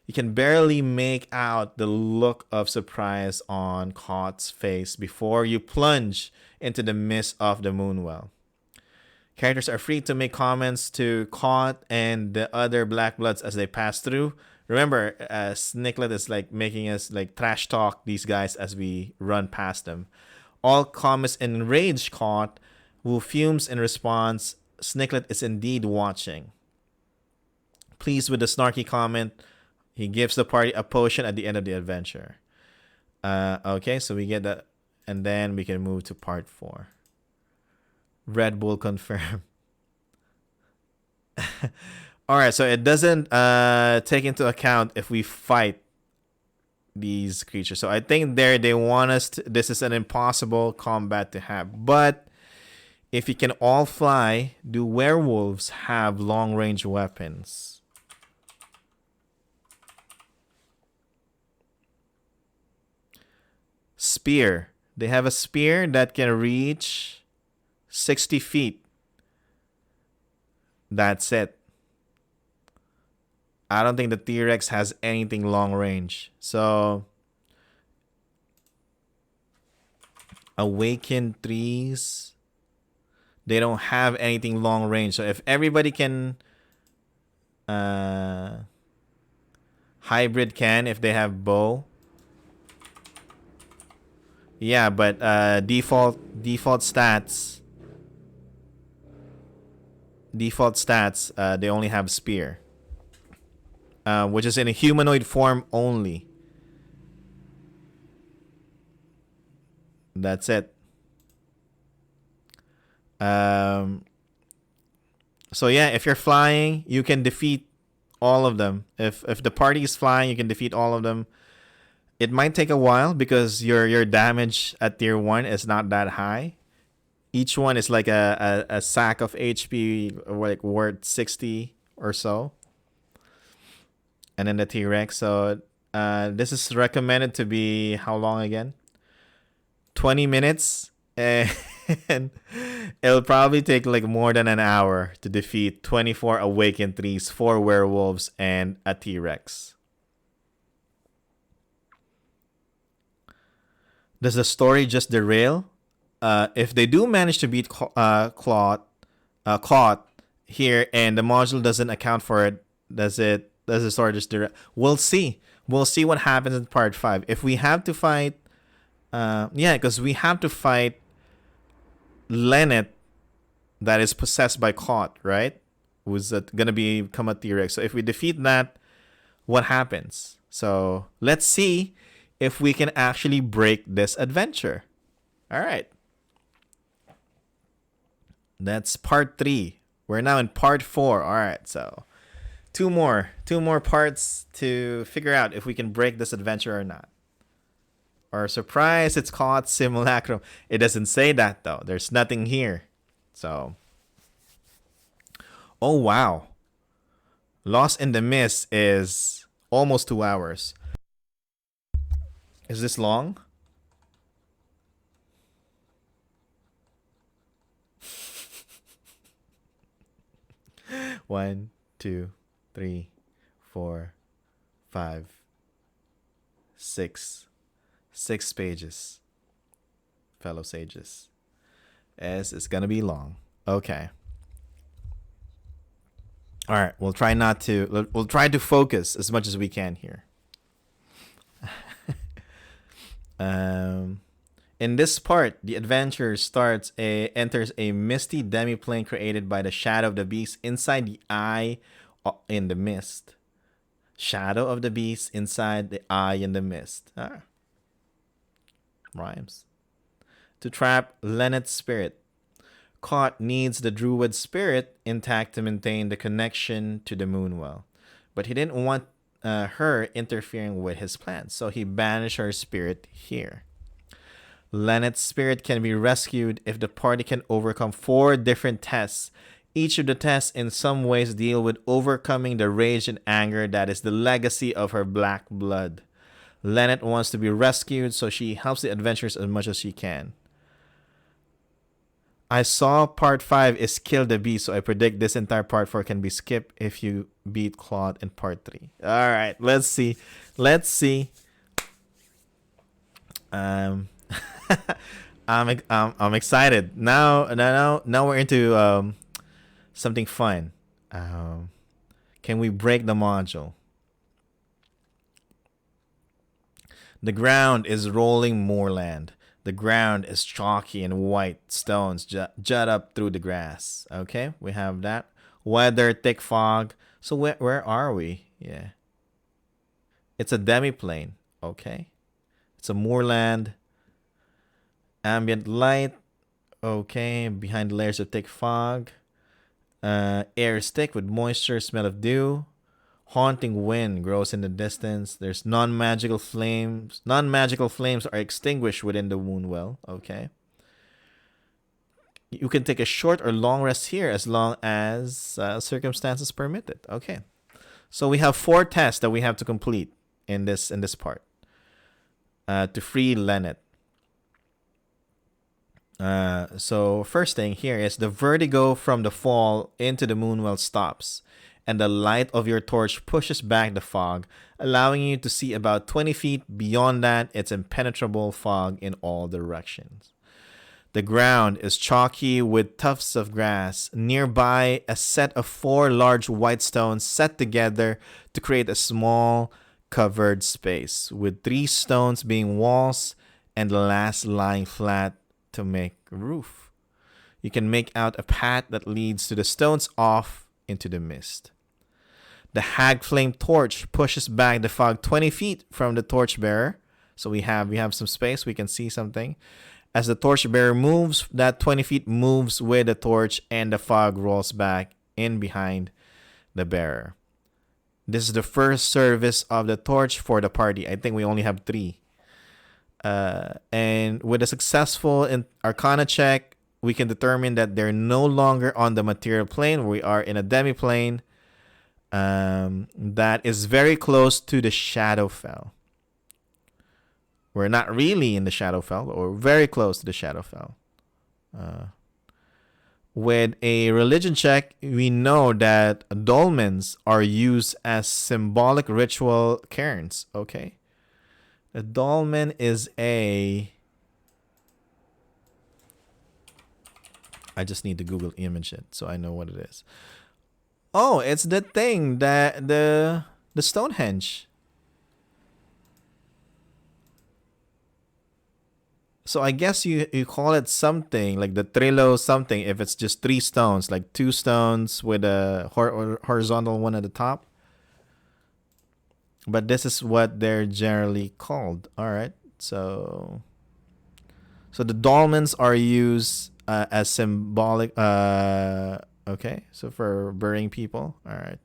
You can barely make out the look of surprise on Caught's face before you plunge into the mist of the Moonwell. Characters are free to make comments to Caught and the other Black Bloods as they pass through. Remember, Snicklet is like making us like trash talk these guys as we run past them. All comments enrage Caught, who fumes in response. Snicklet is indeed watching. Pleased with the snarky comment, he gives the party a potion at the end of the adventure. Okay, so we get that, and then we can move to part 4. Red Bull confirmed. All right, so it doesn't take into account if we fight these creatures. So I think they want us to, this is an impossible combat to have. But if you can all fly, do werewolves have long-range weapons? Spear. They have a spear that can reach 60 feet. That's it. I don't think the T-Rex has anything long range. So Awakened 3s. They don't have anything long range. So if everybody can, hybrid can if they have bow. Yeah, but default stats. Default stats. They only have spear, which is in a humanoid form only. That's it. So yeah, if you're flying, you can defeat all of them. If the party is flying, you can defeat all of them. It might take a while because your damage at tier 1 is not that high. Each one is like a sack of HP, like worth 60 or so. And then the T-Rex. So this is recommended to be how long again? 20 minutes. And it'll probably take like more than an hour to defeat 24 awakened threes, 4 werewolves, and a T-Rex. Does the story just derail? If they do manage to beat Caught here, and the module doesn't account for it, does the story just derail? We'll see. We'll see what happens in part 5. If we have to fight, because we have to fight Lennet, that is possessed by Caught, right? Who's gonna become a T-Rex. So if we defeat that, what happens? So let's see if we can actually break this adventure. All right. That's part 3. We're now in part 4. All right. So two more parts to figure out if we can break this adventure or not. Or surprise, it's called simulacrum. It doesn't say that though. There's nothing here. So, oh wow. Lost in the Mist is almost 2 hours. Is this long? One, 2, 3, 4, 5, 6. 6 pages. Fellow sages. Yes, it's gonna be long. Okay. All right. We'll try to focus as much as we can here. In this part, the adventure enters a misty demiplane created by the shadow of the beast inside the eye in the mist. Shadow of the beast inside the eye in the mist. Rhymes. To trap Lennet's spirit. Caught needs the druid spirit intact to maintain the connection to the Moonwell, but he didn't want her interfering with his plans, so he banished her spirit here. Lennet's spirit can be rescued if the party can overcome 4 different tests. Each of the tests in some ways deal with overcoming the rage and anger that is the legacy of her black blood. Lennet wants to be rescued, so she helps the adventurers as much as she can. I saw part 5 is Kill the Beast, so I predict this entire part 4 can be skipped if you beat Claude in part 3. All right, let's see. I'm excited. Now we're into something fun. Can we break the module? The ground is rolling moorland. The ground is chalky and white stones jut up through the grass. Okay, we have that. Weather, thick fog. So where are we? Yeah. It's a demiplane. Okay. It's a moorland. Ambient light. Okay, behind layers of thick fog. Air is thick with moisture, smell of dew. Haunting wind grows in the distance. There's non-magical flames. Non-magical flames are extinguished within the Moonwell. Okay. You can take a short or long rest here as long as circumstances permit it. Okay. So we have 4 tests that we have to complete in this part to free Lennet. So first thing here is the vertigo from the fall into the Moonwell stops, and the light of your torch pushes back the fog, allowing you to see about 20 feet. Beyond that, it's impenetrable fog in all directions. The ground is chalky with tufts of grass. Nearby, a set of 4 large white stones set together to create a small covered space, with 3 stones being walls and the last lying flat to make a roof. You can make out a path that leads to the stones off into the mist. The hag flame torch pushes back the fog 20 feet from the torchbearer. So we have some space. We can see something. As the torchbearer moves, that 20 feet moves with the torch and the fog rolls back in behind the bearer. This is the first service of the torch for the party. I think we only have 3. And with a successful Arcana check, we can determine that they're no longer on the material plane. We are in a demi-plane that is very close to the Shadowfell. We're not really in the Shadowfell, but we're very close to the Shadowfell. With a religion check, we know that dolmens are used as symbolic ritual cairns. Okay. A dolmen is a... I just need to Google image it so I know what it is. Oh, it's the thing that the Stonehenge. So I guess you call it something like the Trillo something if it's just 3 stones, like 2 stones with a horizontal one at the top. But this is what they're generally called. All right. So the dolmens are used as symbolic. Okay. So for burying people. All right.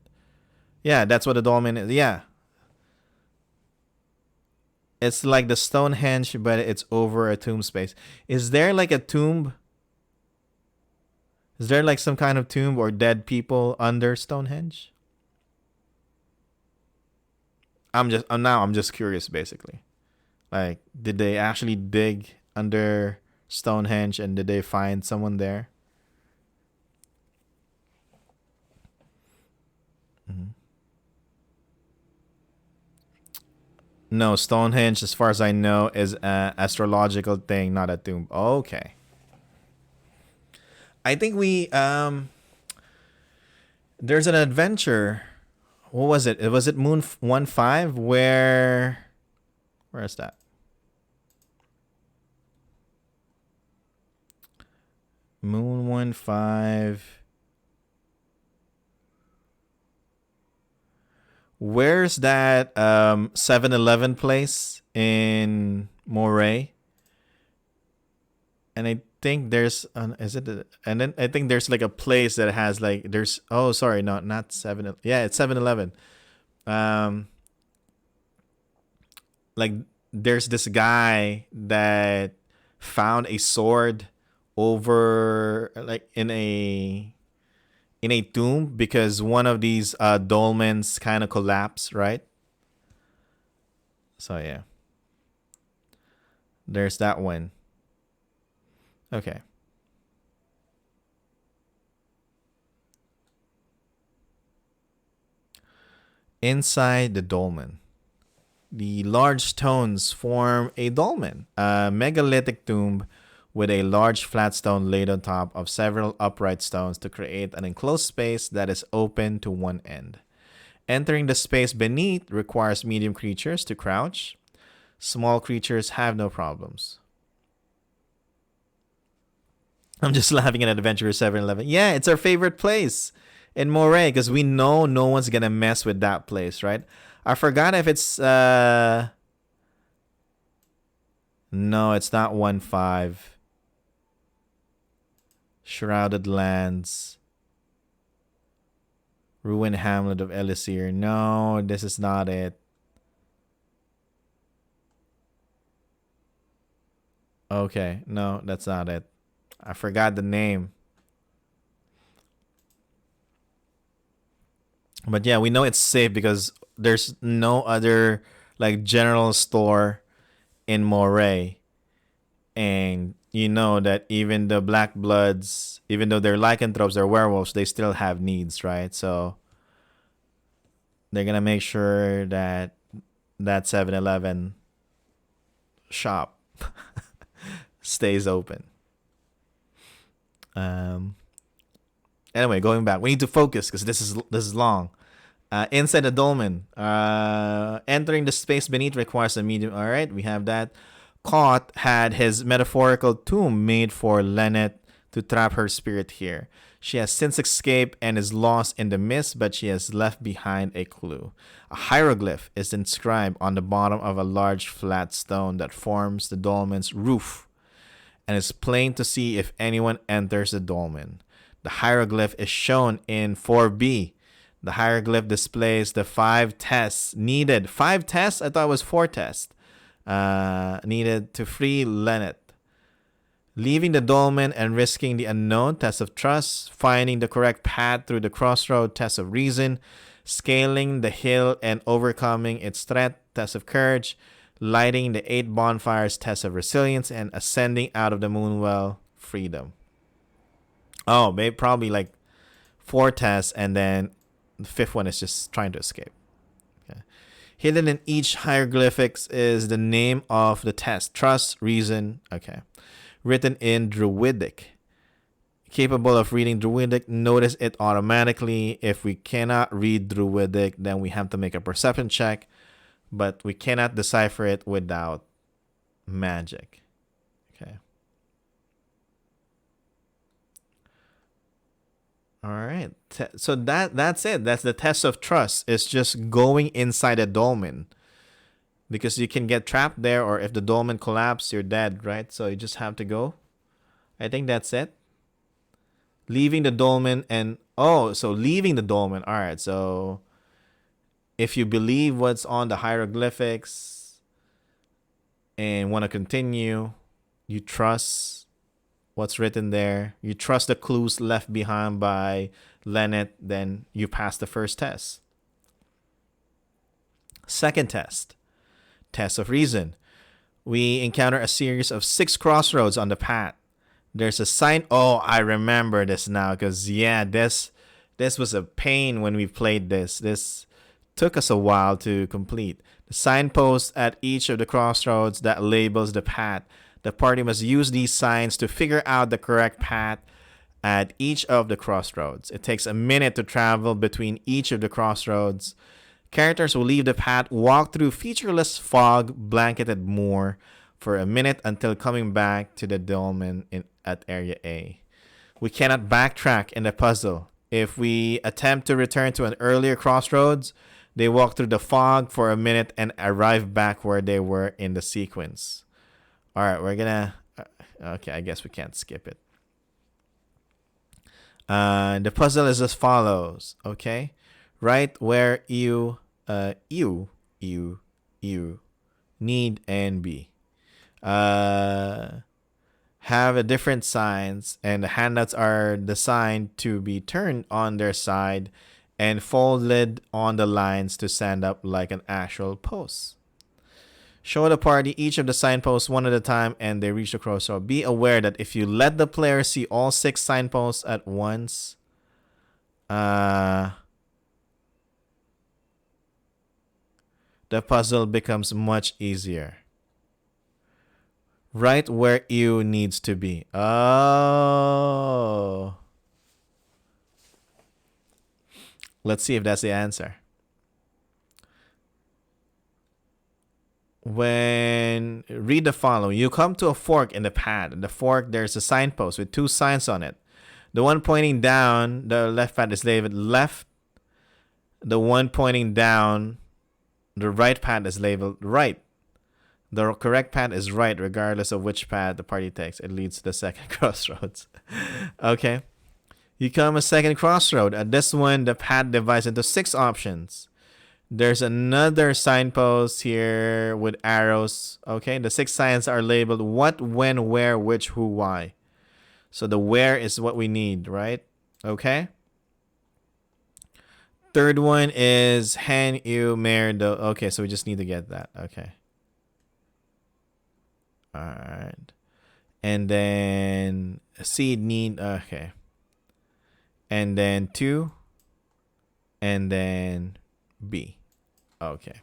Yeah, that's what a dolmen is. Yeah. It's like the Stonehenge, but it's over a tomb space. Is there like a tomb? Is there like some kind of tomb or dead people under Stonehenge? I'm just curious, basically. Like, did they actually dig under Stonehenge and did they find someone there? Mm-hmm. No, Stonehenge, as far as I know, is an astrological thing, not a tomb. Okay. I think there's an adventure. What was it? Was it Moon2-3? Where is that? Moon2-3. Where's that 7-Eleven place in Moray? And I think there's and then I think there's like a place that has like not 7. Yeah, it's 7-Eleven. Like there's this guy that found a sword over like in a tomb because one of these dolmens kind of collapsed, right? So yeah. There's that one. Okay. Inside the dolmen. The large stones form a dolmen, a megalithic tomb with a large flat stone laid on top of several upright stones to create an enclosed space that is open to one end. Entering the space beneath requires medium creatures to crouch. Small creatures have no problems. I'm just laughing at Adventure 7-Eleven. Yeah, it's our favorite place in Moray because we know no one's going to mess with that place, right? I forgot if it's... No, it's not 1-5. Shrouded Lands. Ruined Hamlet of Elisir. No, this is not it. Okay, no, that's not it. I forgot the name. But yeah, we know it's safe because there's no other like general store in Moray. And you know that even the Black Bloods, even though they're lycanthropes, they're werewolves, they still have needs, right? So they're going to make sure that that 7-Eleven shop stays open. Um. Anyway, going back, we need to focus because this is long. Inside the dolmen. Entering the space beneath requires a medium. All right, we have that. Kot had his metaphorical tomb made for Lennet to trap her spirit here. She has since escaped and is lost in the mist, but she has left behind a clue. A hieroglyph is inscribed on the bottom of a large flat stone that forms the dolmen's roof, and is plain to see if anyone enters the dolmen. The hieroglyph is shown in 4B. The hieroglyph displays the 5 tests needed. 5 tests? I thought it was 4 tests. Needed to free Lennet. Leaving the dolmen and risking the unknown, test of trust. Finding the correct path through the crossroad, test of reason. Scaling the hill and overcoming its threat, test of courage. Lighting the 8 bonfires, test of resilience. And ascending out of the moonwell, freedom. Oh, maybe probably like 4 tests, and then the 5th one is just trying to escape. Okay. Hidden in each hieroglyphics is the name of the test. Trust, reason. Okay. Written in Druidic. Capable of reading Druidic, notice it automatically. If we cannot read Druidic, then we have to make a perception check. But we cannot decipher it without magic. Okay. All right. So that's it. That's the test of trust. It's just going inside a dolmen. Because you can get trapped there, or if the dolmen collapses, you're dead, right? So you just have to go. I think that's it. Leaving the dolmen and... Oh, so leaving the dolmen. All right, so... If you believe what's on the hieroglyphics and want to continue, you trust what's written there, you trust the clues left behind by Lennet, then you pass the first test. Second test. Test of reason. We encounter a series of 6 crossroads on the path. There's a sign. Oh, I remember this now, because yeah, this was a pain when we played this. This took us a while to complete. The signpost at each of the crossroads that labels the path. The party must use these signs to figure out the correct path at each of the crossroads. It takes a minute to travel between each of the crossroads. Characters will leave the path, walk through featureless fog-blanketed moor for a minute until coming back to the dolmen at Area A. We cannot backtrack in the puzzle. If we attempt to return to an earlier crossroads, they walk through the fog for a minute and arrive back where they were in the sequence. All right, we're gonna... okay, I guess we can't skip it. The puzzle is as follows, okay? Right where you need and be. Have a different signs, and the handouts are designed to be turned on their side and folded on the lines to stand up like an actual post. Show the party each of the signposts one at a time, and they reach the crossroad. Be aware that if you let the player see all 6 signposts at once, the puzzle becomes much easier. Right where you needs to be. Oh. Let's see if that's the answer. When read the following, you come to a fork in the path. In the fork, there's a signpost with 2 signs on it. The one pointing down, the left path is labeled left. The one pointing down, the right path is labeled right. The correct path is right, regardless of which path the party takes. It leads to the second crossroads. Okay. You come a second crossroad. At this one, the path divides into 6 options. There's another signpost here with arrows. Okay. The 6 signs are labeled what, when, where, which, who, why. So the where is what we need, right? Okay. Third one is Han Yu Mer Do. Okay, so we just need to get that. Okay. Alright. And then seed need. Okay. And then 2. And then B. Okay.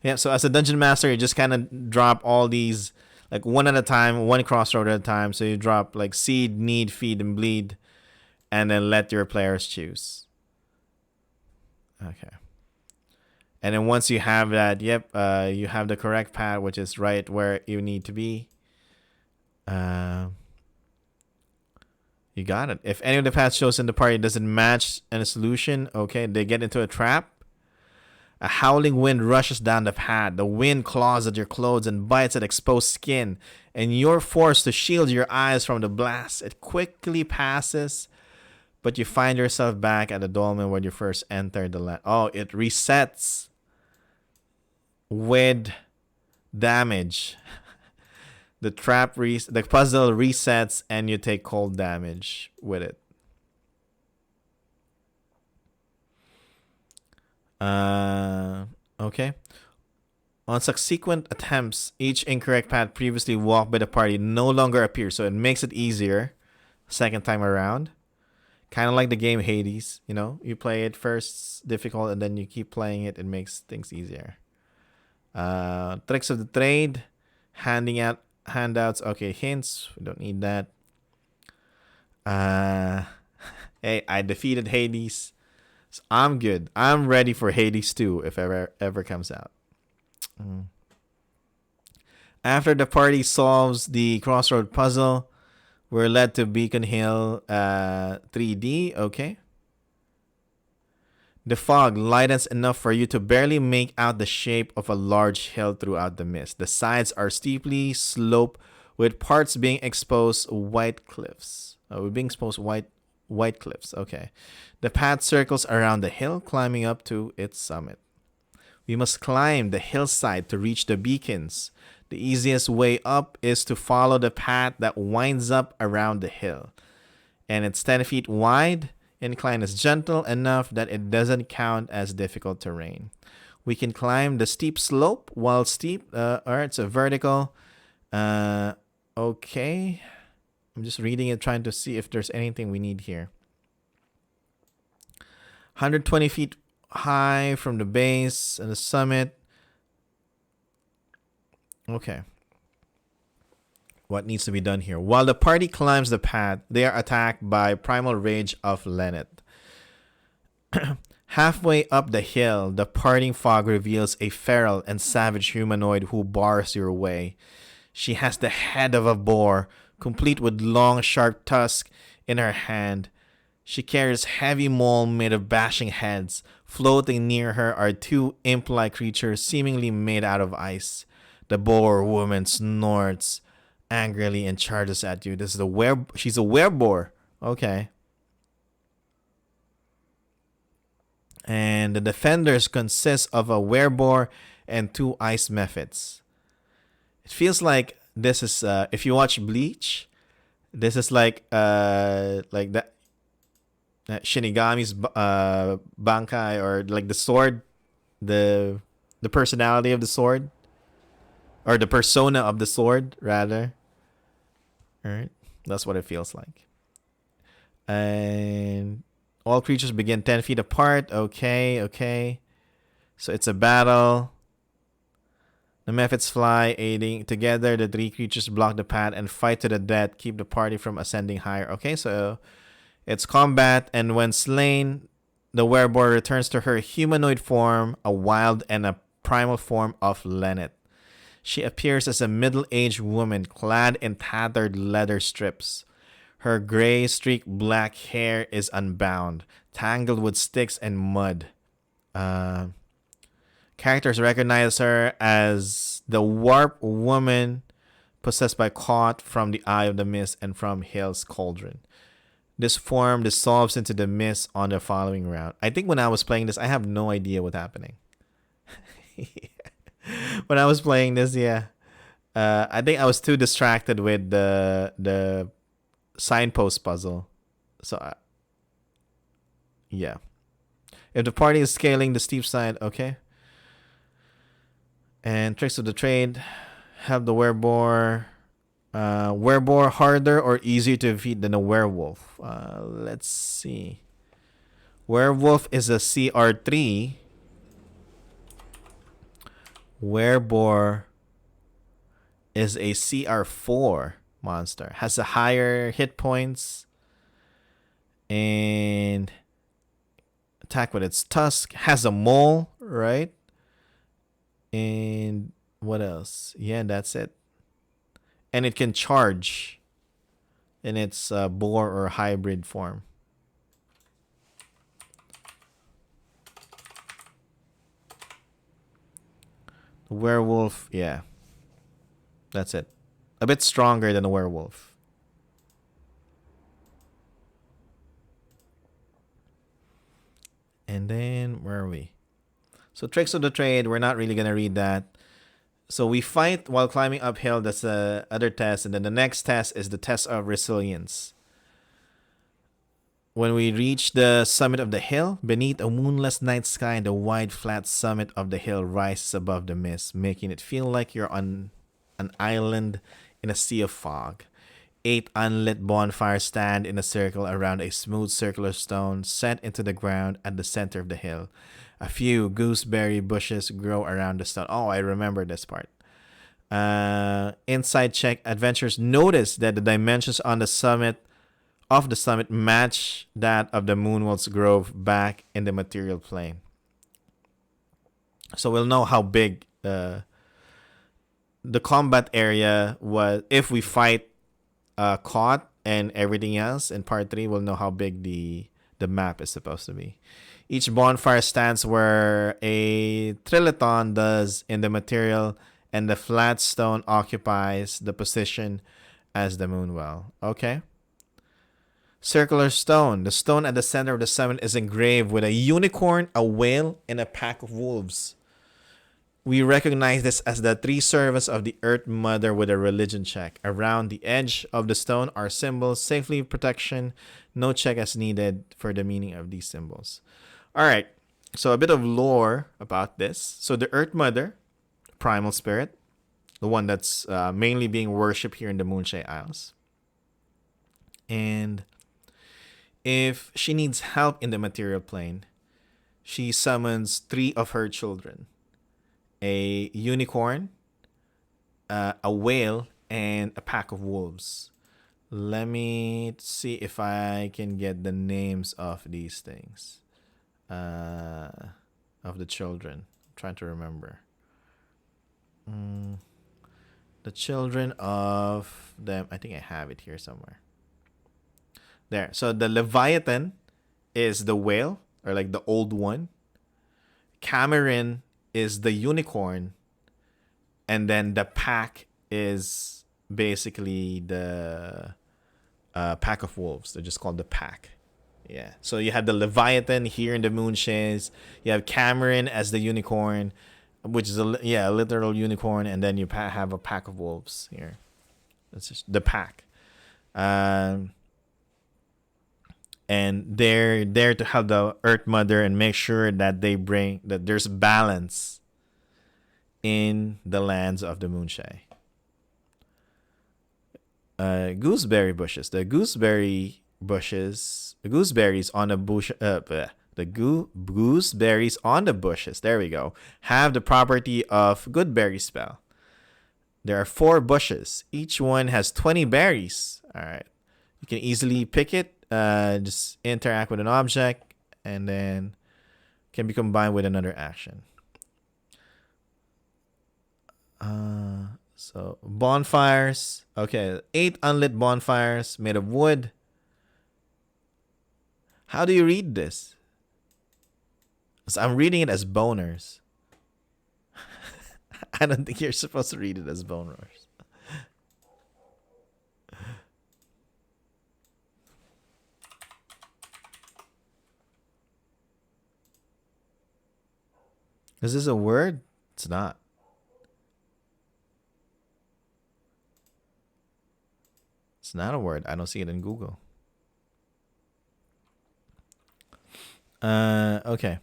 Yeah, so as a dungeon master, you just kind of drop all these like one at a time, one crossroad at a time. So you drop like seed, need, feed, and bleed, and then let your players choose. Okay. And then once you have that, yep, you have the correct path, which is right where you need to be. You got it. If any of the paths chosen in the party doesn't match any solution, okay, they get into a trap. A howling wind rushes down the path. The wind claws at your clothes and bites at exposed skin, and you're forced to shield your eyes from the blast. It quickly passes, but you find yourself back at the dolmen where you first entered the land. Oh, it resets with damage. The the puzzle resets, and you take cold damage with it. Okay. On subsequent attempts, each incorrect path previously walked by the party no longer appears, so it makes it easier second time around. Kind of like the game Hades, you know, you play it first difficult and then you keep playing it. It makes things easier. Tricks of the trade, handing out handouts. Okay, hints. We don't need that. Hey, I defeated Hades. So I'm good. I'm ready for Hades 2 if ever comes out. After the party solves the crossroad puzzle, we're led to Beacon Hill 3D. Okay. The fog lightens enough for you to barely make out the shape of a large hill throughout the mist. The sides are steeply sloped, with parts being exposed white cliffs. Being exposed white cliffs. Okay. The path circles around the hill, climbing up to its summit. We must climb the hillside to reach the beacons. The easiest way up is to follow the path that winds up around the hill. And it's 10 feet wide. Incline is gentle enough that it doesn't count as difficult terrain. We can climb the steep slope while steep. Alright, so vertical. Okay. I'm just reading it, trying to see if there's anything we need here. 120 feet high from the base and the summit. Okay. What needs to be done here? While the party climbs the path, they are attacked by Primal Rage of Lennet. Halfway up the hill, the parting fog reveals a feral and savage humanoid who bars your way. She has the head of a boar, complete with long, sharp tusks in her hand. She carries heavy maul made of bashing heads. Floating near her are two imp-like creatures seemingly made out of ice. The boar woman snorts angrily and charges at you. This is she's a wereboar. Okay. And the defenders consist of a wereboar and two ice mephits. It feels like this is if you watch Bleach, this is like that Shinigami's Bankai, or like the sword, the personality of the sword, or the persona of the sword rather. All right, that's what it feels like. And all creatures begin 10 feet apart. Okay. So it's a battle. The mephits fly, aiding together. The three creatures block the path and fight to the death. Keep the party from ascending higher. Okay, so it's combat, and when slain, the wereboar returns to her humanoid form, a wild and a primal form of Lennet. She appears as a middle-aged woman clad in tattered leather strips. Her gray streaked black hair is unbound, tangled with sticks and mud. Characters recognize her as the warp woman possessed by Caught from the Eye of the Mist and from Hill's Cauldron. This form dissolves into the mist on the following round. I think when I was playing this, I have no idea what's happening. When I was playing this, I think I was too distracted with the signpost puzzle. So, yeah. If the party is scaling the steep side, okay. And tricks of the trade. Have the wereboar. Wereboar harder or easier to defeat than a werewolf? Let's see. Werewolf is a CR3. Wereboar is a CR4 monster. Has a higher hit points and attack with its tusk. Has a mole, right? And what else? Yeah, that's it. And it can charge in its boar or hybrid form. Werewolf, yeah. That's it. A bit stronger than a werewolf. And then, where are we? So, tricks of the trade, we're not really going to read that. So, we fight while climbing uphill. That's the other test. And then the next test is the test of resilience. When we reach the summit of the hill, beneath a moonless night sky, the wide, flat summit of the hill rises above the mist, making it feel like you're on an island in a sea of fog. 8 unlit bonfires stand in a circle around a smooth circular stone set into the ground at the center of the hill. A few gooseberry bushes grow around the stone. Oh, I remember this part. Inside check, adventurers notice that the dimensions on the summit match that of the Moonwell's Grove back in the material plane. So we'll know how big the combat area was if we fight caught and everything else in part 3. We'll know how big the map is supposed to be. Each bonfire stands where a trilithon does in the material, and the flat stone occupies the position as the Moonwell. Okay. Circular stone. The stone at the center of the summit is engraved with a unicorn, a whale, and a pack of wolves. We recognize this as the 3 servants of the Earth Mother with a religion check. Around the edge of the stone are symbols, safely protection. No check is needed for the meaning of these symbols. All right, so a bit of lore about this. So the Earth Mother, primal spirit, the one that's mainly being worshipped here in the Moonshae Isles. And if she needs help in the material plane, she summons 3 of her children. A unicorn, a whale, and a pack of wolves. Let me see if I can get the names of these things. Of the children. I'm trying to remember. The children of them. I think I have it here somewhere. There. So the Leviathan is the whale, or like the old one. Cameron is the unicorn, and then the pack is basically the pack of wolves. They're just called the pack. Yeah. So you have the Leviathan here in the Moonshaes. You have Cameron as the unicorn, which is a literal unicorn, and then you have a pack of wolves here. That's just the pack. And they're there to help the Earth Mother and make sure that that there's balance in the lands of the Moonshae. Gooseberry bushes. The gooseberries on the bush. Gooseberries on the bushes. There we go. Have the property of good berry spell. There are 4 bushes. Each one has 20 berries. All right. You can easily pick it. Just interact with an object, and then can be combined with another action. So bonfires. Okay, 8 unlit bonfires made of wood. How do you read this? So I'm reading it as boners. I don't think you're supposed to read it as boners. Is this a word? It's not. It's not a word. I don't see it in Google. Okay.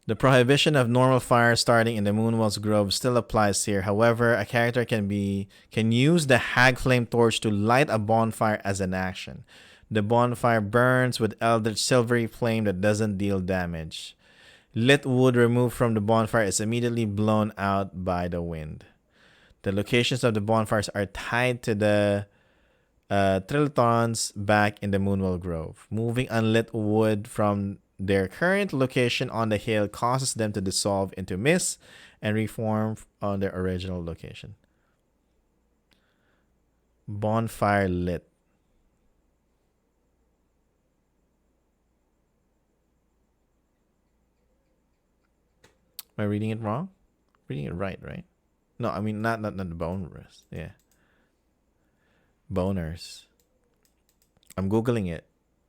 The prohibition of normal fire starting in the Moonwell's Grove still applies here. However, a character can use the Hag Flame Torch to light a bonfire as an action. The bonfire burns with eldritch silvery flame that doesn't deal damage. Lit wood removed from the bonfire is immediately blown out by the wind. The locations of the bonfires are tied to the trilithons back in the Moonwell Grove. Moving unlit wood from their current location on the hill causes them to dissolve into mist and reform on their original location. Bonfire lit. Am I reading it wrong? Reading it right? No, I mean not the boners. Yeah. Boners. I'm googling it.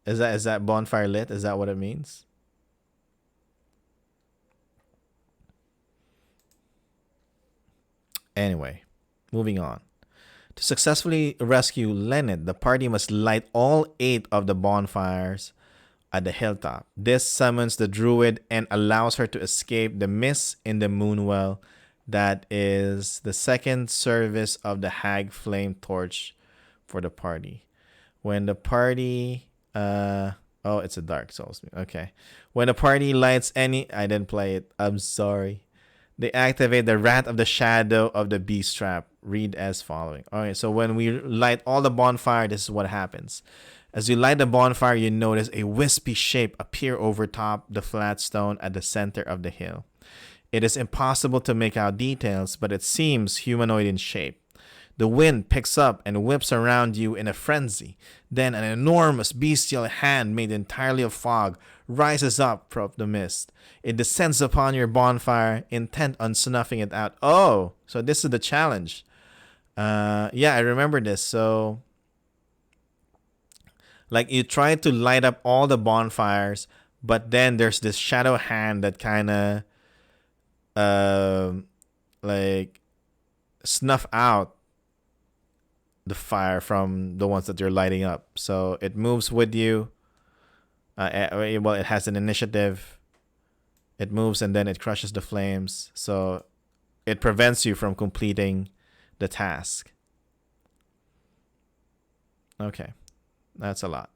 Is that bonfire lit? Is that what it means? Anyway, moving on. To successfully rescue Leonard, the party must light all 8 of the bonfires at the hilltop. This summons the druid and allows her to escape the mist in the Moonwell. That is the second service of the Hag Flame Torch for the party. When the party oh, it's a Dark Souls. Okay. When the party lights any I didn't play it. I'm sorry. They activate the Wrath of the Shadow of the Beast Trap. Read as following. Alright, so when we light all the bonfire, this is what happens. As you light the bonfire, you notice a wispy shape appear over top the flat stone at the center of the hill. It is impossible to make out details, but it seems humanoid in shape. The wind picks up and whips around you in a frenzy. Then an enormous bestial hand made entirely of fog rises up from the mist. It descends upon your bonfire, intent on snuffing it out. Oh, so this is the challenge. Yeah, I remember this. So, like, you try to light up all the bonfires, but then there's this shadow hand that kind of, like, snuff out the fire from the ones that you're lighting up. So it moves with you. Well, it has an initiative. It moves and then it crushes the flames. So it prevents you from completing the task. Okay. That's a lot.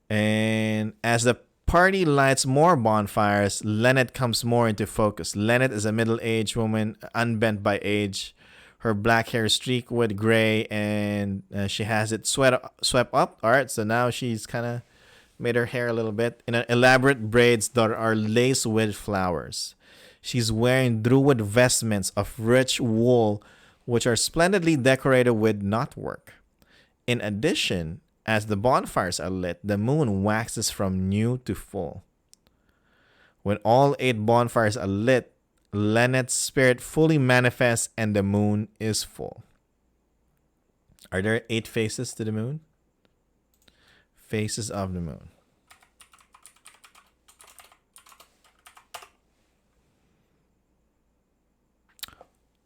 And as the party lights more bonfires, Lynette comes more into focus. Lynette is a middle-aged woman, unbent by age. Her black hair is streaked with gray, and she has it swept up. All right, so now she's kind of made her hair a little bit in an elaborate braids that are laced with flowers. She's wearing druid vestments of rich wool, which are splendidly decorated with knotwork. In addition, as the bonfires are lit, the moon waxes from new to full. When all 8 bonfires are lit, Lynette's spirit fully manifests and the moon is full. Are there 8 faces to the moon? Faces of the moon.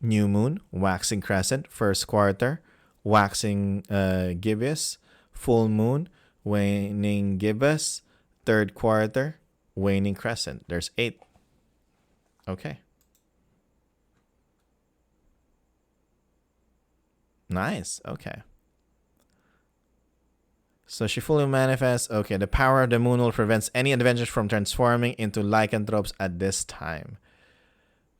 New moon, waxing crescent, first quarter, waxing gibbous, full moon, waning gibbous, third quarter, waning crescent. There's 8. Okay. Nice. Okay. So she fully manifests. Okay, the power of the moon will prevent any adventures from transforming into lycanthropes at this time.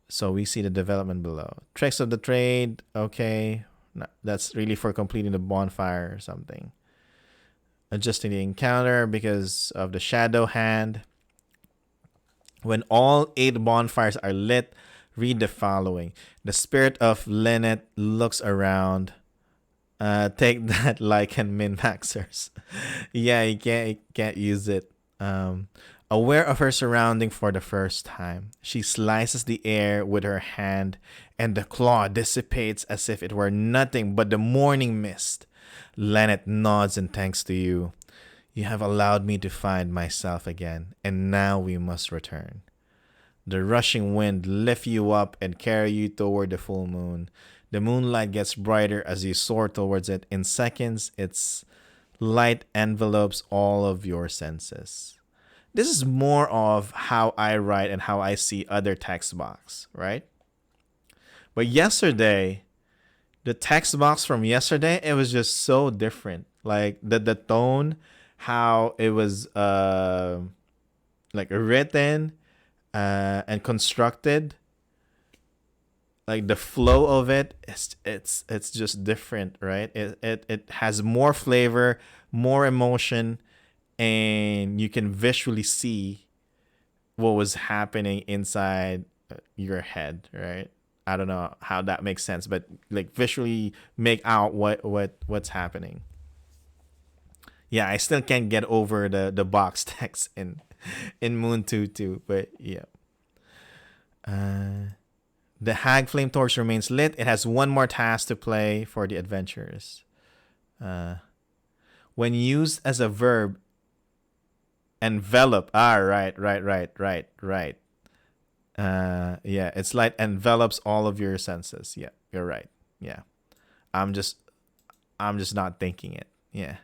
So we see the development below. Tricks of the trade. Okay. No, that's really for completing the bonfire or something. Adjusting the encounter because of the shadow hand. When all 8 bonfires are lit, read the following. The spirit of Lynette looks around. Take that lichen min-maxers. Yeah, you can't use it. Aware of her surrounding for the first time, she slices the air with her hand, and the claw dissipates as if it were nothing but the morning mist. Lynette nods and thanks to you. You have allowed me to find myself again, and now we must return. The rushing wind lifts you up and carry you toward the full moon. The moonlight gets brighter as you soar towards it. In seconds, its light envelopes all of your senses. This is more of how I write and how I see other text box, right? But yesterday, the text box from yesterday, it was just so different. Like the tone, how it was like written and constructed. like the flow of it, it's just different, right? It has more flavor, more emotion, and you can visually see what was happening inside your head, right? I don't know how that makes sense, but like visually make out what's happening. Yeah, I still can't get over the box text in Moon 2-2, but yeah. The Hag Flame Torch remains lit. It has one more task to play for the adventurers. When used as a verb, envelop. Right. Yeah, it's like envelops all of your senses. Yeah, you're right. Yeah, I'm just not thinking it. Yeah.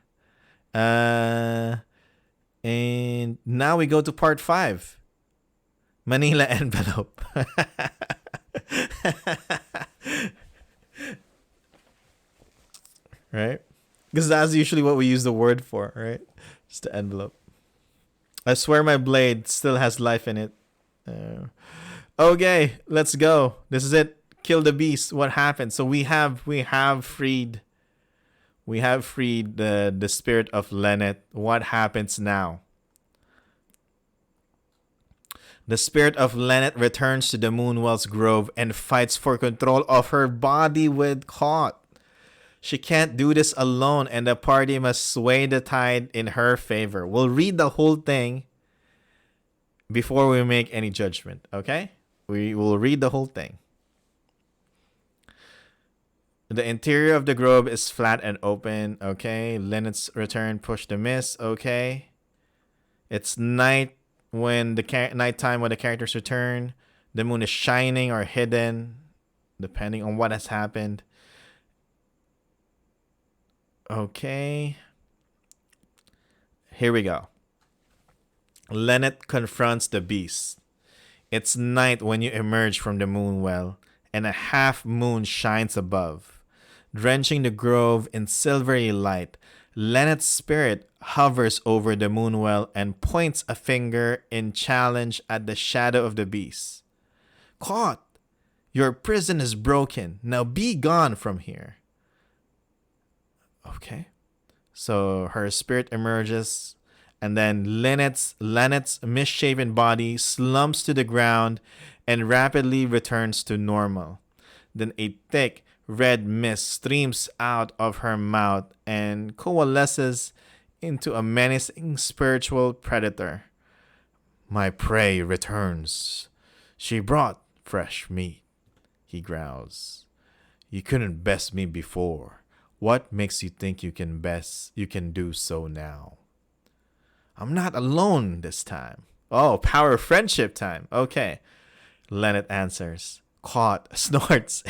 And now we go to part 5. Manila envelope. Right? Because that's usually what we use the word for, right? Just the envelope. I swear my blade still has life in it. Okay, let's go. This is it. Kill the beast. What happened? So we have freed the spirit of Lennet. What happens now? The spirit of Lennet returns to the Moonwell's grove and fights for control of her body with Caught. She can't do this alone, and the party must sway the tide in her favor. We'll read the whole thing before we make any judgment, okay? We will read the whole thing. The interior of the grove is flat and open, okay? Lennet's return push the mist, okay? It's night when nighttime when the characters return. The moon is shining or hidden, depending on what has happened. Okay. Here we go. Lennet confronts the beast. It's night when you emerge from the moon well, and a half moon shines above, drenching the grove in silvery light. Lennet's spirit hovers over the moon well and points a finger in challenge at the shadow of the beast. Caught! Your prison is broken. Now be gone from here. Okay. So her spirit emerges, and then Lennet's misshapen body slumps to the ground and rapidly returns to normal. Then a thick red mist streams out of her mouth and coalesces into a menacing spiritual predator. My prey returns. She brought fresh meat, he growls. You couldn't best me before. What makes you think you can do so now? I'm not alone this time. Oh, power of friendship time. Okay. Lennet answers. Caught, snorts,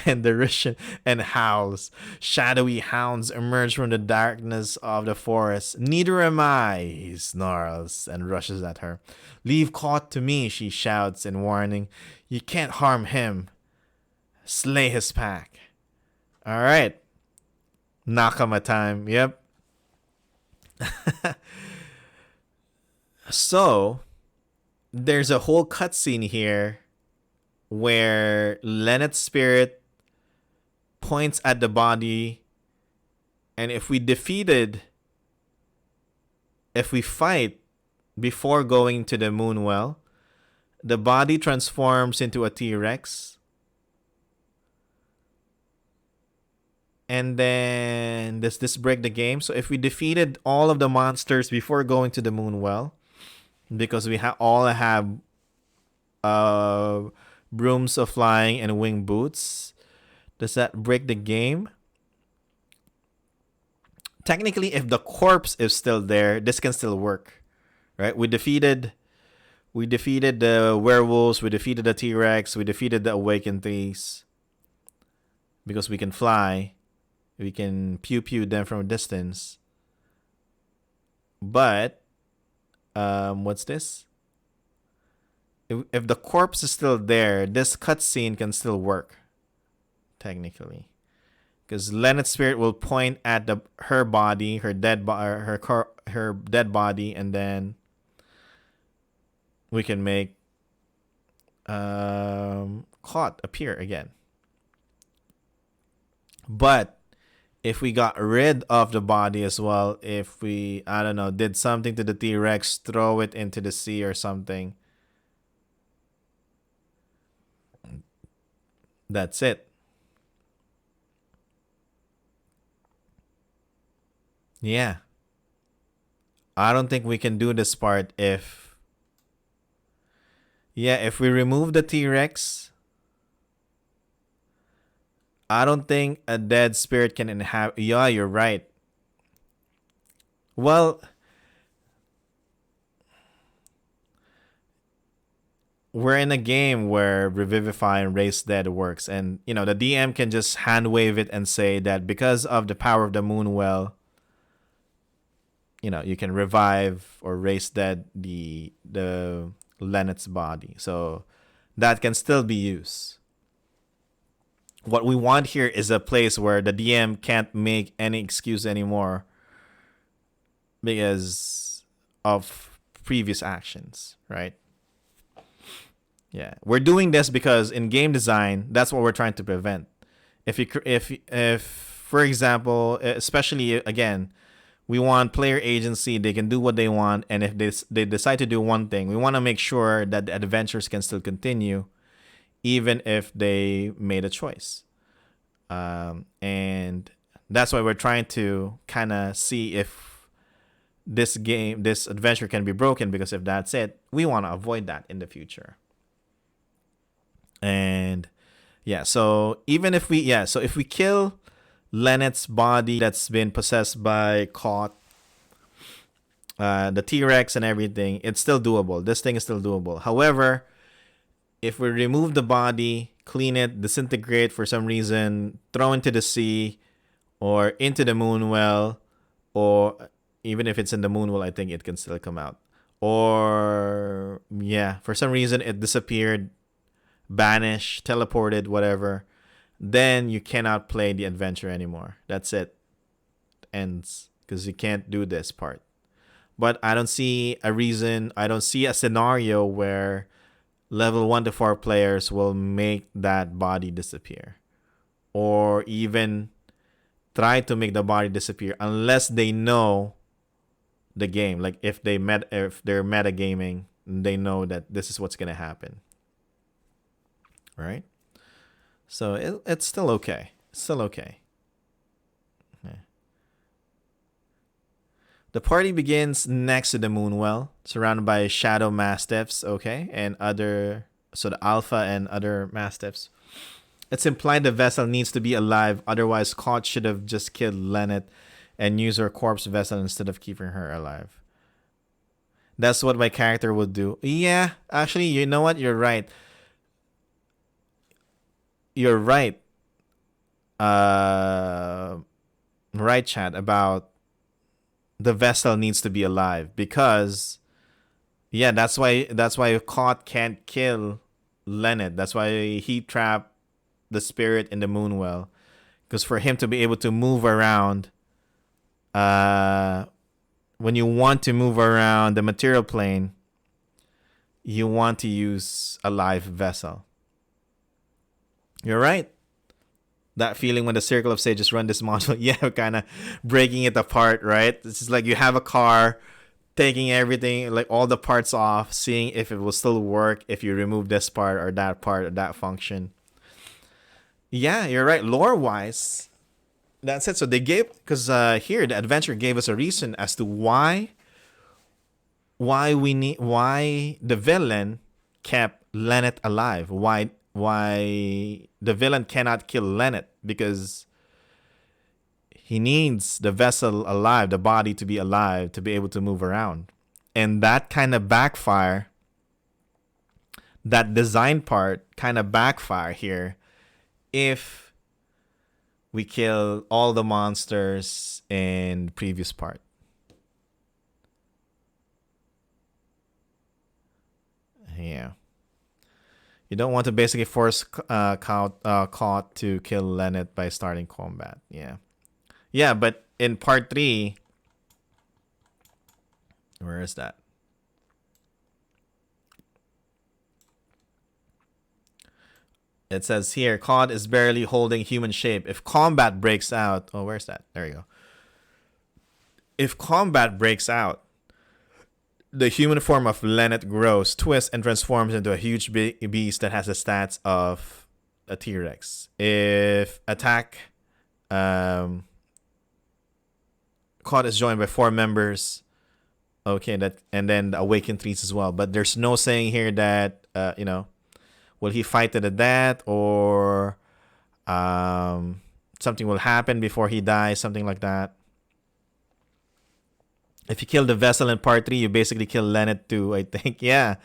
and derision and howls. Shadowy hounds emerge from the darkness of the forest. Neither am I, he snarls and rushes at her. Leave Caught to me, she shouts in warning. You can't harm him. Slay his pack. All right. Nakama time. Yep. So, there's a whole cutscene here where Lennet's spirit points at the body, and if we fight before going to the moon well, the body transforms into a T-Rex. And then does this break the game? So if we defeated all of the monsters before going to the moon well, because we all have brooms of flying and wing boots, does that break the game? Technically, if the corpse is still there, this can still work, right? We defeated the werewolves, we defeated the T-Rex, we defeated the awakened thieves, because we can fly. We can pew them from a distance. But, what's this? If the corpse is still there, this cutscene can still work, technically. Because Lennet's spirit will point at her body, her dead body, and then we can make caught appear again. But if we got rid of the body as well, if we, I don't know, did something to the T-Rex, throw it into the sea or something, that's it. Yeah. I don't think we can do this part if, yeah, if we remove the T-Rex, I don't think a dead spirit can inhabit. Yeah, you're right. Well, we're in a game where revivify and raise dead works, and you know the DM can just hand wave it and say that because of the power of the moon well, you know, you can revive or raise dead the Lennet's body. So that can still be used. What we want here is a place where the DM can't make any excuse anymore because of previous actions, right? Yeah, we're doing this because in game design, that's what we're trying to prevent. If for example, especially again, we want player agency. They can do what they want, and if they decide to do one thing, we want to make sure that the adventures can still continue, even if they made a choice. And that's why we're trying to kind of see if this adventure can be broken, because if that's it, we want to avoid that in the future. And yeah, so even if we, yeah, so if we kill Lennet's body that's been possessed by Caught, the T-Rex and everything, it's still doable. This thing is still doable. However, if we remove the body, clean it, disintegrate for some reason, throw into the sea or into the moon well, or even if it's in the moon well, I think it can still come out. Or yeah, for some reason it disappeared, banished, teleported, whatever, then you cannot play the adventure anymore. That's it. Ends. Because you can't do this part. But I don't see a reason, I don't see a scenario where level 1 to 4 players will make that body disappear. Or even try to make the body disappear unless they know the game. Like if they're metagaming, they know that this is what's gonna happen. Right? So it's still okay. It's still okay. Yeah. The party begins next to the Moonwell, surrounded by shadow mastiffs, okay, and other, so the alpha and other mastiffs. It's implied the vessel needs to be alive, otherwise Caught should have just killed Lennet and used her corpse vessel instead of keeping her alive. That's what my character would do. Yeah, actually, you know what? You're right. You're right. Right, chat, about the vessel needs to be alive because yeah, that's why Caught can't kill Lennet. That's why he trapped the spirit in the Moonwell, because for him to be able to move around, when you want to move around the material plane, you want to use a live vessel. You're right. That feeling when the Circle of Sages run this module, yeah, kind of breaking it apart, right? It's just like you have a car, taking everything, like all the parts off, seeing if it will still work if you remove this part or that function. Yeah, you're right. Lore-wise, that's it. So they gave, because here the adventure gave us a reason as to why the villain kept Lennet alive. Why the villain cannot kill Lennet, because he needs the vessel alive, the body to be alive, to be able to move around. And that kind of backfire, that design part kind of backfire here if we kill all the monsters in the previous part. Yeah. You don't want to basically force Caught to kill Lennet by starting combat. Yeah. Yeah, but in part 3, where is that? It says here, Cod is barely holding human shape. If combat breaks out, oh, where's that? There you go. If combat breaks out, the human form of Lennet grows, twists, and transforms into a huge beast that has the stats of a T-Rex. If attack, Cod is joined by 4 members. Okay, that, and then the Awakened Threes as well. But there's no saying here that will he fight to the death, or something will happen before he dies, something like that. If you kill the vessel in part 3, you basically kill Lennet too, I think. Yeah.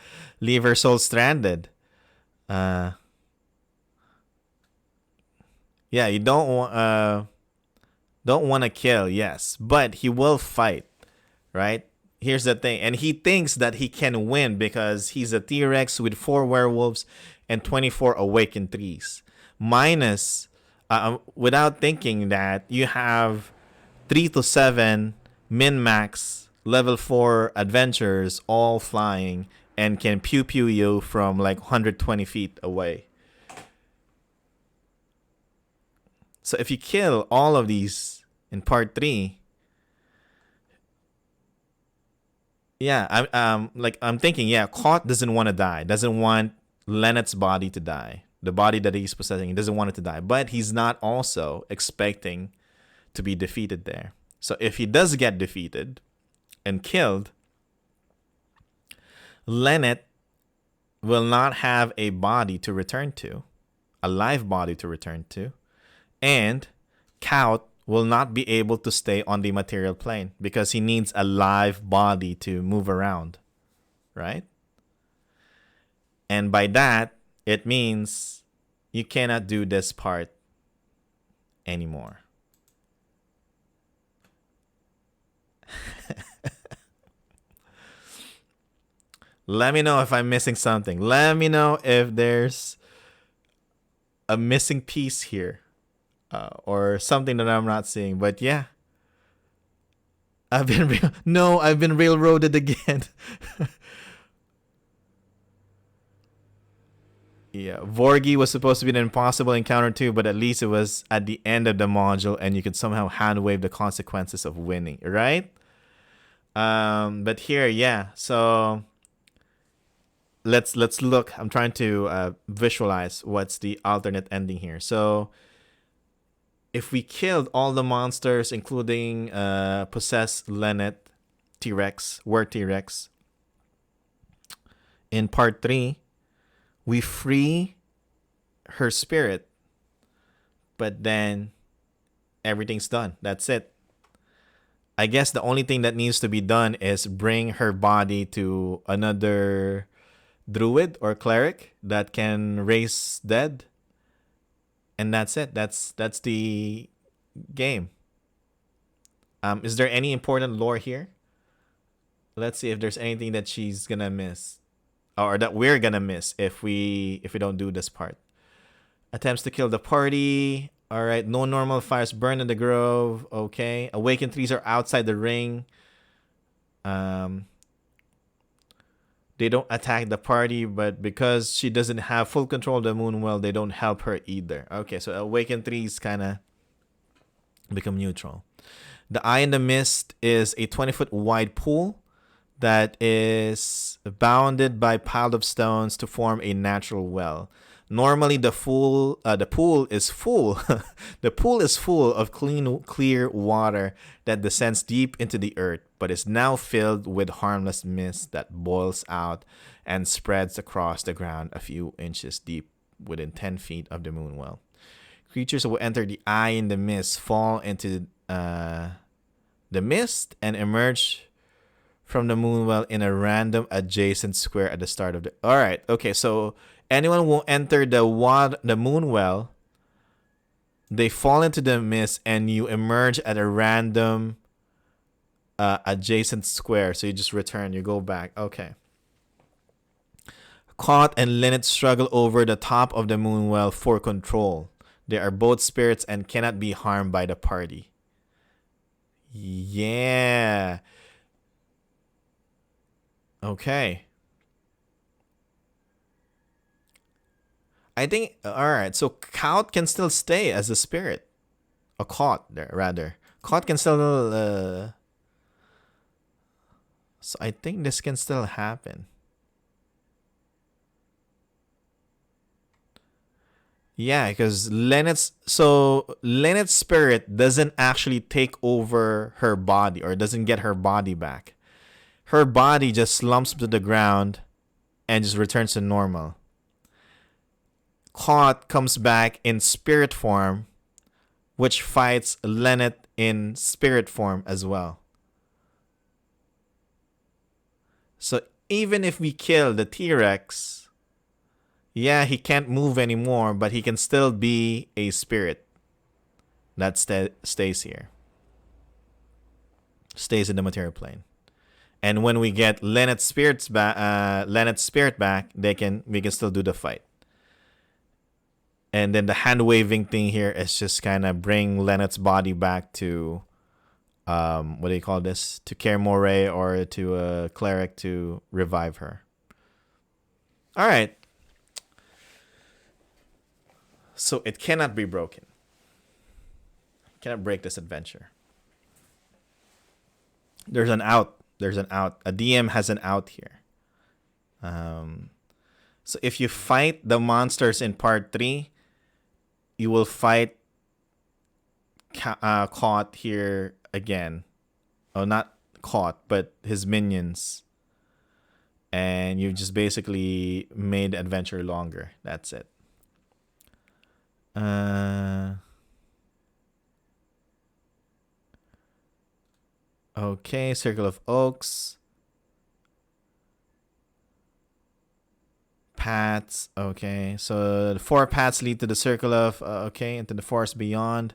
Leave her soul stranded. Yeah, you don't want to kill, yes. But he will fight, right? Here's the thing. And he thinks that he can win because he's a T-Rex with 4 werewolves and 24 awakened threes. Minus, without thinking that you have 3 to 7 min-max level 4 adventures all flying and can pew-pew you from like 120 feet away. So if you kill all of these in part 3, yeah, I'm thinking, yeah, Caught doesn't want to die, doesn't want Lennet's body to die, the body that he's possessing. He doesn't want it to die, but he's not also expecting to be defeated there. So if he does get defeated and killed, Lennet will not have a body to return to, a live body to return to, and Kaut will not be able to stay on the material plane because he needs a live body to move around, right? And by that, it means you cannot do this part anymore. Let me know if I'm missing something. Let me know if there's a missing piece here, or something that I'm not seeing. But yeah, I've been railroaded again. Yeah, Vorgi was supposed to be an impossible encounter too, but at least it was at the end of the module, and you could somehow hand wave the consequences of winning, right? But here, yeah. So let's look. I'm trying to visualize what's the alternate ending here. So if we killed all the monsters, including possessed Lennet, T-Rex, T-Rex, in part 3, we free her spirit, but then everything's done. That's it. I guess the only thing that needs to be done is bring her body to another druid or cleric that can raise dead, and that's it. That's the game. Is there any important lore here? Let's see if there's anything that she's gonna miss, or that we're gonna miss if we don't do this part. Attempts to kill the party. All right, no normal fires burn in the grove. Okay, awakened threes are outside the ring. They don't attack the party, but because she doesn't have full control of the moon well, they don't help her either. Okay, so awakened threes kind of become neutral. The Eye in the Mist is a 20-foot wide pool that is bounded by piled of stones to form a natural well. Normally, the pool is full. The pool is full of clear water that descends deep into the earth, but is now filled with harmless mist that boils out and spreads across the ground a few inches deep within 10 feet of the moon well. Creatures who enter the Eye in the Mist fall into the mist and emerge from the moon well in a random adjacent square at the start of the... All right, okay, so anyone who enter the moon well, they fall into the mist and you emerge at a random adjacent square. So you just return, you go back. Okay. Caught and Lynette struggle over the top of the moon well for control. They are both spirits and cannot be harmed by the party. Yeah. Okay. I think, all right, so Kaut can still stay as a spirit. A Kaut, there, rather. Kaut can still, so I think this can still happen. Yeah, because Lynette's spirit doesn't actually take over her body or doesn't get her body back. Her body just slumps to the ground and just returns to normal. Caught comes back in spirit form, which fights Lynette in spirit form as well. So even if we kill the T-Rex, yeah, he can't move anymore, but he can still be a spirit that stays here. Stays in the material plane. And when we get Lynette's spirit back, we can still do the fight. And then the hand waving thing here is just kind of bring Lynette's body back to, what do you call this? To Kaer Morhen or to a cleric to revive her. All right. So it cannot be broken. Cannot break this adventure. There's an out. There's an out. A DM has an out here. So if you fight the monsters in part 3, you will fight Caught here again. Oh, not Caught, but his minions. And you just basically made the adventure longer. That's it. Okay, Circle of Oaks. Paths. Okay, so the 4 paths lead to the Circle of, into the forest beyond.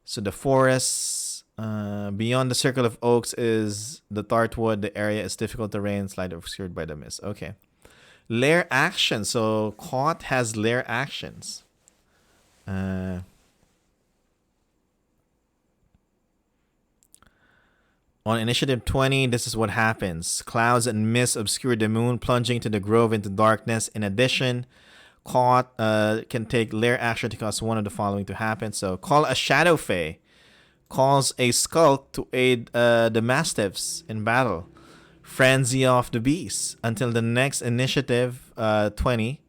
So the forests beyond the Circle of Oaks is the Tartwood. The area is difficult terrain, slightly obscured by the mist. Okay. Lair action. So Caught has lair actions. On initiative 20, this is what happens. Clouds and mist obscure the moon, plunging to the grove into darkness. In addition, Caught can take lair action to cause one of the following to happen. So call a Shadow Fae. Calls a Skulk to aid the Mastiffs in battle. Frenzy off the beasts. Until the next initiative 20,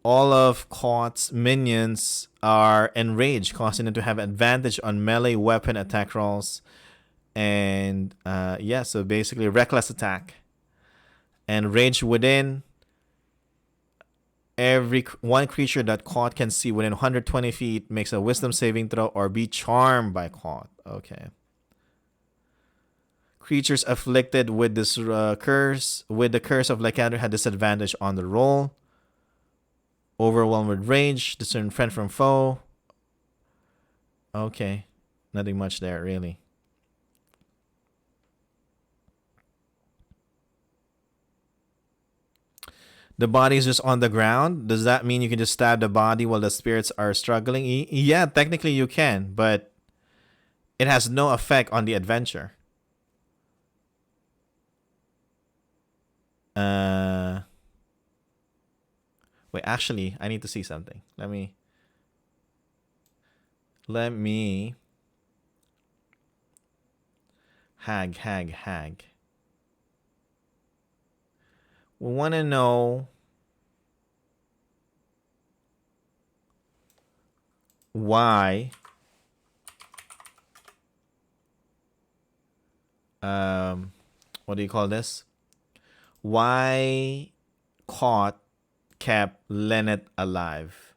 all of Caught's minions are enraged, causing them to have advantage on melee weapon attack rolls. And so basically reckless attack. And rage within. Every one creature that Caught can see within 120 feet makes a wisdom saving throw or be charmed by Caught. Okay. Creatures afflicted with this curse, with the curse of Lycander, had disadvantage on the roll. Overwhelmed with rage, discern friend from foe. Okay. Nothing much there, really. The body is just on the ground. Does that mean you can just stab the body while the spirits are struggling? Yeah, technically you can, but it has no effect on the adventure. Wait, actually, I need to see something. Let me hag. We want to know why what do you call this? Why Caught kept Lynette alive.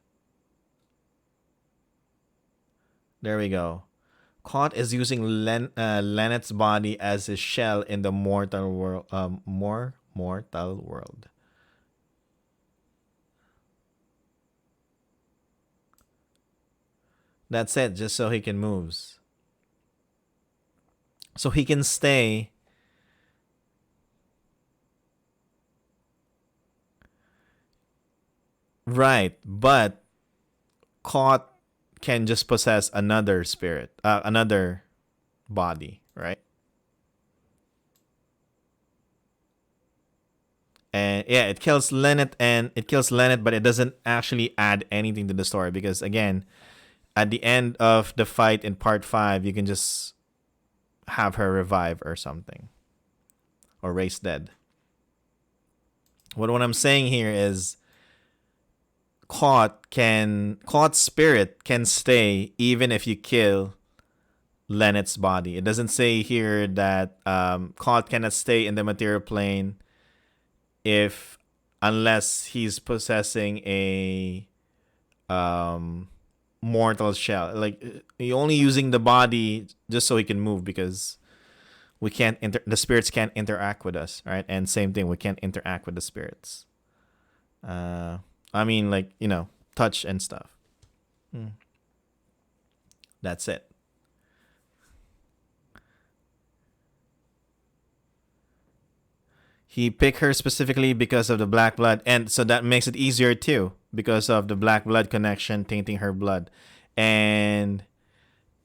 There we go. Caught is using Lynette's body as his shell in the mortal world. Mortal world. That's it, just so he can move. So he can stay. Right, but Caught can just possess another spirit, another body, right? And yeah, it kills Lennet, but it doesn't actually add anything to the story because again, at the end of the fight in part 5, you can just have her revive or something, or raise dead. What I'm saying here is, Caught's spirit can stay even if you kill Lennet's body. It doesn't say here that Caught cannot stay in the material plane unless he's possessing a mortal shell. Like, you're only using the body just so he can move because the spirits can't interact with us, right? And same thing, we can't interact with the spirits. I mean, like, touch and stuff. That's it. He picked her specifically because of the black blood, and so that makes it easier too, because of the black blood connection tainting her blood. And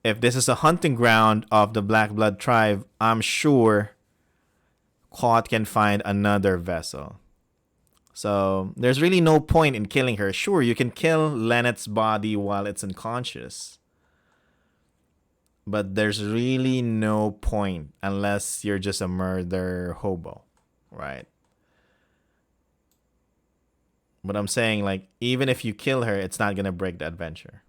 if this is a hunting ground of the black blood tribe, I'm sure Caught can find another vessel. So there's really no point in killing her. Sure, you can kill Lennet's body while it's unconscious, but there's really no point unless you're just a murder hobo, right? But I'm saying, like, even if you kill her, it's not gonna break the adventure.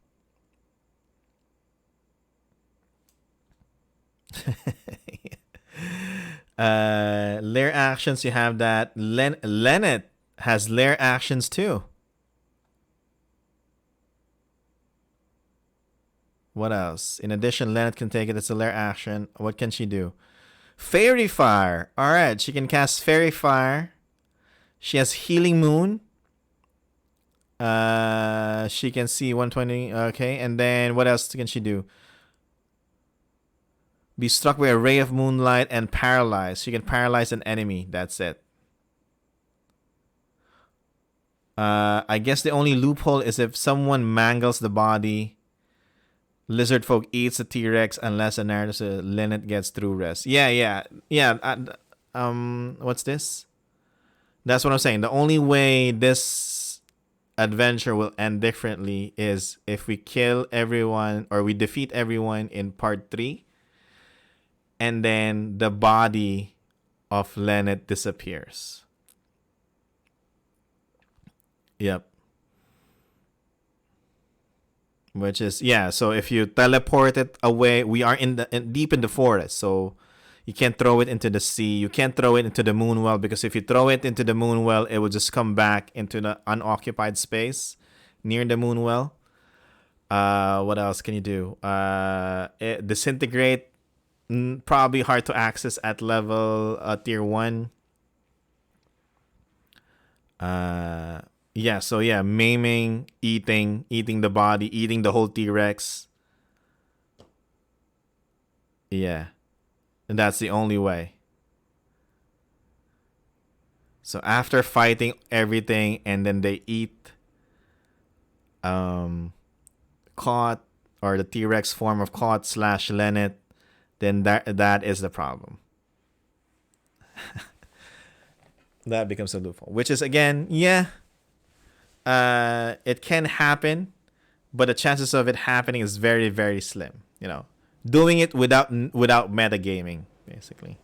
Lair actions, you have that. Lennet has lair actions too. What else? In addition, Lennet can take it as a lair action. What can she do? Fairy Fire. Alright, she can cast Fairy Fire. She has Healing Moon. She can see 120. Okay, and then what else can she do? Be struck by a ray of moonlight and paralyze. She can paralyze an enemy. That's it. I guess the only loophole is if someone mangles the body. Lizard folk eats a T-Rex unless a narrative Lennet gets through rest. Yeah. What's this? That's what I'm saying. The only way this adventure will end differently is if we kill everyone or we defeat everyone in part 3, and then the body of Lennet disappears. Yep. Which is, yeah, so if you teleport it away, we are deep in the forest, so you can't throw it into the sea. You can't throw it into the moon well, because if you throw it into the moon well, it will just come back into the unoccupied space near the moon well. What else can you do? Disintegrate, probably hard to access at level tier 1. Yeah, so yeah, maiming, eating the body, eating the whole T-Rex. Yeah. And that's the only way. So after fighting everything and then they eat Caught, or the T-Rex form of Caught / Lennet, then that is the problem. That becomes a loophole. Which is, again, yeah, it can happen, but the chances of it happening is very, very slim. Doing it without metagaming, basically.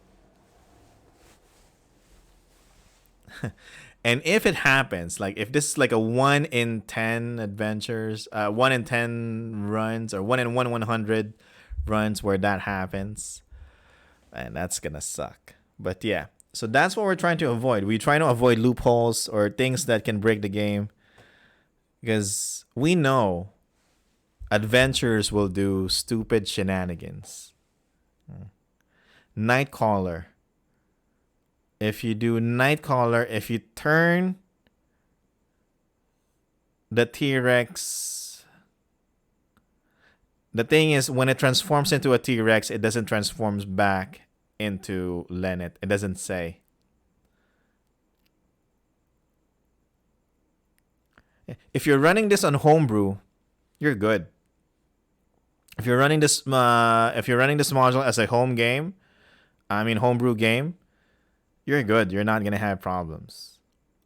And if it happens, like if this is like a 1 in 10 adventures, 1 in 10 runs, or 1 in 100 runs where that happens, and that's gonna suck. But yeah, so that's what we're trying to avoid. We try to avoid loopholes or things that can break the game, because we know adventurers will do stupid shenanigans. Nightcaller. If you do Nightcaller, if you turn the T-Rex, the thing is, when it transforms into a T-Rex, it doesn't transform back into Lennet. It doesn't say. If you're running this on homebrew, you're good. If you're running this module as a homebrew game, you're good. You're not gonna have problems.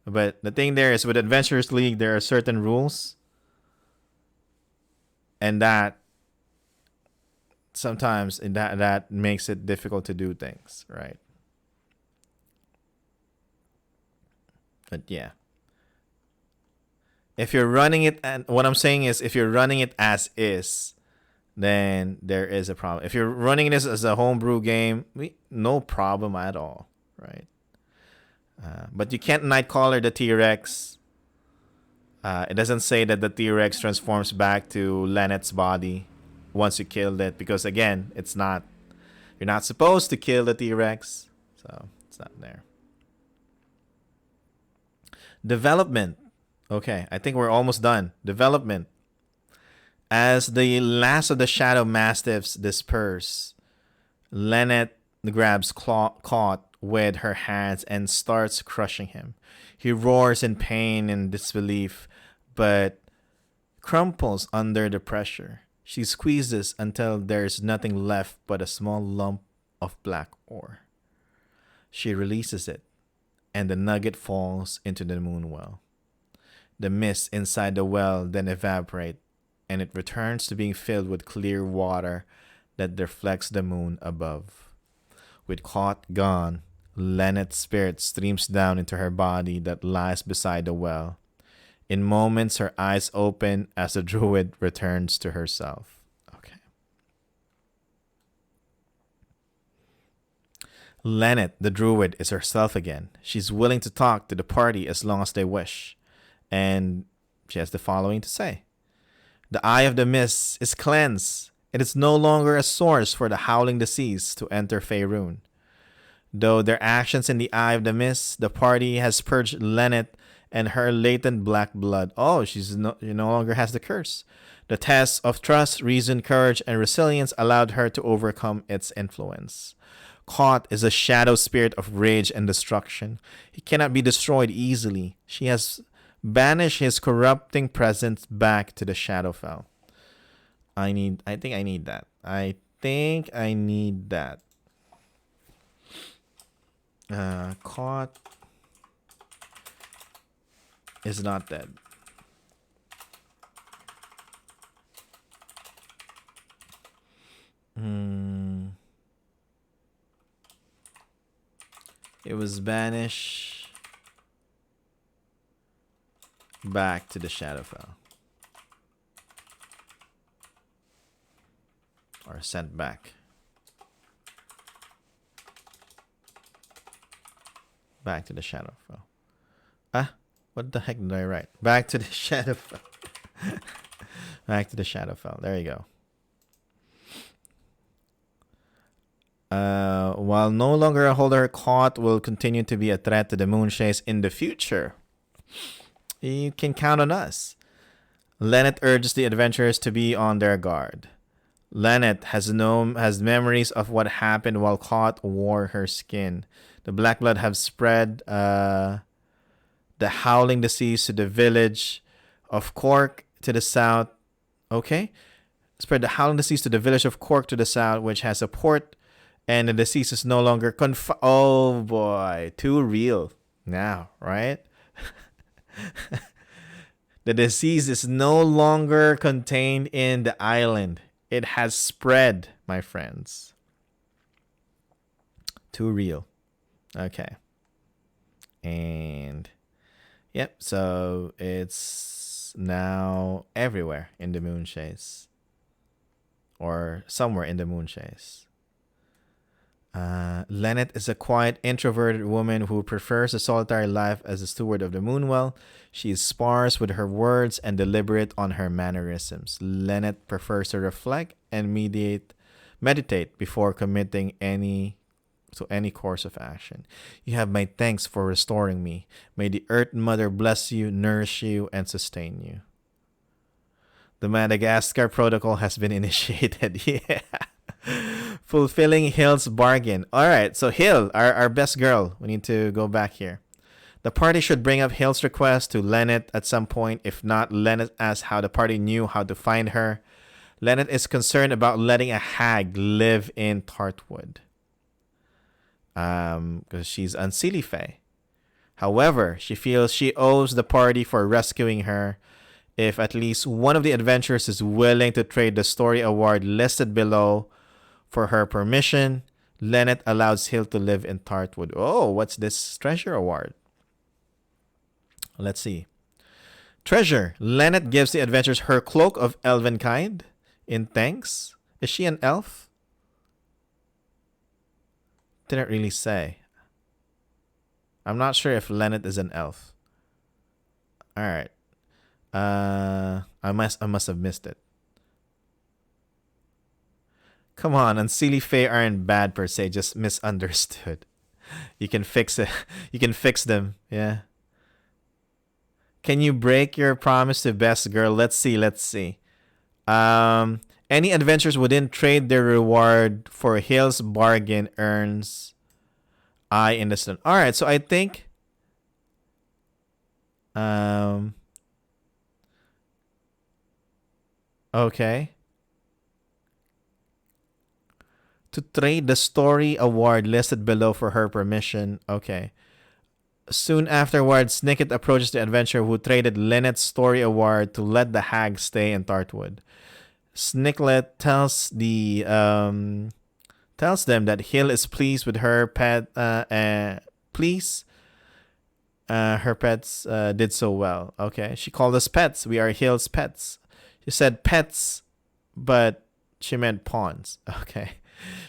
But the thing there is with Adventurers League, there are certain rules, and that sometimes that makes it difficult to do things, right? But yeah. If you're running it, and what I'm saying is, if you're running it as is, then there is a problem. If you're running this as a homebrew game, no problem at all, right? But you can't Nightcaller the T-Rex. It doesn't say that the T-Rex transforms back to Lennet's body once you killed it, because again, it's not. You're not supposed to kill the T-Rex, so it's not there. Development. Okay, I think we're almost done. Development. As the last of the Shadow Mastiffs disperse, Lennet grabs Caught with her hands and starts crushing him. He roars in pain and disbelief, but crumples under the pressure. She squeezes until there's nothing left but a small lump of black ore. She releases it, and the nugget falls into the moon well. The mist inside the well then evaporates, and it returns to being filled with clear water that reflects the moon above. With Caught gone, Lennet's spirit streams down into her body that lies beside the well. In moments, her eyes open as the druid returns to herself. Okay. Lennet, the druid, is herself again. She's willing to talk to the party as long as they wish. And she has the following to say. The Eye of the Mist is cleansed. It is no longer a source for the Howling Deceased to enter Faerun. Though their actions in the Eye of the Mist, the party has purged Lennet and her latent black blood. Oh, she no longer has the curse. The tests of trust, reason, courage, and resilience allowed her to overcome its influence. Caught is a shadow spirit of rage and destruction. He cannot be destroyed easily. She has banished his corrupting presence back to the Shadowfell. I think I need that. I think I need that. Caught is not dead. It was banished back to the Shadowfell. Or sent back. Back to the Shadowfell. What the heck did I write? Back to the Shadowfell. Back to the Shadowfell. There you go. While no longer a holder, Caught will continue to be a threat to the Moonshaes in the future. You can count on us. Lennet urges the adventurers to be on their guard. Lennet has memories of what happened while Caught wore her skin. The black blood have spread the howling disease to the village of Cork to the south. Okay? Spread the howling disease to the village of Cork to the south, which has a port, and the disease is no longer oh boy, too real now, right? The disease is no longer contained in the island. It has spread, my friends. Too real. Okay. And yep, so it's now everywhere in the Moonshaes. Or somewhere in the Moonshaes. Lennet is a quiet, introverted woman who prefers a solitary life as a steward of the Moonwell. She is sparse with her words and deliberate on her mannerisms. Lennet prefers to reflect and meditate before committing any course of action. You have my thanks for restoring me. May the Earth Mother bless you, nourish you, and sustain you. The Madagascar Protocol has been initiated. Yeah. Fulfilling Hill's bargain. Alright, so Hill, our best girl. We need to go back here. The party should bring up Hill's request to Lennet at some point. If not, Lennet asks how the party knew how to find her. Lennet is concerned about letting a hag live in Tartwood. Because she's Unseelie Fae. However, she feels she owes the party for rescuing her if at least one of the adventurers is willing to trade the story award listed below for her permission. Lynette allows Hill to live in Tartwood. Oh, what's this treasure award? Let's see. Treasure. Lynette gives the adventurers her cloak of elven kind in thanks. Is she an elf? Didn't really say. I'm not sure if Lynette is an elf. All right. I must have missed it. Come on, Unseelie Fae aren't bad per se, just misunderstood. You can fix it. You can fix them. Yeah. Can you break your promise to best girl? Let's see. Any adventurers wouldn't trade their reward for Hill's bargain earns I in the stone. All right, so I think okay. To trade the story award listed below for her permission. Okay. Soon afterwards, Snicket approaches the adventurer who traded Lynette's story award to let the hag stay in Tartwood. Snicklet tells them that Hill is pleased with her pet. Her pets did so well. Okay, she called us pets. We are Hill's pets. She said pets, but she meant pawns. Okay.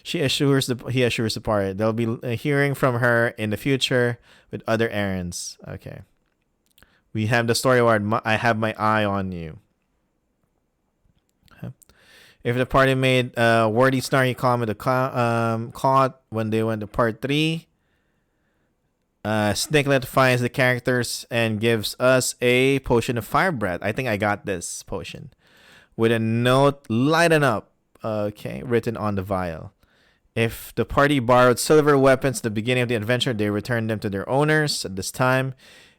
He assures the party they'll be hearing from her in the future with other errands. Okay. We have the story award. I have my eye on you. If the party made a wordy snarky comment caught when they went to part 3, Snicklet finds the characters and gives us a potion of fire breath. I think I got this potion. With a note, lighten up. Okay, written on the vial. If the party borrowed silver weapons at the beginning of the adventure, they return them to their owners at this time.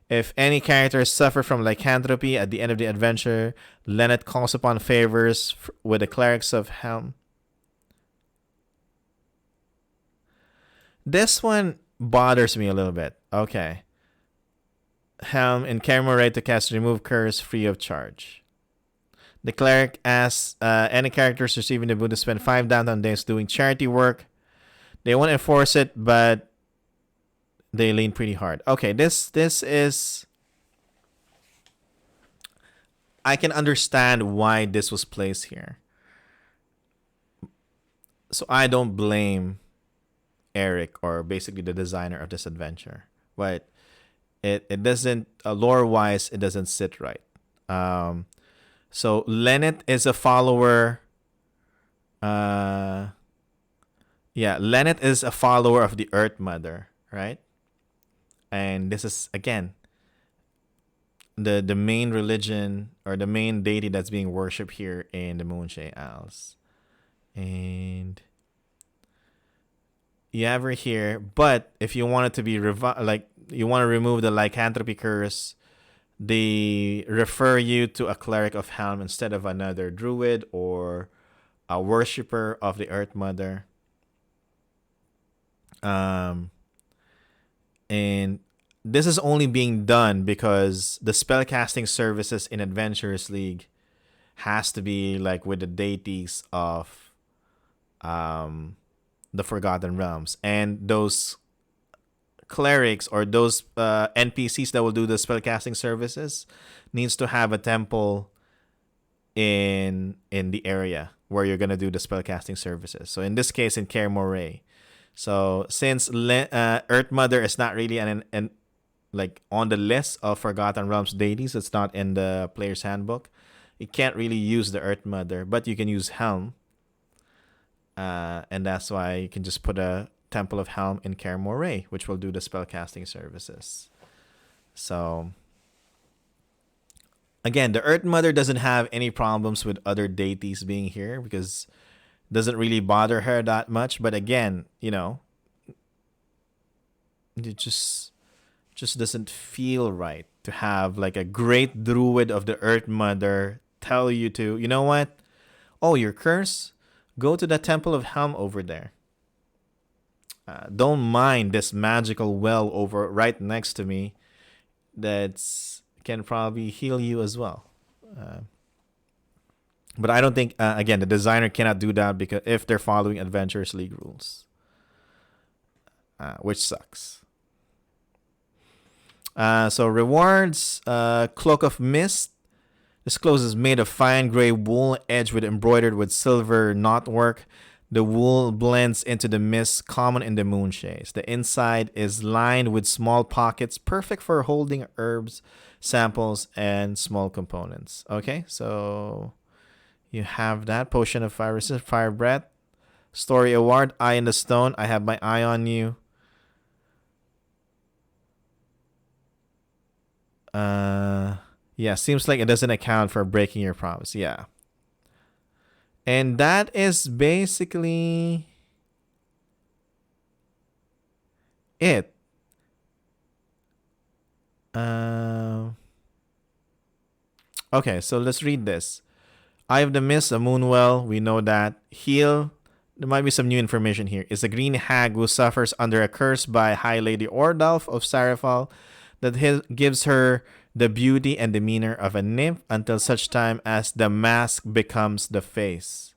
If any characters suffer from lycanthropy at the end of the adventure, Lynette calls upon favors with the clerics of Helm. This one bothers me a little bit. Okay. Helm and Cameron to cast Remove Curse free of charge. The cleric asks any characters receiving the boon to spend 5 downtown days doing charity work. They won't enforce it, but they lean pretty hard. Okay, this is... I can understand why this was placed here. So I don't blame Eric, or basically the designer of this adventure. But it doesn't, lore-wise, it doesn't sit right. So Lynette is a follower. Lynette is a follower of the Earth Mother, right? And this is again the main religion or the main deity that's being worshipped here in the Moonshae Isles. And you have her here, but if you want it to be you want to remove the lycanthropy curse, they refer you to a cleric of Helm instead of another druid or a worshipper of the Earth Mother. And this is only being done because the spellcasting services in Adventurers League has to be like with the deities of the Forgotten Realms, and those clerics or those NPCs that will do the spellcasting services needs to have a temple in the area where you're gonna do the spellcasting services. So in this case, in Kaer Morhen. So since Earth Mother is not really an like on the list of Forgotten Realms deities, it's not in the player's handbook. You can't really use the Earth Mother, but you can use Helm, and that's why you can just put a Temple of Helm in Kaer Morhen, which will do the spellcasting services. So again, the Earth Mother doesn't have any problems with other deities being here because it doesn't really bother her that much. But again, you know, it just doesn't feel right to have like a great druid of the Earth Mother tell you to, you know what? Oh, you're cursed? Go to the Temple of Helm over there. Don't mind this magical well over right next to me that's can probably heal you as well. But I don't think again the designer cannot do that because if they're following Adventurers League rules, which sucks. So rewards, Cloak of Mist. This clothes is made of fine gray wool edged with embroidered with silver knotwork. The wool blends into the mist common in the Moonshaes. The inside is lined with small pockets, perfect for holding herbs, samples, and small components. Okay, so you have that. Potion of Fire Resist, Fire Breath. Story Award, Eye in the Stone. I have my eye on you. Yeah, seems like it doesn't account for breaking your promise. Yeah. And that is basically it. Okay, so let's read this. Eye of the Mist, a Moonwell. We know that. Heal. There might be some new information here. Is a green hag who suffers under a curse by High Lady Ordalf of Sarafal that gives her the beauty and demeanor of a nymph until such time as the mask becomes the face.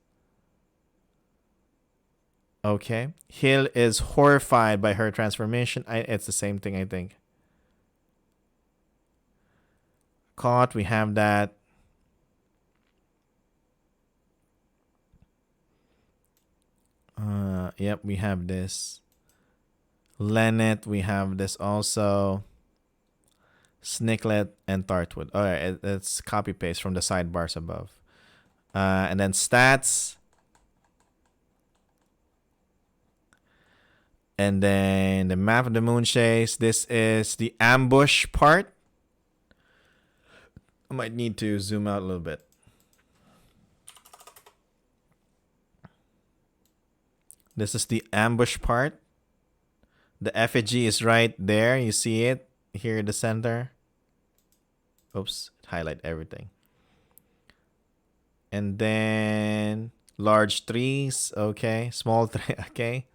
Okay. Hill is horrified by her transformation. It's the same thing, I think. Caught, we have that. Yep, we have this. Lennet, we have this also. Snicklet and Tartwood. All right, it's copy paste from the sidebars above. And then stats. And then the map of the Moonshaes. This is the ambush part. I might need to zoom out a little bit. This is the ambush part. The effigy is right there. You see it here in the center. Oops, highlight everything. And then large trees. Okay, small tree. Okay,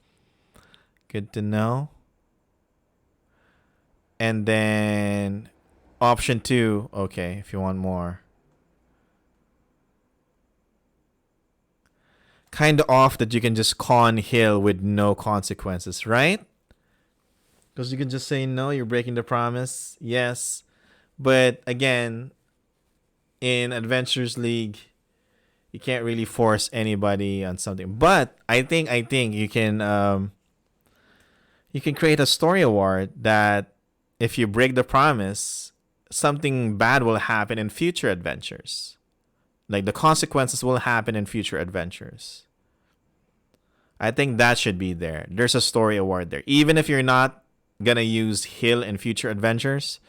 good to know. And then option 2. Okay, if you want more. Kind of off that you can just con Hill with no consequences, right? Because you can just say no, you're breaking the promise. Yes. But again, in Adventures League, you can't really force anybody on something. But I think you can create a story award that if you break the promise, something bad will happen in future adventures. Like the consequences will happen in future adventures. I think that should be there. There's a story award there. Even if you're not gonna use Hill in future adventures,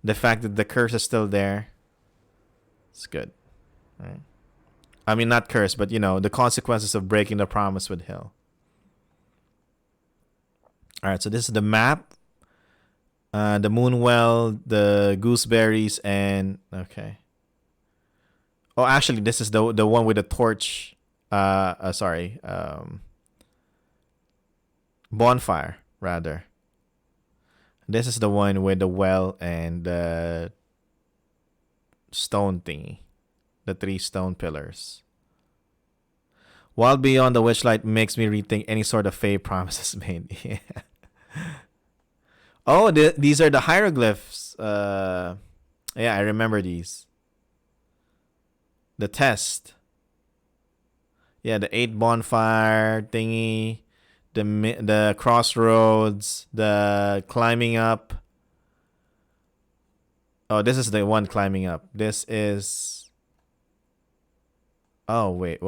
the fact that the curse is still there, it's good. Right? I mean, not curse, but the consequences of breaking the promise with Hill. All right, so this is the map. The Moonwell, the gooseberries, and okay. Oh, actually, this is the one with the torch. Sorry. Bonfire, rather. This is the one with the well and the stone thingy. The 3 stone pillars. While Beyond the Witchlight makes me rethink any sort of Fae promises made. Yeah. Oh, these are the hieroglyphs. Yeah, I remember these. The test. Yeah, the 8 bonfire thingy. The crossroads. The climbing up. Oh, this is the one climbing up. This is... Oh, wait.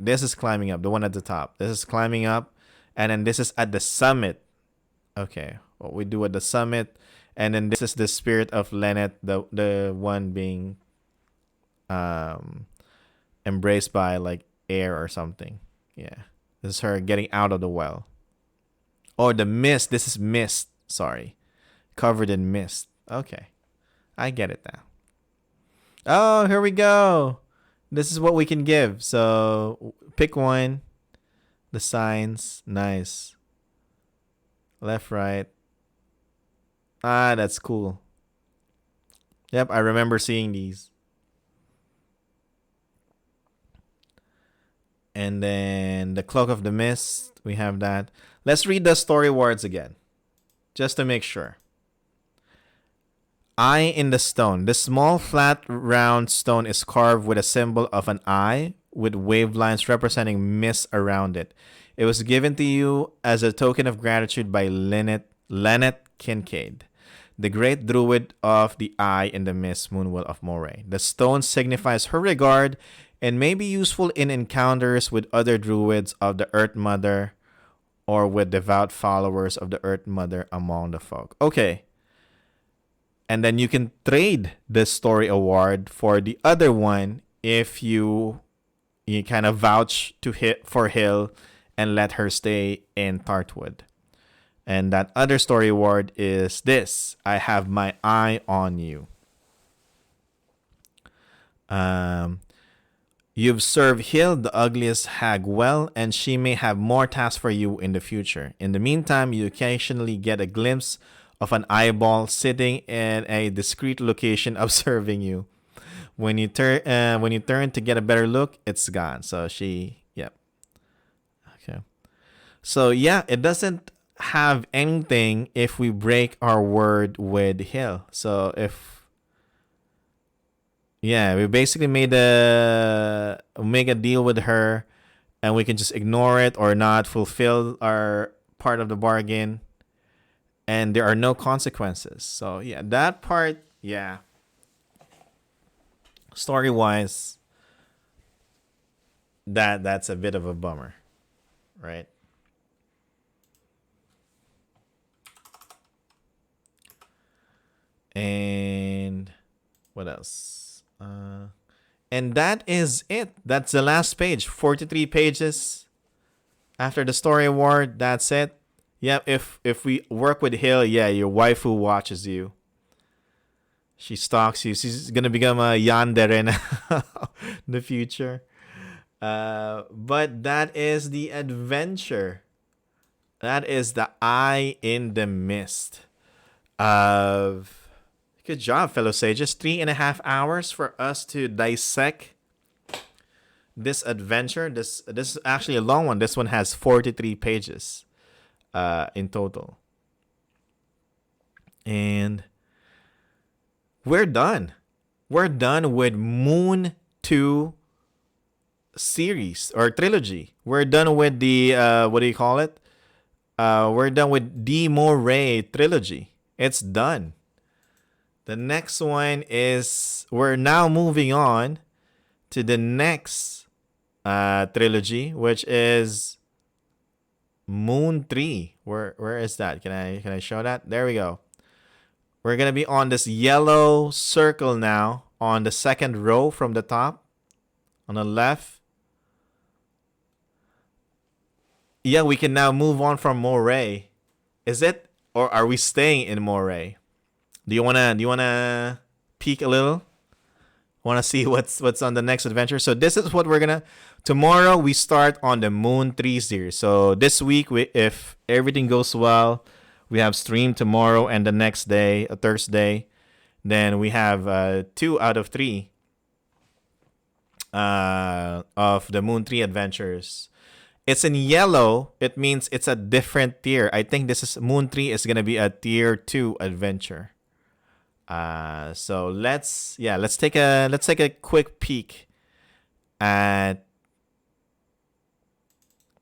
This is climbing up. The one at the top. This is climbing up. And then this is at the summit. Okay. What we do at the summit. And then this is the spirit of Lennet. The one being embraced by like air or something. Yeah. This is her getting out of the well. Oh, the mist. This is mist. Sorry. Covered in mist. Okay. I get it now. Oh, here we go. This is what we can give. So pick one. The signs. Nice. Left, right. Ah, that's cool. Yep, I remember seeing these. And then the Cloak of the Mist, we have that. Let's read the story words again, just to make sure. Eye in the stone. This small, flat, round stone is carved with a symbol of an eye with wave lines representing mist around it. It was given to you as a token of gratitude by Lynette Kincaid, the great druid of the Eye in the Mist Moonwell of Moray. The stone signifies her regard and may be useful in encounters with other druids of the Earth Mother or with devout followers of the Earth Mother among the folk. Okay. And then you can trade this story award for the other one if you kind of vouch for Hill and let her stay in Tartwood. And that other story award is this: I have my eye on you. You've served Hill, the ugliest hag, well, and she may have more tasks for you in the future. In the meantime, you occasionally get a glimpse of an eyeball sitting in a discreet location observing you. When you turn to get a better look, it's gone. So yep. Okay. So yeah, it doesn't have anything if we break our word with Hill. So we basically make a deal with her, and we can just ignore it or not fulfill our part of the bargain, and there are no consequences. So yeah, that part, yeah. Story-wise, that's a bit of a bummer, right? And what else? And that is it. That's the last page. 43 pages. After the story award, that's it. Yeah, if we work with Hill, yeah, your waifu watches you. She stalks you. She's gonna become a yandere in the future. But that is the adventure. That is the Eye in the Mist. Good job, fellow sages. 3.5 hours for us to dissect this adventure. This is actually a long one. This one has 43 pages in total. And we're done. We're done with Moon2 series or trilogy. We're done with the what do you call it? We're done with the Moray trilogy. It's done. The next one is, we're now moving on to the next trilogy, which is Moon2-3. Where is that? Can I show that? There we go. We're gonna be on this yellow circle now on the second row from the top on the left. Yeah, we can now move on from Moray. Is it, or are we staying in Moray? Do you wanna peek a little? Wanna see what's on the next adventure? So this is what we're gonna. Tomorrow we start on the Moon2-3 series. So this week, if everything goes well, we have stream tomorrow and the next day, a Thursday. Then we have 2 out of 3 of the Moon2-3 adventures. It's in yellow. It means it's a different tier. I think this is Moon2-3 is gonna be a tier 2 adventure. So let's take a quick peek at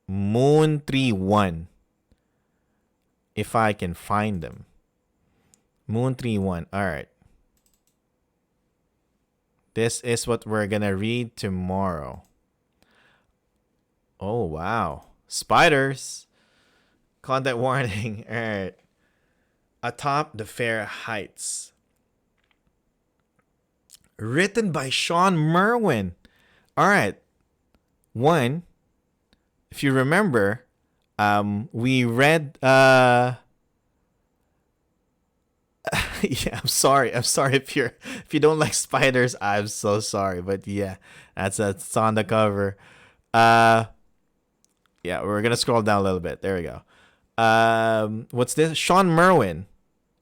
Moon2-3-1. If I can find them. Moon2-3-1. All right. This is what we're gonna read tomorrow. Oh wow, spiders! Content warning. All right. Atop the Fair Heights. Written by Sean Merwin. All right. One, if you remember, we read. Yeah, I'm sorry if you don't like spiders. I'm so sorry, but yeah, that's on the cover. Yeah, we're gonna scroll down a little bit. There we go. What's this? Sean Merwin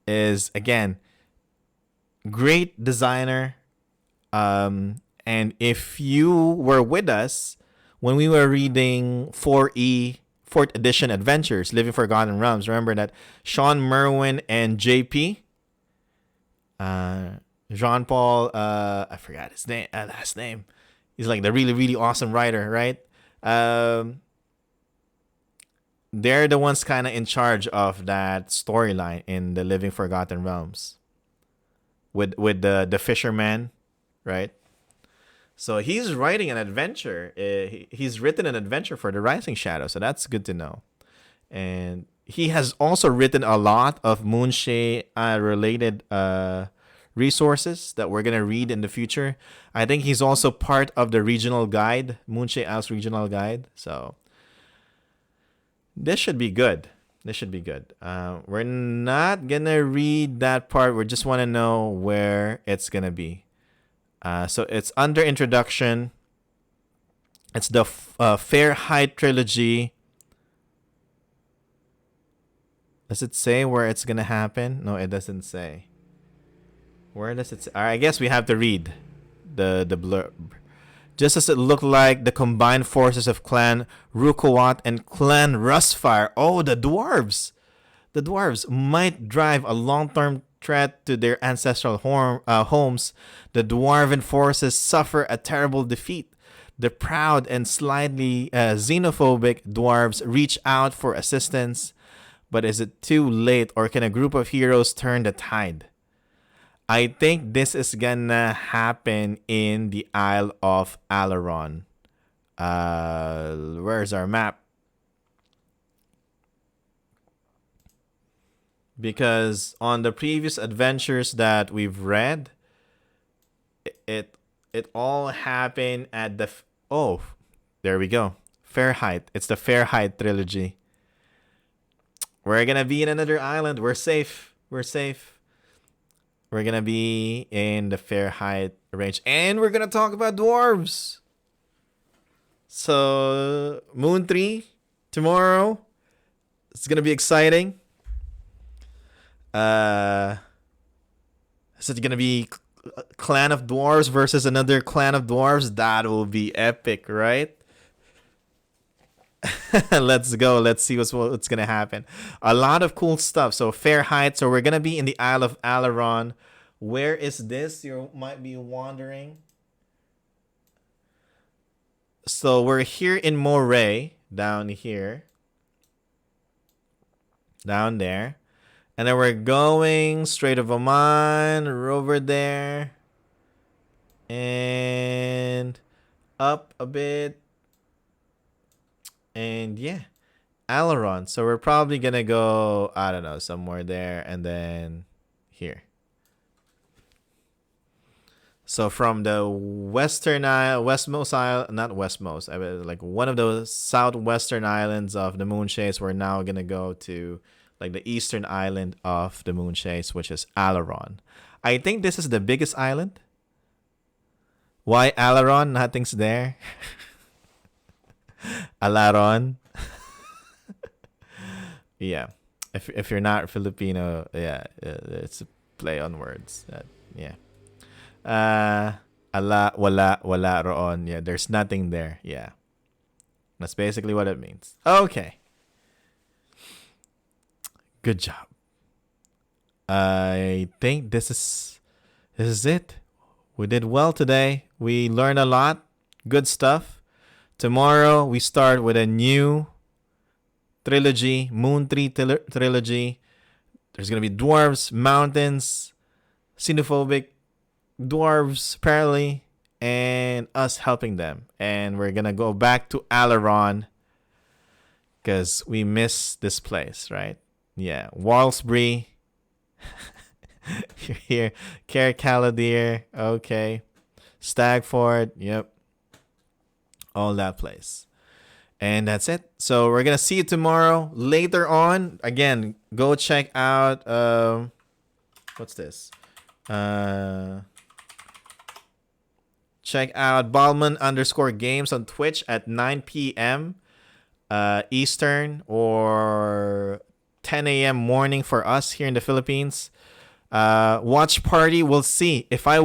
is again great designer. And if you were with us when we were reading 4E, 4th edition adventures, Living Forgotten Realms, remember that Sean Merwin and JP, Jean Paul, I forgot his name, last name. He's like the really, really awesome writer, right? They're the ones kind of in charge of that storyline in the Living Forgotten Realms with the fisherman, right? So he's writing an adventure. He's written an adventure for the Rising Shadows, so that's good to know. And he has also written a lot of Moonshae related resources that we're gonna read in the future. I think he's also part of the regional guide, Moonshae Isles Regional Guide. So this should be good. This should be good. We're not gonna read that part. We just want to know where it's gonna be. So it's under introduction. It's the Fair Height trilogy. Does it say where it's gonna happen? No, it doesn't say. Where does it say? I guess we have to read the blurb. Just as it looked like the combined forces of Clan Rukawat and Clan Rustfire. Oh, the dwarves! The dwarves might drive a long-term threat to their ancestral homes. The dwarven forces suffer a terrible defeat. The proud and slightly xenophobic dwarves reach out for assistance. But is it too late, or can a group of heroes turn the tide? I think this is gonna happen in the Isle of Alaron. Where's our map? Because on the previous adventures that we've read, it all happened at the there we go. Fairheight. It's the Fairheight trilogy. We're gonna be in another island. We're safe. We're safe. We're gonna be in the Fairheight range, and we're gonna talk about dwarves. So Moon-3 tomorrow. It's gonna be exciting. Is it gonna be clan of dwarves versus another clan of dwarves? That will be epic, right? Let's go. Let's see what's gonna happen. A lot of cool stuff. So Fairheight. So we're gonna be in the Isle of Alaron. Where is this? You might be wondering. So we're here in Moray, down here, down there. And then we're going Strait of Oman, over there, and up a bit. And yeah, Alaron. So we're probably going to go, I don't know, somewhere there and then here. So from the western isle, westmost isle, not westmost, I mean, like one of those southwestern islands of the Moonshaes, we're now going to go to like the eastern island of the Moonshaes, which is Alaron. I think this is the biggest island. Why Alaron? Nothing's there. Alaron. Yeah. If you're not Filipino, yeah, it's a play on words. Yeah. Wala roon. Yeah, there's nothing there. Yeah. That's basically what it means. Okay. Good job. I think this is it. We did well today. We learned a lot. Good stuff. Tomorrow we start with a new trilogy, Moon-3 trilogy. There's gonna be dwarves, mountains, xenophobic dwarves apparently, and us helping them. And we're gonna go back to Alaron because we miss this place, right? Yeah, Walsbury. You're here. Cair Caladir. Okay. Stagford. Yep. All that place. And that's it. So we're going to see you tomorrow. Later on, again, go check out... what's this? Check out Balman_games on Twitch at 9 p.m. Eastern or 10 a.m. morning for us here in the Philippines. Watch party, we'll see. If I'm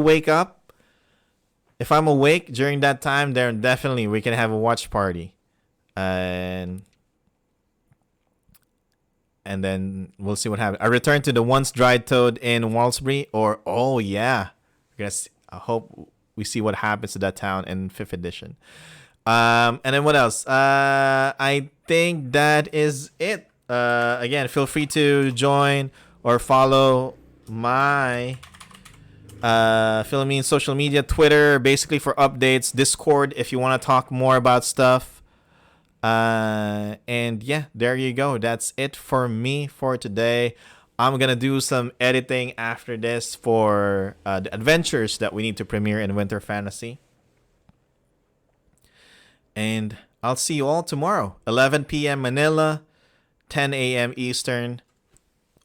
awake during that time, then definitely we can have a watch party. And then we'll see what happens. I return to the once dried toad in Walsbury, or oh yeah, I hope we see what happens to that town in 5th edition. And then what else? I think that is it. Again, feel free to join or follow my Philippine social media, Twitter, basically for updates, Discord if you want to talk more about stuff. And yeah, there you go. That's it for me for today. I'm gonna do some editing after this for the adventures that we need to premiere in Winter Fantasy. And I'll see you all tomorrow, 11 p.m. Manila, 10 a.m. Eastern.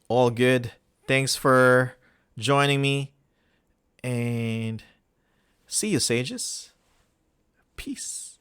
All good. Thanks for joining me. And see you, sages. Peace.